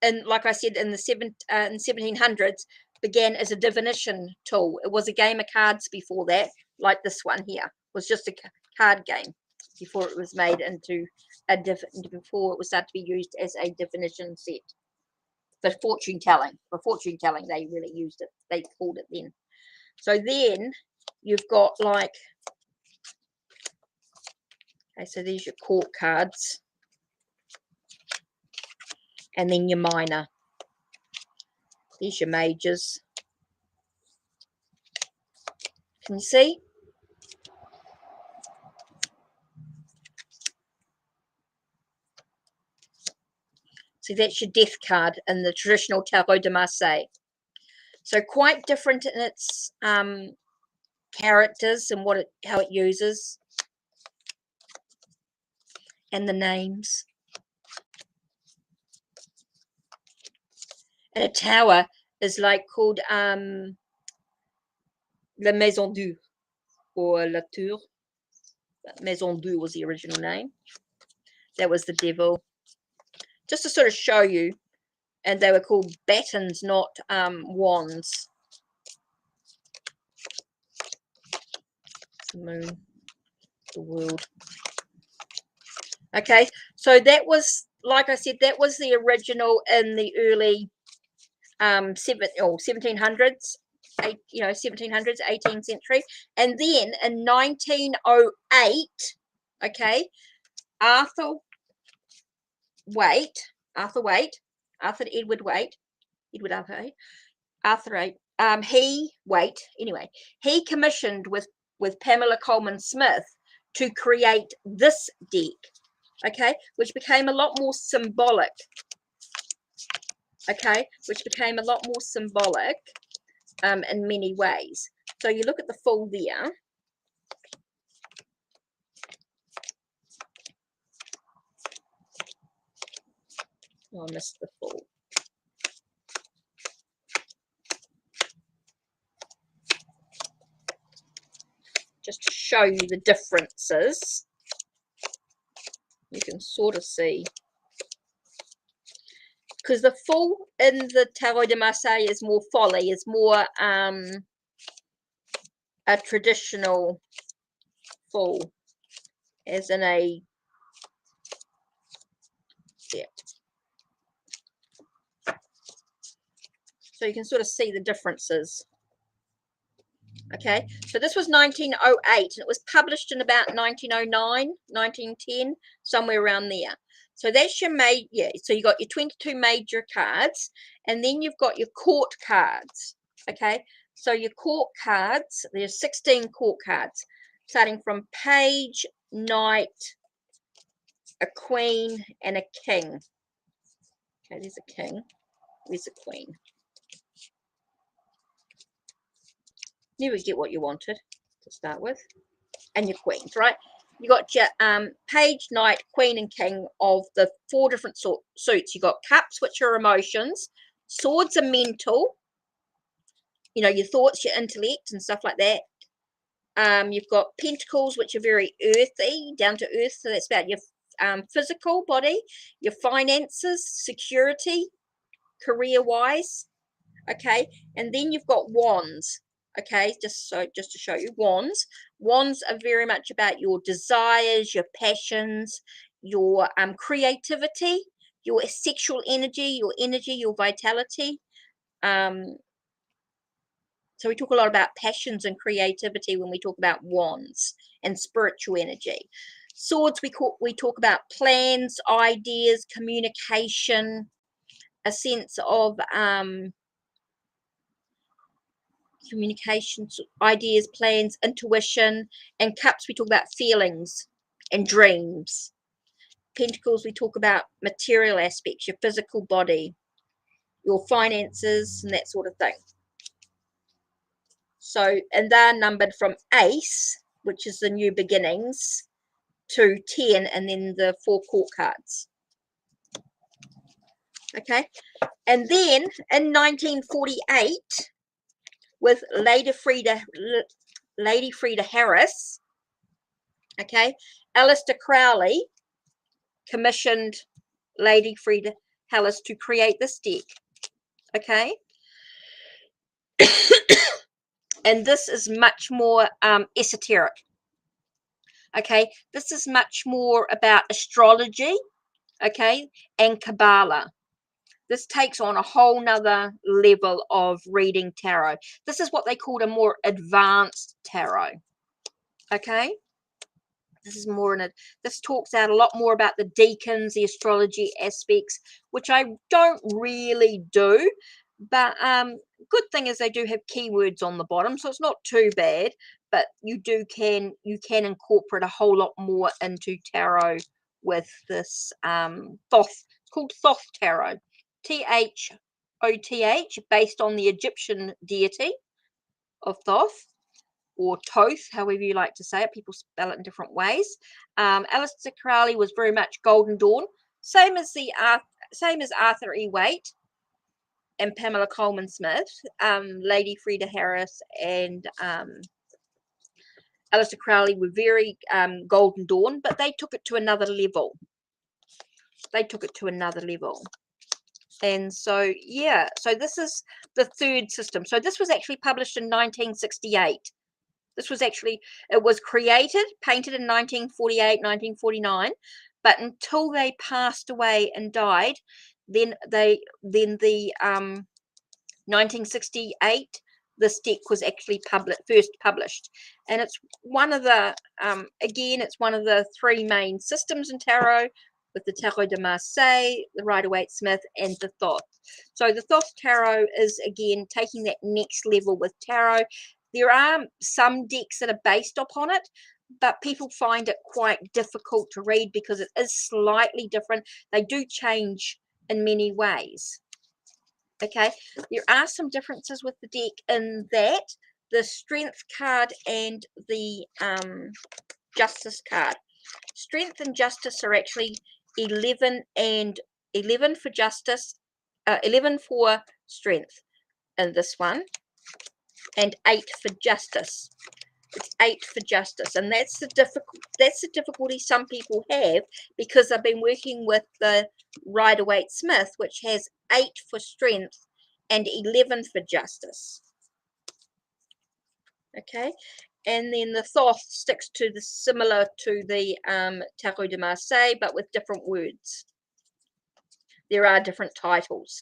and like I said, in the 1700s, began as a divination tool. It was a game of cards before that, like this one here. It was just a card game before it was made into before it was started to be used as a divination set. For fortune telling, they really used it. They called it then. So then you've got like, okay, so there's your court cards, and then your minor. There's your majors. Can you see? So that's your death card in the traditional Tarot de Marseille. So quite different in its characters and how it uses, and the names. And a tower is like called La Maison Dieu, or La Tour. Maison Dieu was the original name. That was the devil. Just to sort of show you. And they were called batons, not wands. The moon, the world. Okay, so that was, like I said, that was the original in the early 1700s, 1700s, 18th century. And then in 1908, okay, Arthur he commissioned with Pamela Coleman Smith to create this deck, okay, which became a lot more symbolic. Okay, which became a lot more symbolic in many ways. So you look at the Fool there. Oh, I missed the Fool. Just to show you the differences. You can sort of see. Because the Fool in the Tarot de Marseille is more folly, is more a traditional Fool, as in a, yeah. So you can sort of see the differences. Okay, so this was 1908, and it was published in about 1909, 1910, somewhere around there. So that's your yeah, so you got your 22 major cards, and then you've got your court cards. Okay, so your court cards, there's 16 court cards, starting from page, knight, a queen, and a king. Okay, there's a king, there's a queen. You would get what you wanted to start with, and your queens, right? You got your page, knight, queen, and king of the 4 different suits. You got cups, which are emotions. Swords are mental, you know, your thoughts, your intellect, and stuff like that. You've got pentacles, which are very earthy, down to earth. So that's about your physical body, your finances, security, career-wise. Okay, and then you've got wands. Okay, just to show you, wands are very much about your desires, your passions, your creativity, your sexual energy, your vitality. So we talk a lot about passions and creativity when we talk about wands and spiritual energy. Swords, we talk about plans, ideas, communication, a sense of communications, ideas, plans, intuition. And cups, we talk about feelings and dreams. Pentacles, we talk about material aspects, your physical body, your finances, and that sort of thing. So, and they're numbered from ace, which is the new beginnings, to 10, and then the 4 court cards. Okay, and then in 1948, with Lady Frida Harris, okay, Aleister Crowley commissioned Lady Frida Harris to create this deck. Okay, and this is much more esoteric. Okay, this is much more about astrology, okay, and Kabbalah. This takes on a whole nother level of reading tarot. This is what they call a more advanced tarot. Okay, this is more in it. This talks out a lot more about the deacons, the astrology aspects, which I don't really do. But good thing is they do have keywords on the bottom, so it's not too bad. But you can incorporate a whole lot more into tarot with this Thoth. It's called Thoth tarot, Thoth, based on the Egyptian deity of Thoth, or Toth, however you like to say it. People spell it in different ways. Aleister Crowley was very much Golden Dawn, same as Arthur E. Waite and Pamela Coleman Smith, Lady Frida Harris, and Aleister Crowley were very Golden Dawn, but they took it to another level. And so, yeah, so this is the third system. So this was actually published in 1968. It was created, painted in 1948, 1949, but until they passed away and died, then the 1968, this deck was actually first published. And it's one of the, again, it's one of the 3 main systems in tarot, with the Tarot de Marseille, the Rider-Waite-Smith, and the Thoth. So the Thoth tarot is, again, taking that next level with tarot. There are some decks that are based upon it, but people find it quite difficult to read because it is slightly different. They do change in many ways. Okay, there are some differences with the deck in that the Strength card and the Justice card. Strength and Justice are actually 11 for Justice, 11 for Strength in this one, and 8 for Justice. It's 8 for Justice, and that's the difficulty some people have, because I've been working with the Rider-Waite-Smith, which has 8 for Strength and 11 for Justice. Okay, and then the Thoth sticks to the similar to the Tarot de Marseille, but with different words. There are different titles.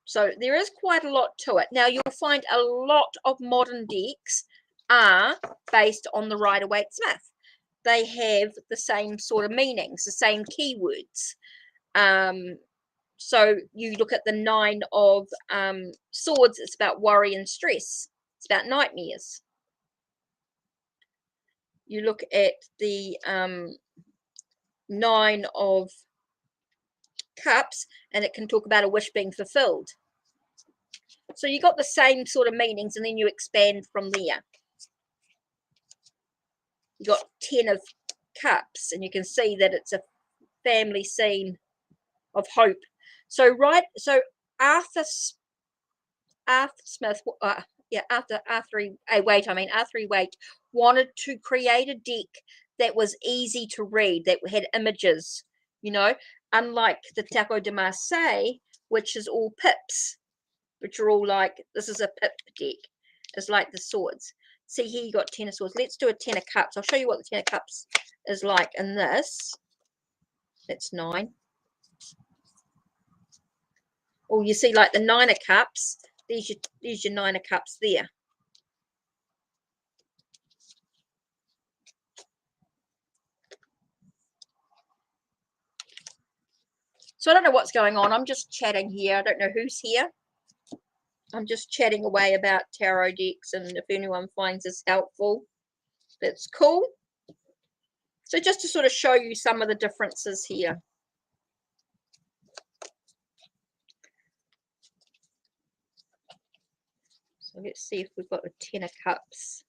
So there is quite a lot to it. Now, you'll find a lot of modern decks are based on the Rider-Waite-Smith. They have the same sort of meanings, the same keywords. So you look at the 9 of Swords, it's about worry and stress. It's about nightmares. You look at the 9 of Cups, and it can talk about a wish being fulfilled. So you got the same sort of meanings, and then you expand from there. You got 10 of Cups, and you can see that it's a family scene of hope. So Arthur Smith, Arthur Waite wanted to create a deck that was easy to read, that had images, you know, unlike the Tarot de Marseille, which is all pips, which are all like, this is a pip deck. It's like the swords. See, here you got 10 of Swords. Let's do a 10 of Cups. I'll show you what the 10 of Cups is like in this. That's 9. Oh, you see, like the 9 of Cups. There's your 9 of Cups there. So I don't know what's going on. I'm just chatting here. I don't know who's here. I'm just chatting away about tarot decks, and if anyone finds this helpful, that's cool. So just to sort of show you some of the differences here. So let's see if we've got a 10 of Cups.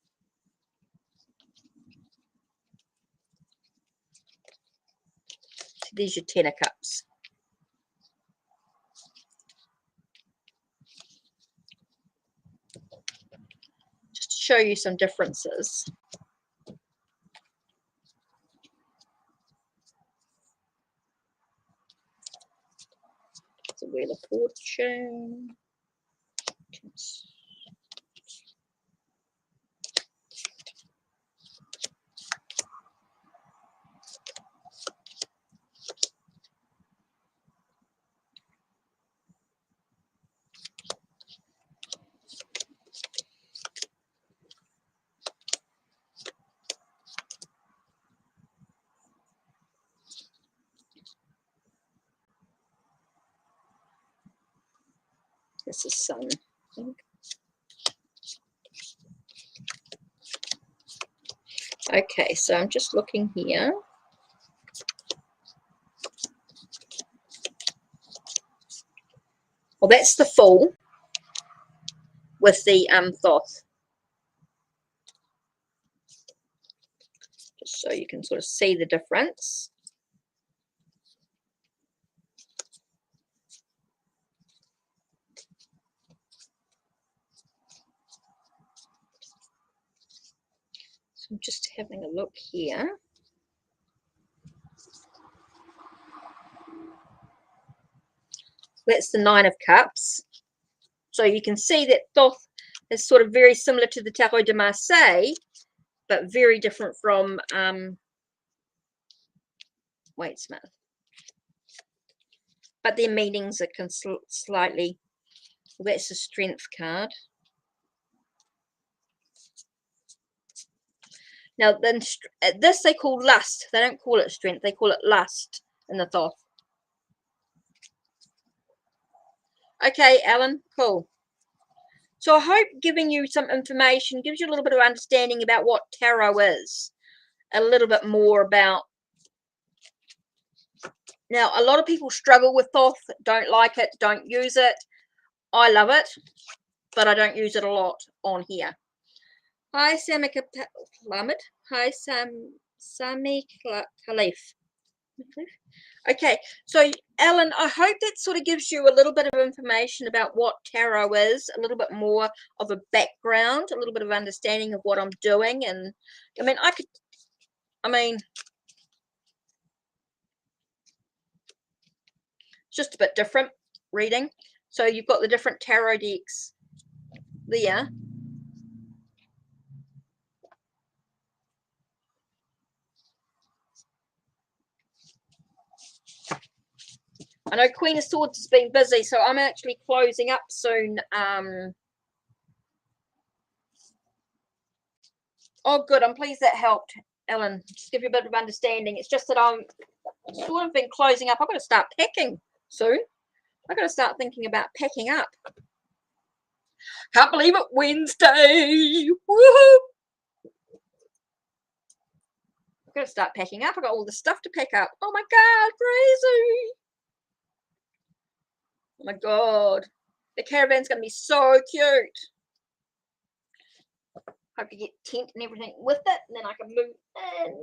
So there's your 10 of Cups. Just to show you some differences. It's a Wheel of Fortune. This is Sun, I think. Okay, so I'm just looking here. Well, that's the Fool with the Thoth. Just so you can sort of see the difference. So I'm just having a look here. That's the 9 of Cups. So you can see that Thoth is sort of very similar to the Tarot de Marseille, but very different from Waite-Smith. But their meanings are slightly. Well, that's the Strength card. Now, then this they call Lust. They don't call it Strength. They call it Lust in the Thoth. Okay, Alan, cool. So I hope giving you some information gives you a little bit of understanding about what tarot is. A little bit more about. Now, a lot of people struggle with Thoth, don't like it, don't use it. I love it, but I don't use it a lot on here. Hi, Sami Khalid. Hi, Sami Khalif. Okay, so Ellen, I hope that sort of gives you a little bit of information about what tarot is, a little bit more of a background, a little bit of understanding of what I'm doing. And I mean, it's just a bit different reading. So you've got the different tarot decks there. I know Queen of Swords has been busy, so I'm actually closing up soon. Oh, good. I'm pleased that helped, Ellen. Just give you a bit of understanding. It's just that I'm sort of been closing up. I've got to start packing soon. I've got to start thinking about packing up. Can't believe it, Wednesday. Woohoo! I've got to start packing up. I've got all the stuff to pack up. Oh my God, crazy. Oh my God. The caravan's going to be so cute. I have to get tent and everything with it, and then I can move in.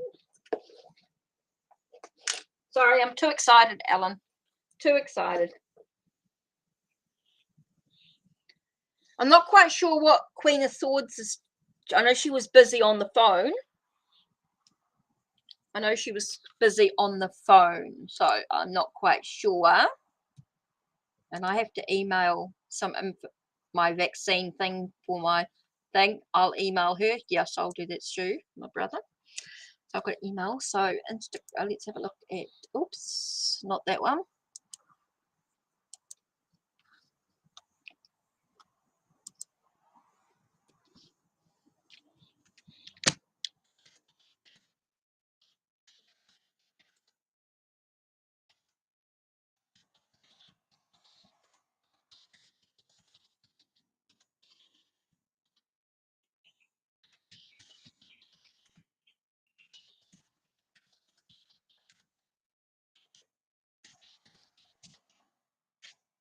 Sorry, I'm too excited, Ellen. Too excited. I'm not quite sure what Queen of Swords is. I know she was busy on the phone. So I'm not quite sure. And I have to email my vaccine thing for my thing. I'll email her. Yes, I'll do that, Stu, my brother. So I've got an email. So let's have a look at, oops, not that one.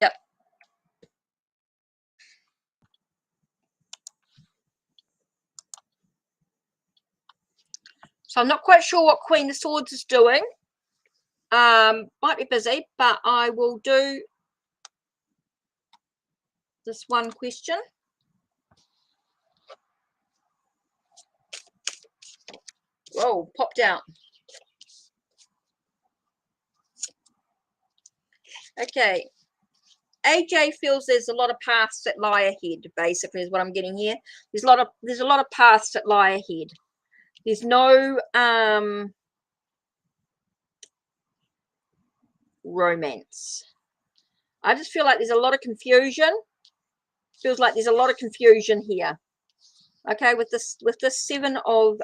Yep. So I'm not quite sure what Queen of Swords is doing. Might be busy, but I will do this one question. Whoa, popped out. Okay. AJ feels there's a lot of paths that lie ahead, basically, is what I'm getting here. There's a lot of paths that lie ahead. There's no romance. I just feel like there's a lot of confusion. Feels like there's a lot of confusion here. Okay, with this seven of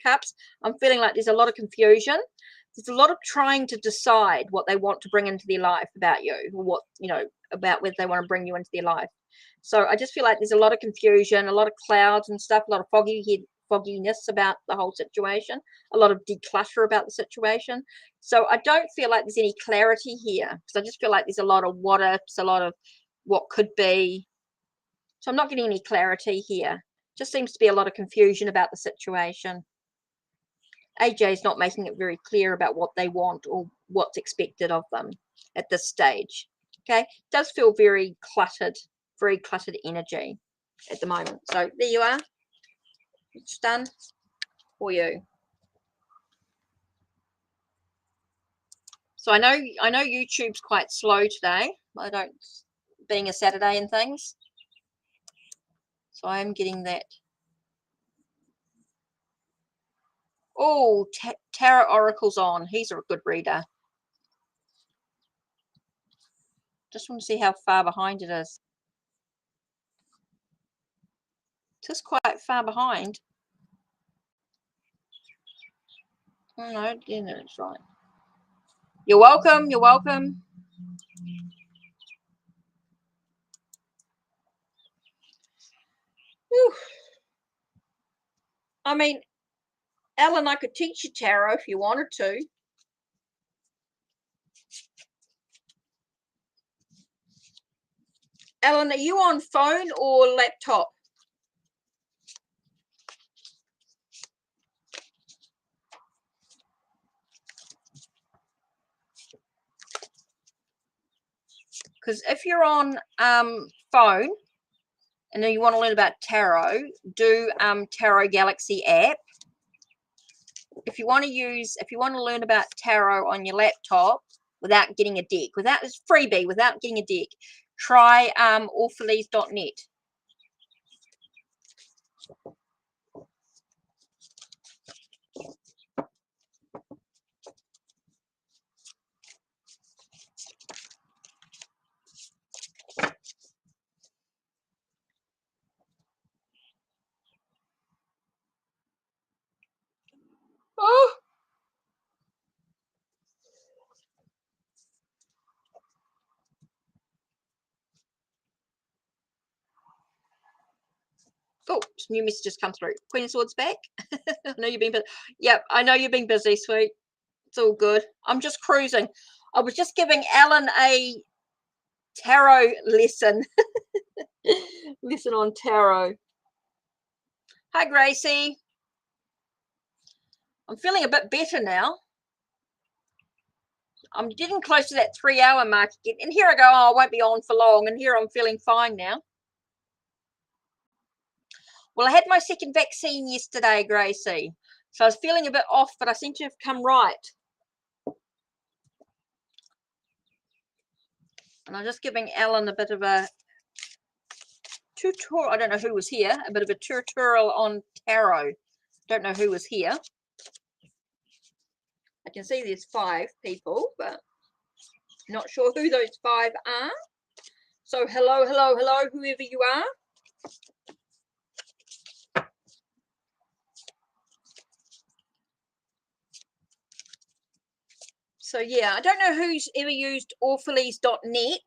cups, I'm feeling like there's a lot of confusion. There's a lot of trying to decide what they want to bring into their life about you, or what, about whether they want to bring you into their life. So I just feel like there's a lot of confusion, a lot of clouds and stuff, a lot of fogginess about the whole situation, a lot of declutter about the situation. So I don't feel like there's any clarity here, because I just feel like there's a lot of what ifs, a lot of what could be. So I'm not getting any clarity here. Just seems to be a lot of confusion about the situation. AJ is not making it very clear about what they want or what's expected of them at this stage. Okay, it does feel very cluttered energy at the moment. So there you are. It's done for you. So I know YouTube's quite slow today. Being a Saturday and things. So I am getting that. Oh, Tarot Oracle's on. He's a good reader. Just want to see how far behind it is. Just quite far behind. Oh, no, yeah, no, it's right. You're welcome. You're welcome. Whew. I mean, Ellen, I could teach you tarot if you wanted to. Ellen, are you on phone or laptop? Because if you're on phone and then you want to learn about tarot, do Tarot Galaxy app. If you want to learn about tarot on your laptop without getting a deck, it's freebie, without getting a deck, try orphalese.net. Oh, new messages come through. Queen of Swords back. I know you've been busy. Yep, I know you've been busy, sweet. It's all good. I'm just cruising. I was just giving Alan a tarot lesson. Lesson on tarot. Hi, Gracie. I'm feeling a bit better now. I'm getting close to that 3-hour mark again. And here I go, oh, I won't be on for long. And here I'm feeling fine now. Well, I had my second vaccine yesterday, Gracie. So I was feeling a bit off, but I seem to have come right. And I'm just giving Alan a bit of a tutorial. I don't know who was here. A bit of a tutorial on tarot. Don't know who was here. I can see there's 5 people, but not sure who those 5 are. So hello, hello, hello, whoever you are. So yeah, I don't know who's ever used orphalese.net.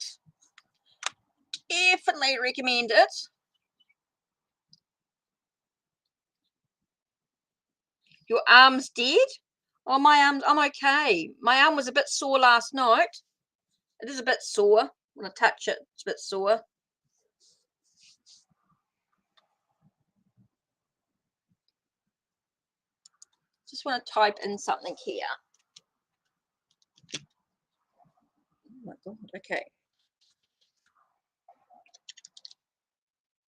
Definitely recommend it. Your arm's dead? Oh, my arm, I'm okay. My arm was a bit sore last night. It is a bit sore. When I touch it, it's a bit sore. Just want to type in something here. Oh my God, okay.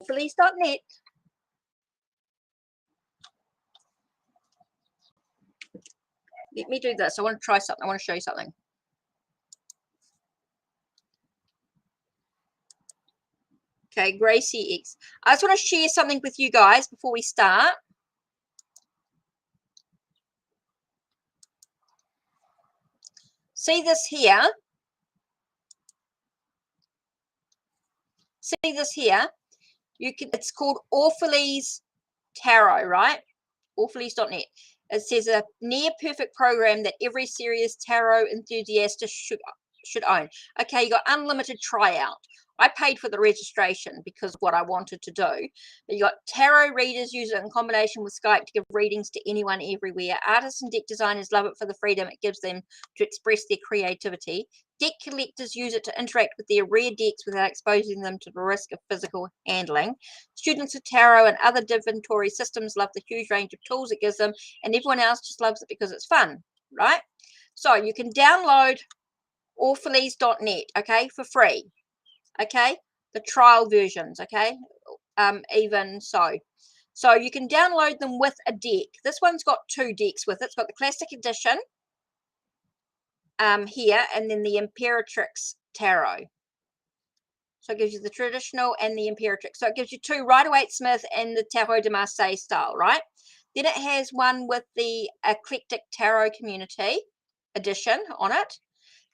Orphalese.net. Let me do this. I want to try something. I want to show you something. Okay, Gracie X. I just want to share something with you guys before we start. See this here? See this here? You can. It's called Orphalese Tarot, right? Orphalese.net. It says a near perfect program that every serious tarot enthusiast should own. Okay, you got unlimited tryout. I paid for the registration because of what I wanted to do. But you got tarot readers use it in combination with Skype to give readings to anyone everywhere. Artists and deck designers love it for the freedom it gives them to express their creativity. Deck collectors use it to interact with their rare decks without exposing them to the risk of physical handling. Students of tarot and other divinatory systems love the huge range of tools it gives them, and everyone else just loves it because it's fun, right? So you can download orphalese.net, okay, for free. Okay, the trial versions, okay, even so you can download them with a deck. This one's got 2 decks with it. It's got the classic edition here, and then the Imperatrix Tarot. So it gives you the traditional and the Imperatrix. So it gives you 2 Rider-Waite-Smith and the Tarot de Marseille style, right? Then it has one with the Eclectic Tarot Community edition on it.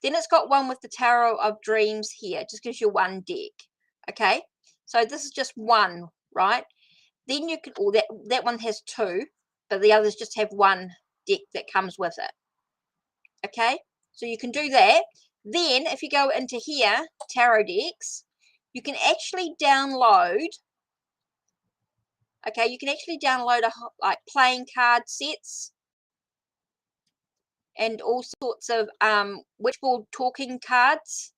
Then it's got one with the Tarot of Dreams here. It just gives you 1 deck. Okay, so this is just 1, right? Then you can, or that one has 2, but the others just have 1 deck that comes with it. Okay, so you can do that. Then if you go into here, tarot decks, you can actually download. Okay, you can actually download like playing card sets and all sorts of witchboard talking cards.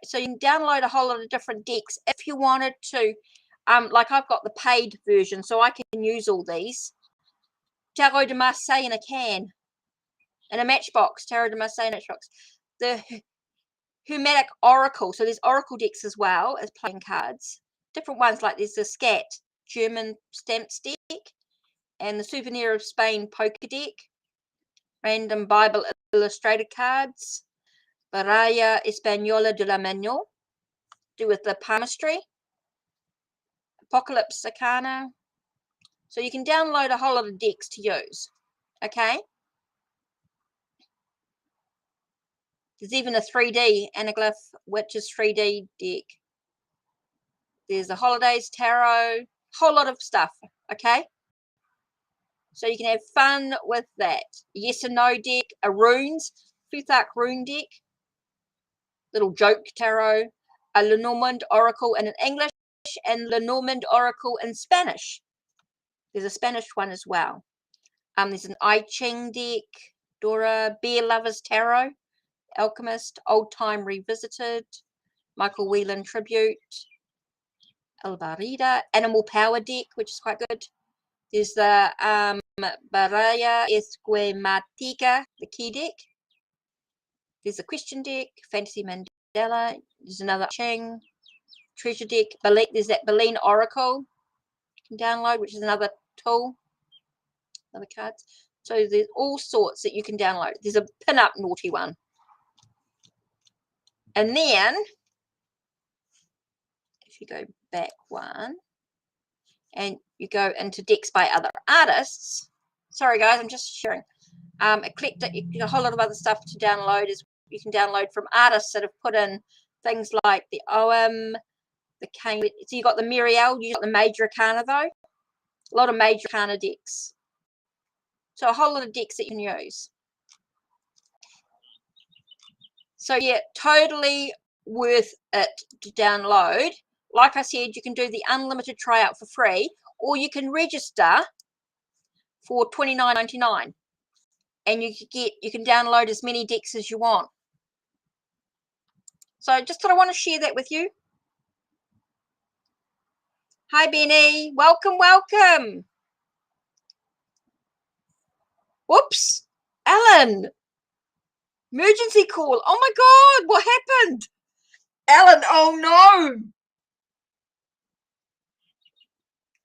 So you can download a whole lot of different decks if you wanted to. Like I've got the paid version, so I can use all these. Tarot de Marseille in a can, in a matchbox. Tarot de Marseille matchbox. The Hermetic Oracle. So there's Oracle decks as well as playing cards. Different ones, like there's the Scat German stamps deck and the Souvenir of Spain poker deck. Random Bible illustrated cards. Baraya Española de la Mano, do with the palmistry. Apocalypse Arcana. So you can download a whole lot of decks to use. Okay. There's even a 3D Anaglyph, which is 3D deck. There's the Holidays Tarot, whole lot of stuff. Okay. So you can have fun with that. Yes and no deck, a runes, Futhark rune deck, little joke tarot, a Lenormand Oracle in English, and Lenormand Oracle in Spanish. There's a Spanish one as well. There's an I Ching deck, Dora, Bear Lovers Tarot, Alchemist, Old Time Revisited, Michael Whelan Tribute, Albarida, Animal Power deck, which is quite good. There's the Baraya Esquematica, the key deck. There's a question deck, Fantasy Mandela. There's another Ching treasure deck. There's that Berlin Oracle you can download, which is another tool, other cards. So there's all sorts that you can download. There's a pin-up naughty one. And then, if you go back one, and you go into decks by other artists. Sorry guys, I'm just sharing. Eclectic, a whole lot of other stuff to download is you can download from artists that have put in things like the OM, the King. So you got the Muriel, you got the Major Arcana though. A lot of Major Arcana decks. So a whole lot of decks that you can use. So yeah, totally worth it to download. Like I said, you can do the unlimited tryout for free, or you can register for $29.99, and you can download as many decks as you want. So just thought I want to share that with you. Hi Benny, welcome, welcome. Whoops, Alan, emergency call. Oh my God, what happened? Alan, oh no.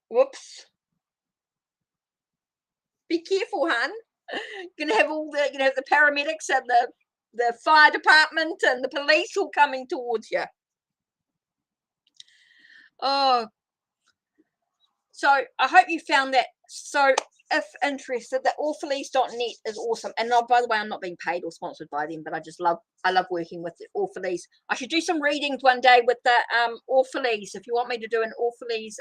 Whoops. Be careful, hun. You're gonna have the paramedics and the fire department and the police all coming towards you. Oh, so I hope you found that. So if interested, the orphalese.net is awesome. And by the way, I'm not being paid or sponsored by them, but I love working with the orphalese. I should do some readings one day with the orphalese. If you want me to do an orphalese,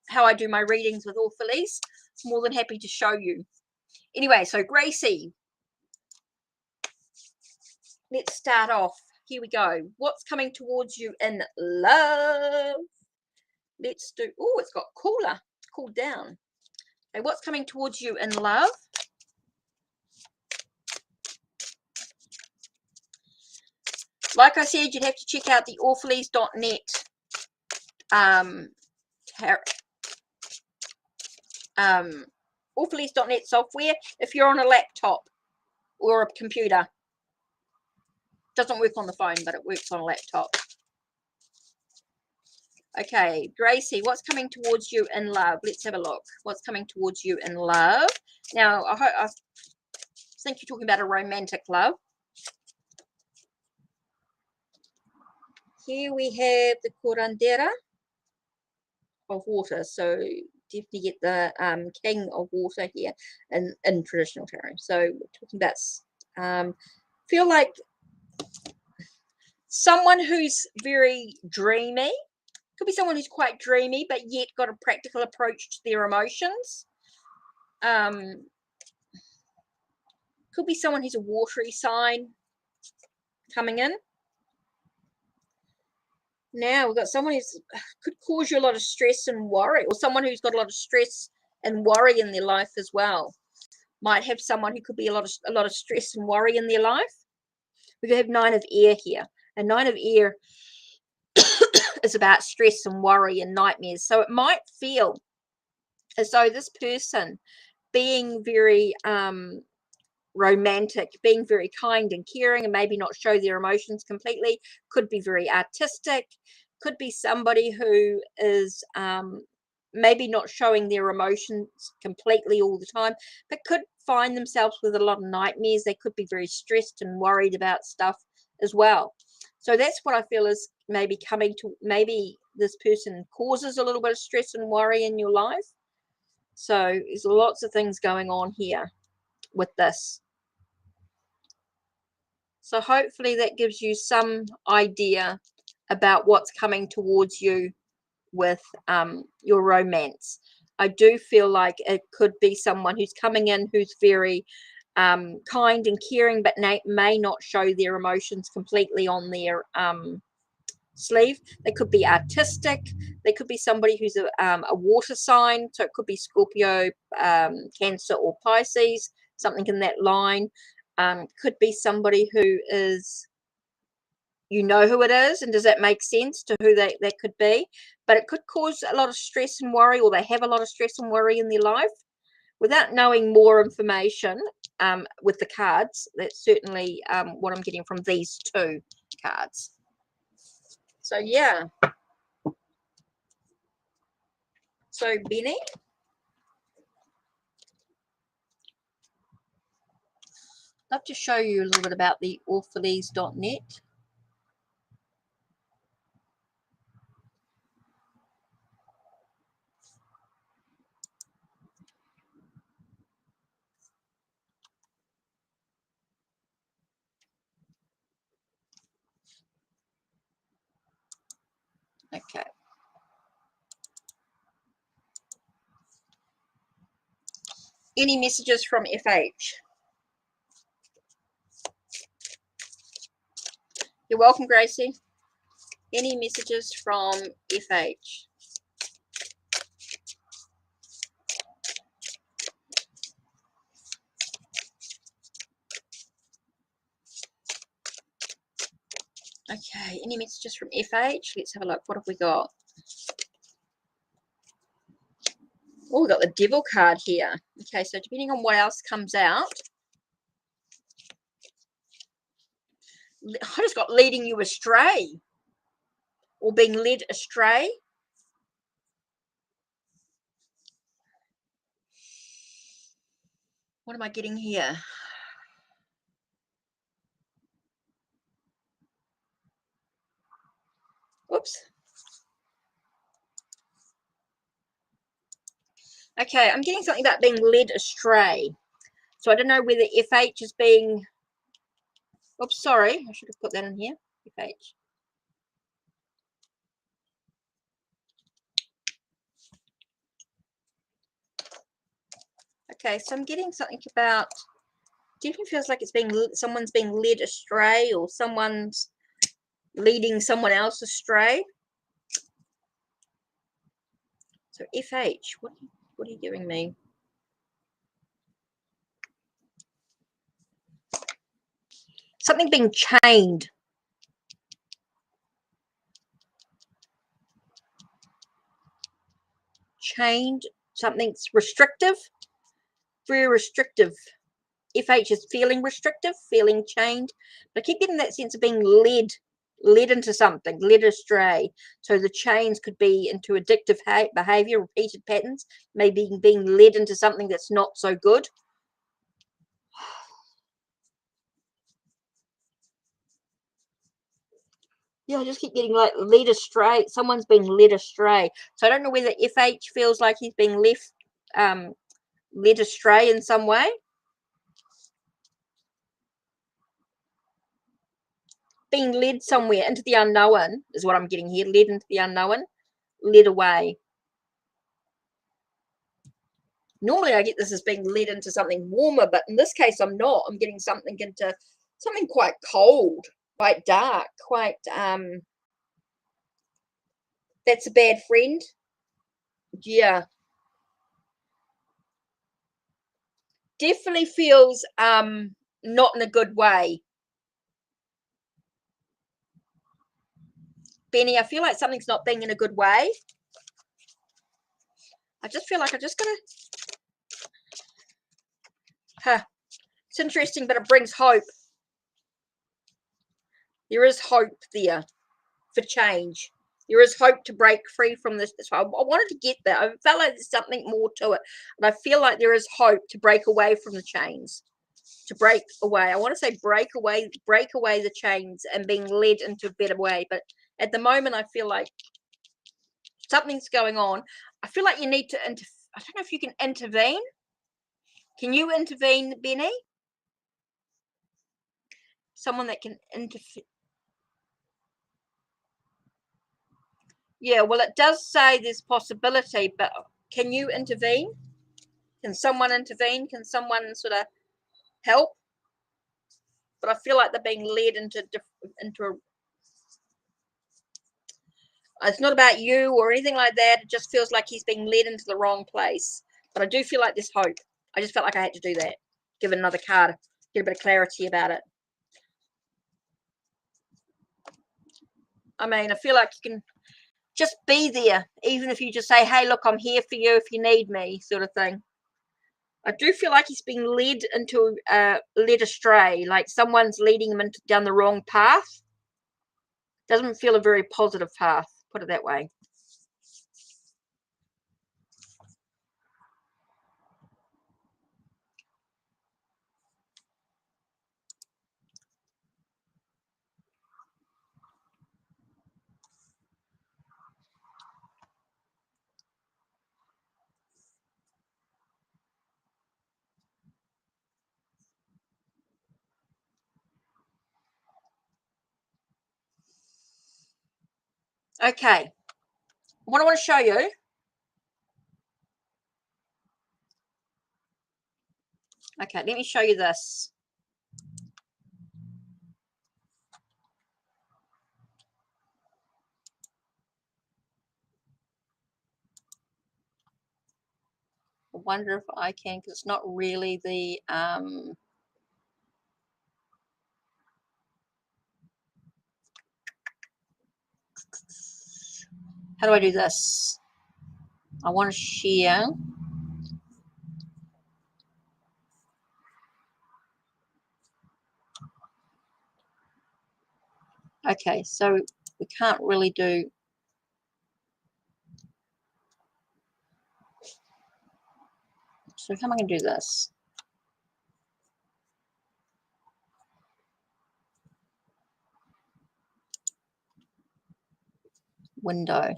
how I do my readings with orphalese, more than happy to show you. Anyway, so Gracie, let's start off. Here we go. What's coming towards you in love? Let's do, oh, it's got cooler. It's cooled down. Okay, what's coming towards you in love? Like I said, you'd have to check out the orphalese.net orphalese.net software if you're on a laptop or a computer. Doesn't work on the phone, but it works on a laptop. Okay, Gracie, what's coming towards you in love? Let's have a look. What's coming towards you in love? Now, I think you're talking about a romantic love. Here we have the curandera of water. So definitely get the king of water here in traditional tarot. So we're talking about feel like someone who's very dreamy. Could be someone who's quite dreamy, but yet got a practical approach to their emotions. Could be someone who's a watery sign coming in. Now we've got someone who could cause you a lot of stress and worry, or someone who's got a lot of stress and worry in their life as well. Might have someone who could be a lot of stress and worry in their life. We could have 9 of air here. And 9 of air is about stress and worry and nightmares. So it might feel as though this person being very romantic, being very kind and caring, and maybe not show their emotions completely, could be very artistic, could be somebody who is maybe not showing their emotions completely all the time, but could find themselves with a lot of nightmares. They could be very stressed and worried about stuff as well. So that's what I feel is maybe coming to, maybe this person causes a little bit of stress and worry in your life. So there's lots of things going on here with this. So hopefully that gives you some idea about what's coming towards you with your romance. I do feel like it could be someone who's coming in who's very kind and caring, but may not show their emotions completely on their sleeve. They could be artistic. They could be somebody who's a water sign. So it could be Scorpio, Cancer, or Pisces, something in that line. Could be somebody who is, you know who it is, and does that make sense to who that could be? But it could cause a lot of stress and worry, or they have a lot of stress and worry in their life. Without knowing more information with the cards, that's certainly what I'm getting from these two cards. So yeah. So Benny, I'd love to show you a little bit about the orphalese.net. Okay. Any messages from FH? You're welcome, Gracie. Any messages from FH? Okay, any messages from FH? Let's have a look. What have we got? Oh, we've got the Devil card here. Okay, so depending on what else comes out, I just got leading you astray or being led astray. What am I getting here? Oops. Okay, I'm getting something about being led astray. So I don't know whether FH is being... Oops, sorry. I should have put that in here. FH. Okay, so I'm getting something about... Definitely feels like it's being... Someone's being led astray, or someone's leading someone else astray. So FH, what are you giving me? Something being chained. Chained. Something's restrictive. Very restrictive. FH is feeling restrictive, feeling chained. But I keep getting that sense of being led into something, led astray. So the chains could be into addictive behavior, repeated patterns, maybe being led into something that's not so good. Yeah, I just keep getting like led astray. Someone's being led astray. So I don't know whether FH feels like he's being led astray in some way. Being led somewhere into the unknown is what I'm getting here. Led into the unknown, led away. Normally I get this as being led into something warmer, but in this case I'm not. I'm getting something into something quite cold, quite dark, quite that's a bad friend. Yeah. Definitely feels not in a good way. Benny, I feel like something's not being in a good way. I just feel like I just gotta it's interesting, but it brings hope. There is hope there for change. There is hope to break free from this. So I wanted to get that. I felt like there's something more to it. And I feel like there is hope to break away from the chains. To break away. I want to say break away the chains and being led into a better way. But at the moment, I feel like something's going on. I feel like you need to I don't know if you can intervene. Can you intervene, Benny? Someone that can interfere. Yeah, well, it does say there's possibility, but can you intervene? Can someone intervene? Can someone sort of help? But I feel like they're being led into a... It's not about you or anything like that. It just feels like he's being led into the wrong place. But I do feel like there's hope. I just felt like I had to do that. Give it another card. Get a bit of clarity about it. I mean, I feel like you can just be there. Even if you just say, hey, look, I'm here for you if you need me, sort of thing. I do feel like he's being led into, led astray. Like someone's leading him down the wrong path. Doesn't feel a very positive path, put it that way. Okay. What I want to show you. Okay, let me show you this. I wonder if I can, because it's not really the how do I do this? I want to share. Okay, so we can't really do. So how am I going to do this? Window.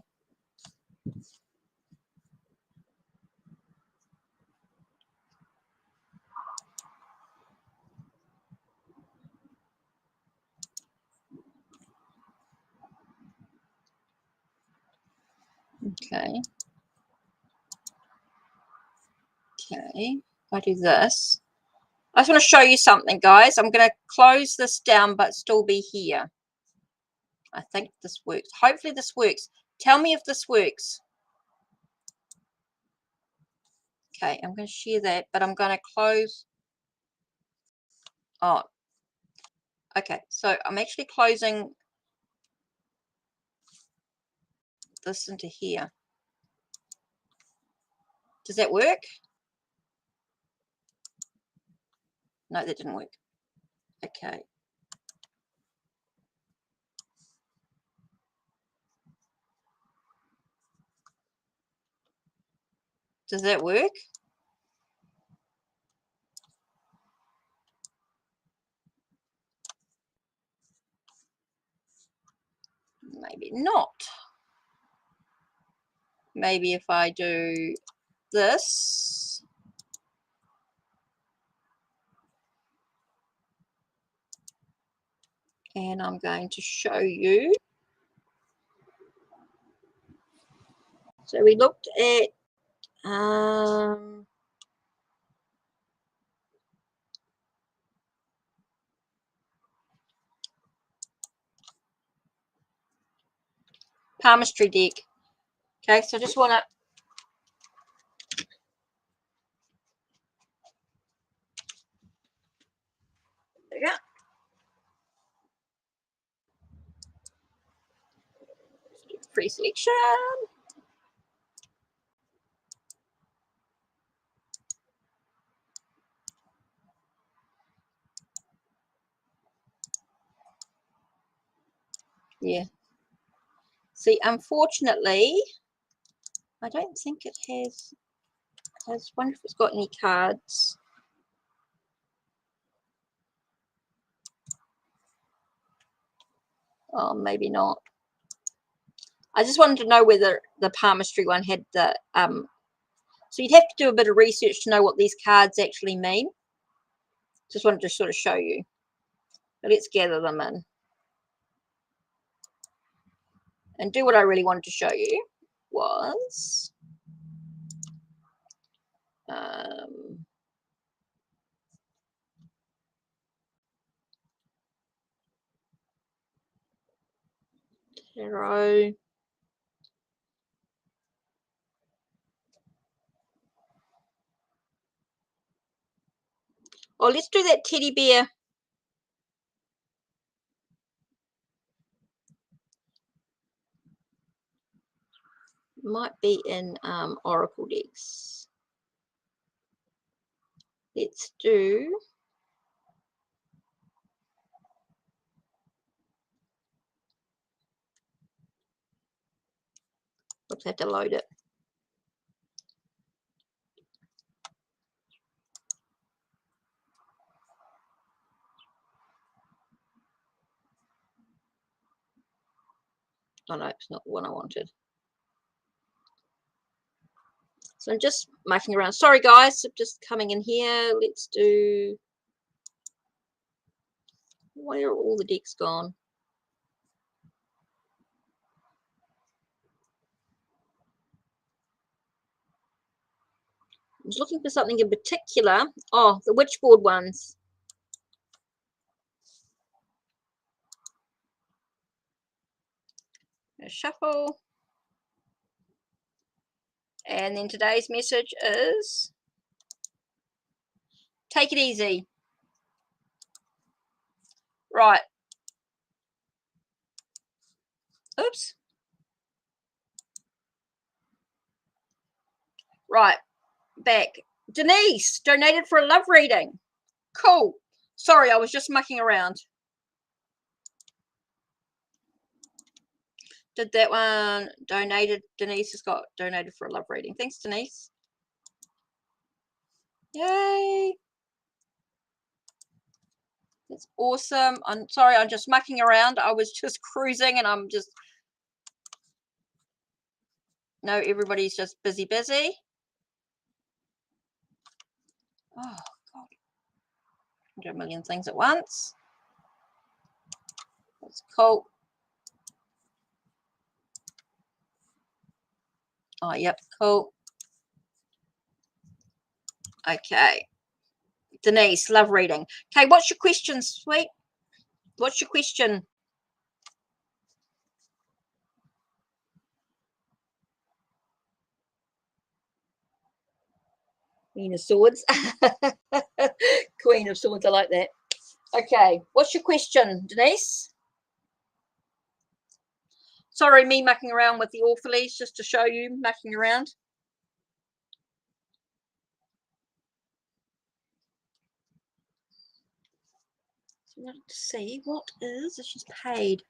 Okay. Okay. If I do this, I just want to show you something, guys. I'm going to close this down, but still be here. I think this works. Hopefully this works. Tell me if this works. Okay, I'm going to share that, but I'm going to close. Oh, okay. So I'm actually closing this into here. Does that work? No, that didn't work. Okay. Does that work? Maybe not. Maybe if I do this. And I'm going to show you. So we looked at palmistry deck. Okay, so I just want to there we go. Free selection. Yeah. See, unfortunately, I don't think it has. I just wonder if it's got any cards. Oh, maybe not. I just wanted to know whether the palmistry one had the so you'd have to do a bit of research to know what these cards actually mean. Just wanted to sort of show you. But let's gather them in. And do what I really wanted to show you was tarot Oh, let's do that teddy bear. Might be in Oracle decks. Let's do Oops, I have to load it. Oh no, it's not the one I wanted. So I'm just mucking around. Sorry guys, I'm just coming in here. Let's do, where are all the decks gone? I was looking for something in particular. Oh, the witchboard ones. Shuffle. And then today's message is take it easy. Right. Oops. Right. Back. Denise donated for a love reading. Cool. Sorry, I was just mucking around. Did that one donated. Denise has got donated for a love reading. Thanks, Denise. Yay. That's awesome. I'm sorry, I'm just mucking around. I was just cruising and I'm just, no, everybody's just busy. Oh, God. I do a million things at once. That's cool. Oh, yep, cool. Okay. Denise, love reading. Okay, what's your question, sweet? What's your question? Queen of Swords. Queen of Swords, I like that. Okay, what's your question, Denise? Sorry, me mucking around with the orphalies just to show you mucking around. So I wanted to see what is, if she's paid.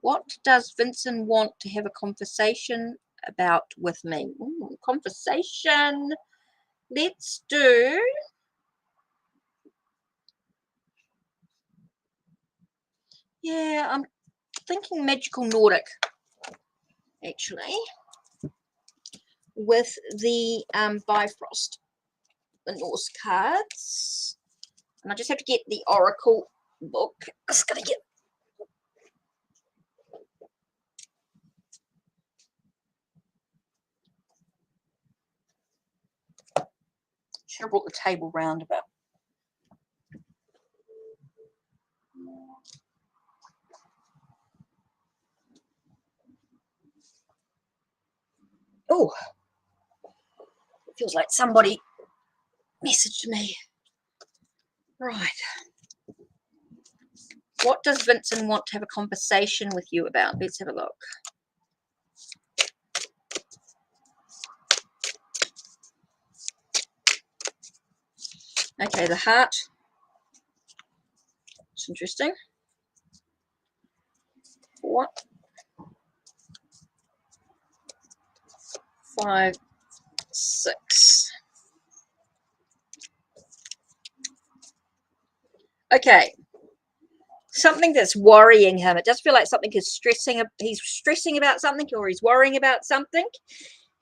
What does Vincent want to have a conversation about with me? Ooh, conversation. Let's do. Yeah, I'm thinking magical Nordic, actually, with the Bifrost, the Norse cards. And I just have to get the Oracle book. I'm just going to get. Should have brought the table round a bit. Oh, it feels like somebody messaged me. Right. What does Vincent want to have a conversation with you about? Let's have a look. Okay, the heart. It's interesting. What? 5, 6. Okay. Something that's worrying him. It does feel like something is stressing. He's stressing about something, or he's worrying about something.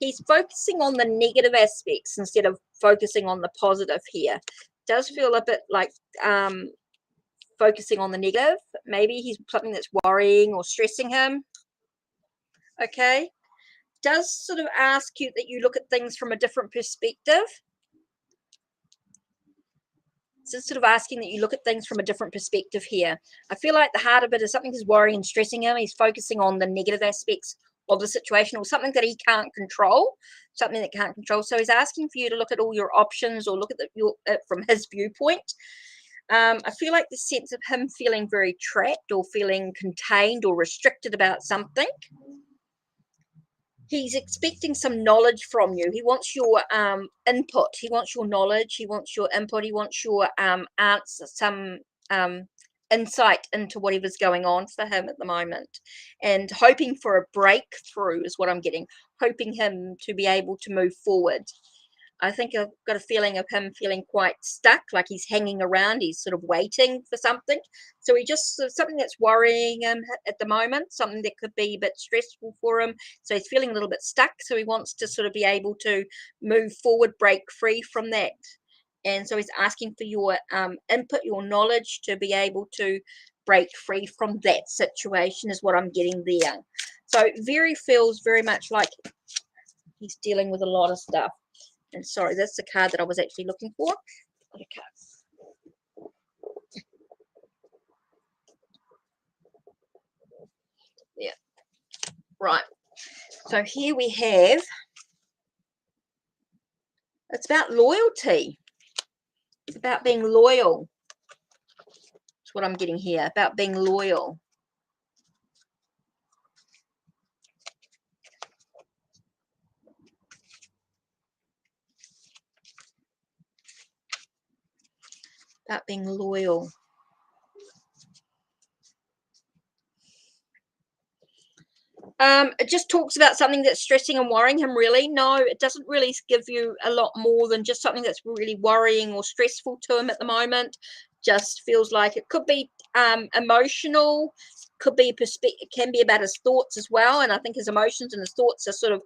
He's focusing on the negative aspects instead of focusing on the positive here. It does feel a bit like focusing on the negative. Maybe he's something that's worrying or stressing him. Okay. Does sort of ask you that you look at things from a different perspective. So sort of asking that you look at things from a different perspective here. I feel like the heart of it is something that's worrying and stressing him. He's focusing on the negative aspects of the situation, or something that he can't control, something that can't control. So he's asking for you to look at all your options, or look at it from his viewpoint. I feel like the sense of him feeling very trapped, or feeling contained or restricted about something. He's expecting some knowledge from you. He wants your input. He wants your knowledge. He wants your input. He wants your answer, some insight into whatever's going on for him at the moment, and hoping for a breakthrough is what I'm getting. Hoping him to be able to move forward. I think I've got a feeling of him feeling quite stuck, like he's hanging around, he's sort of waiting for something. So he just, something that's worrying him at the moment, something that could be a bit stressful for him. So he's feeling a little bit stuck. So he wants to sort of be able to move forward, break free from that. And so he's asking for your input, your knowledge to be able to break free from that situation is what I'm getting there. So it feels very much like he's dealing with a lot of stuff. And sorry, that's the card that I was actually looking for. Okay. Yeah. Right. So here we have, it's about loyalty. It's about being loyal. That's what I'm getting here, about being loyal. About being loyal. It just talks about something that's stressing and worrying him, really. No, it doesn't really give you a lot more than just something that's really worrying or stressful to him at the moment. Just feels like it could be emotional, could be it can be about his thoughts as well. And I think his emotions and his thoughts are sort of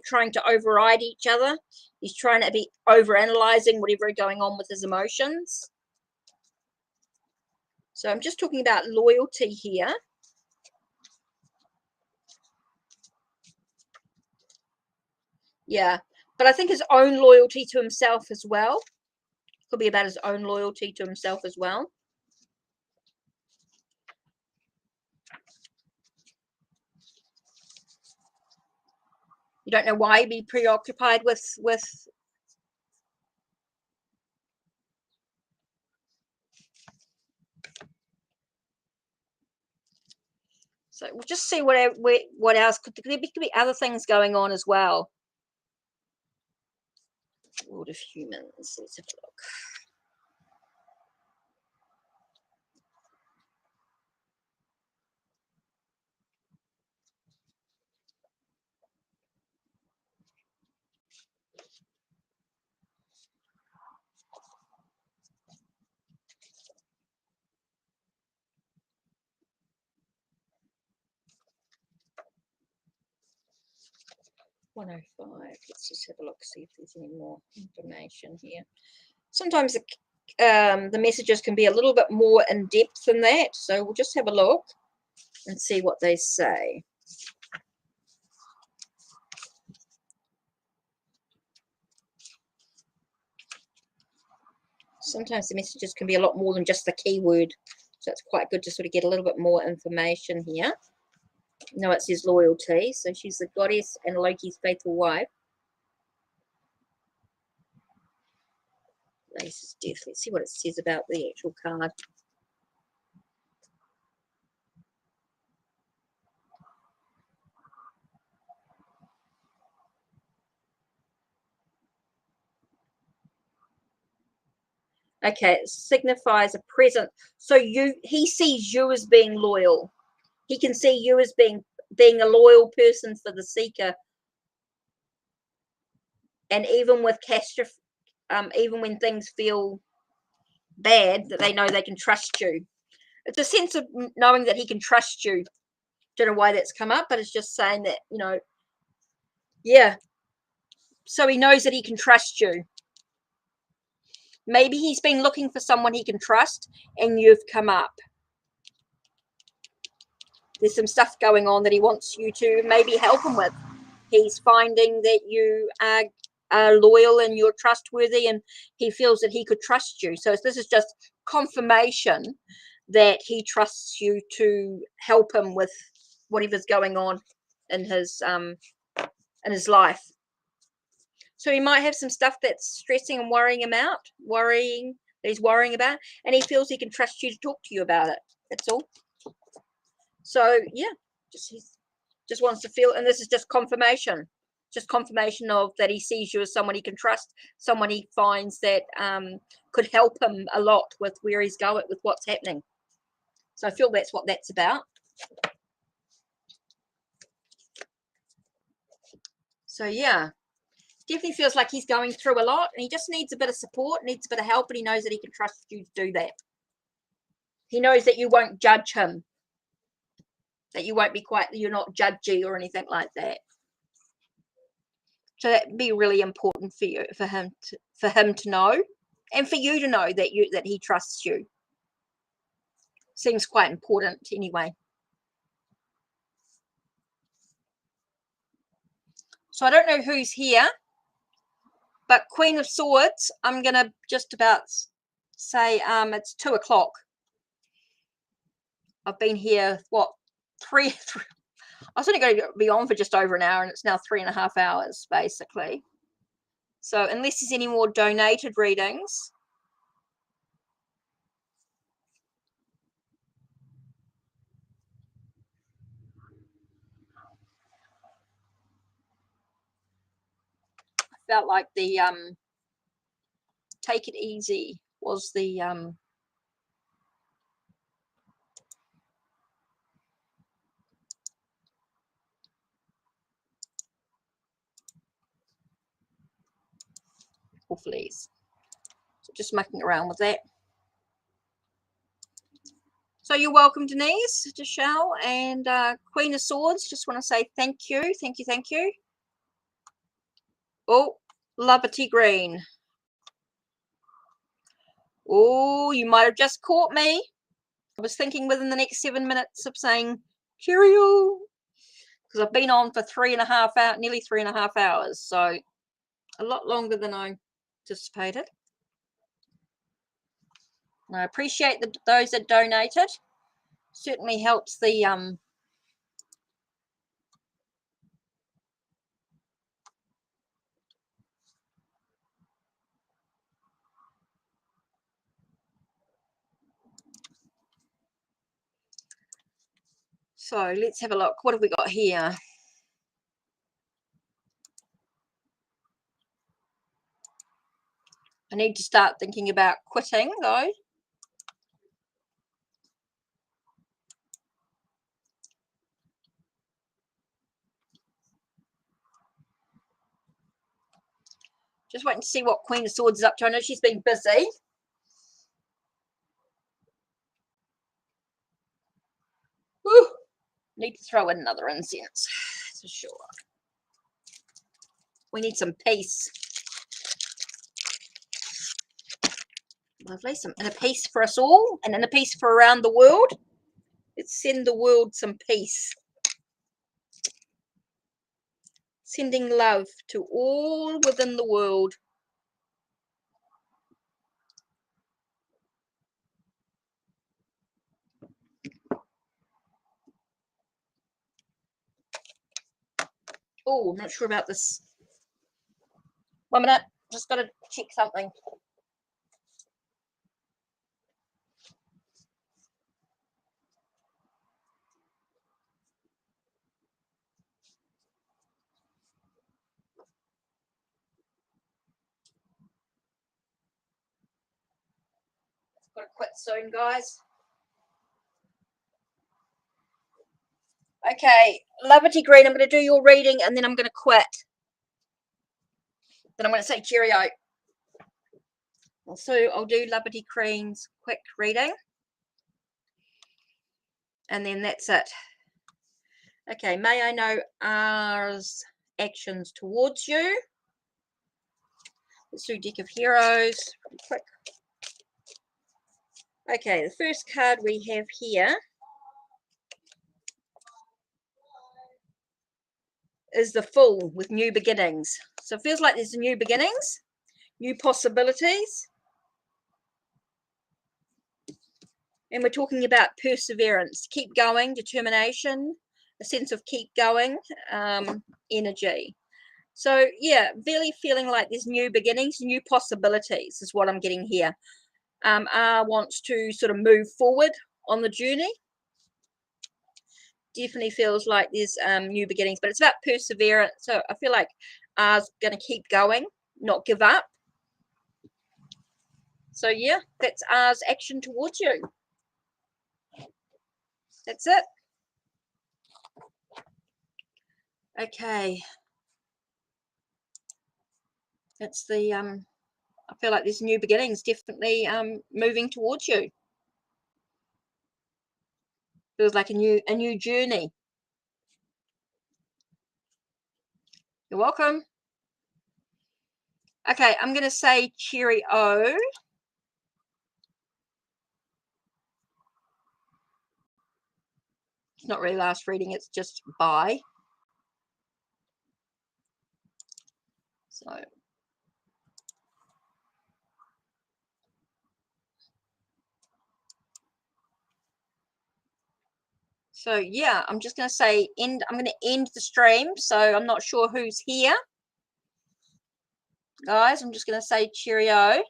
trying to override each other. He's trying to be overanalyzing whatever is going on with his emotions. So I'm just talking about loyalty here. Yeah, but I think his own loyalty to himself as well. Could be about his own loyalty to himself as well. You don't know why he'd be preoccupied with so we'll just see what else could there be other things going on as well. World of Humans. Let's have a look. $105. Let's just have a look, see if there's any more information here. Sometimes the messages can be a little bit more in depth than that, so we'll just have a look and see what they say. Sometimes the messages can be a lot more than just the keyword, so it's quite good to sort of get a little bit more information here. No, it says loyalty, so she's the goddess and Loki's faithful wife. Ace is death. Let's see what it says about the actual card. Okay, it signifies a present. So he sees you as being loyal. He can see you as being a loyal person for the seeker. And even with catastrophe, even when things feel bad, that they know they can trust you. It's a sense of knowing that he can trust you. Don't know why that's come up, but it's just saying that, you know, yeah. So he knows that he can trust you. Maybe he's been looking for someone he can trust, and you've come up. There's some stuff going on that he wants you to maybe help him with. He's finding that you are loyal and you're trustworthy, and he feels that he could trust you. So this is just confirmation that he trusts you to help him with whatever's going on. in his life. So he might have some stuff that's stressing and worrying him out, that he's worrying about, and he feels he can trust you to talk to you about it. That's all. So yeah, he just wants to feel, and this is just confirmation of that he sees you as someone he can trust, someone he finds that could help him a lot with where he's going, with what's happening. So I feel that's what that's about. So yeah, definitely feels like he's going through a lot and he just needs a bit of support, needs a bit of help, and he knows that he can trust you to do that. He knows that you won't judge him, that you won't be you're not judgy or anything like that. So that'd be really important for him to know, and for you to know that he trusts you. Seems quite important anyway. So I don't know who's here, but Queen of Swords, I'm gonna just about say it's 2 o'clock. I've been here, what, three I was only going to be on for just over an hour, and it's now 3.5 hours basically. So unless there's any more donated readings, I felt like the Take It Easy was the fleas. So just mucking around with that. So you're welcome, Denise, Michelle, and Queen of Swords. Just want to say thank you. Oh, Liberty Green. Oh, you might have just caught me. I was thinking within the next 7 minutes of saying cheerio, because I've been on for nearly 3.5 hours, so a lot longer than I anticipated. And I appreciate those that donated. Certainly helps the So let's have a look. What have we got here? I need to start thinking about quitting, though. Just waiting to see what Queen of Swords is up to. I know she's been busy. Whew. Need to throw in another incense, for sure. We need some peace. Lovely. Some inner peace for us all, and inner peace for around the world. Let's send the world some peace. Sending love to all within the world. Oh, I'm not sure about this. 1 minute. Just got to check something. Got to quit soon, guys. Okay, Liberty Green, I'm going to do your reading and then I'm going to quit. Then I'm going to say cheerio. So I'll do Liberty Green's quick reading. And then that's it. Okay, may I know R's actions towards you? Let's do Deck of Heroes. Quick. Okay, the first card we have here is the Fool with new beginnings. So it feels like there's new beginnings, new possibilities. And we're talking about perseverance, keep going, determination, a sense of keep going energy. So yeah, really feeling like there's new beginnings, new possibilities is what I'm getting here. R wants to sort of move forward on the journey. Definitely feels like there's new beginnings, but it's about perseverance. So I feel like R's going to keep going, not give up. So yeah, that's R's action towards you. That's it. Okay. That's the I feel like there's new beginnings, definitely moving towards you. Feels like a new journey. You're welcome. Okay, I'm going to say cheerio. It's not really last reading, it's just bye. So yeah, I'm just going to say end. I'm going to end the stream. So I'm not sure who's here, guys. I'm just going to say cheerio.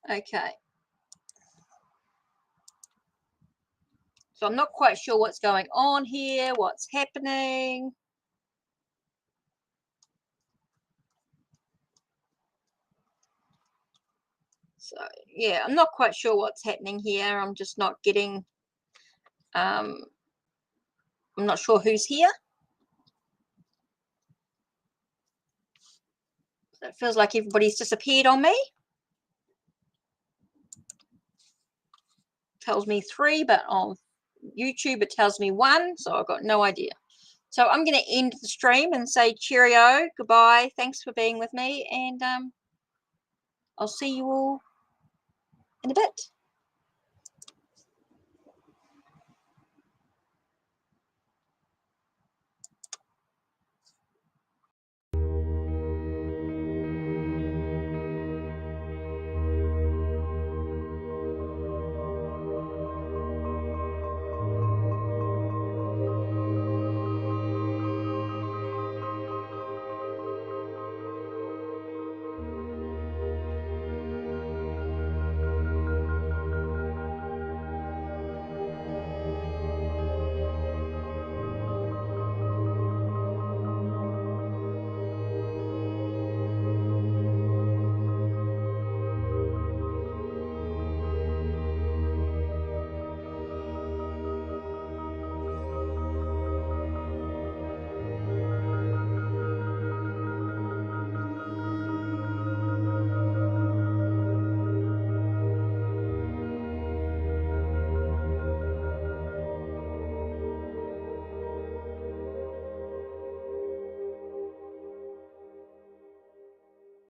Okay. So I'm not quite sure what's going on here, what's happening. So yeah, I'm not quite sure what's happening here. I'm just not getting, I'm not sure who's here. So it feels like everybody's disappeared on me. Tells me 3, but on YouTube it tells me 1, so I've got no idea. So I'm going to end the stream and say cheerio, goodbye, thanks for being with me, and I'll see you all in a bit.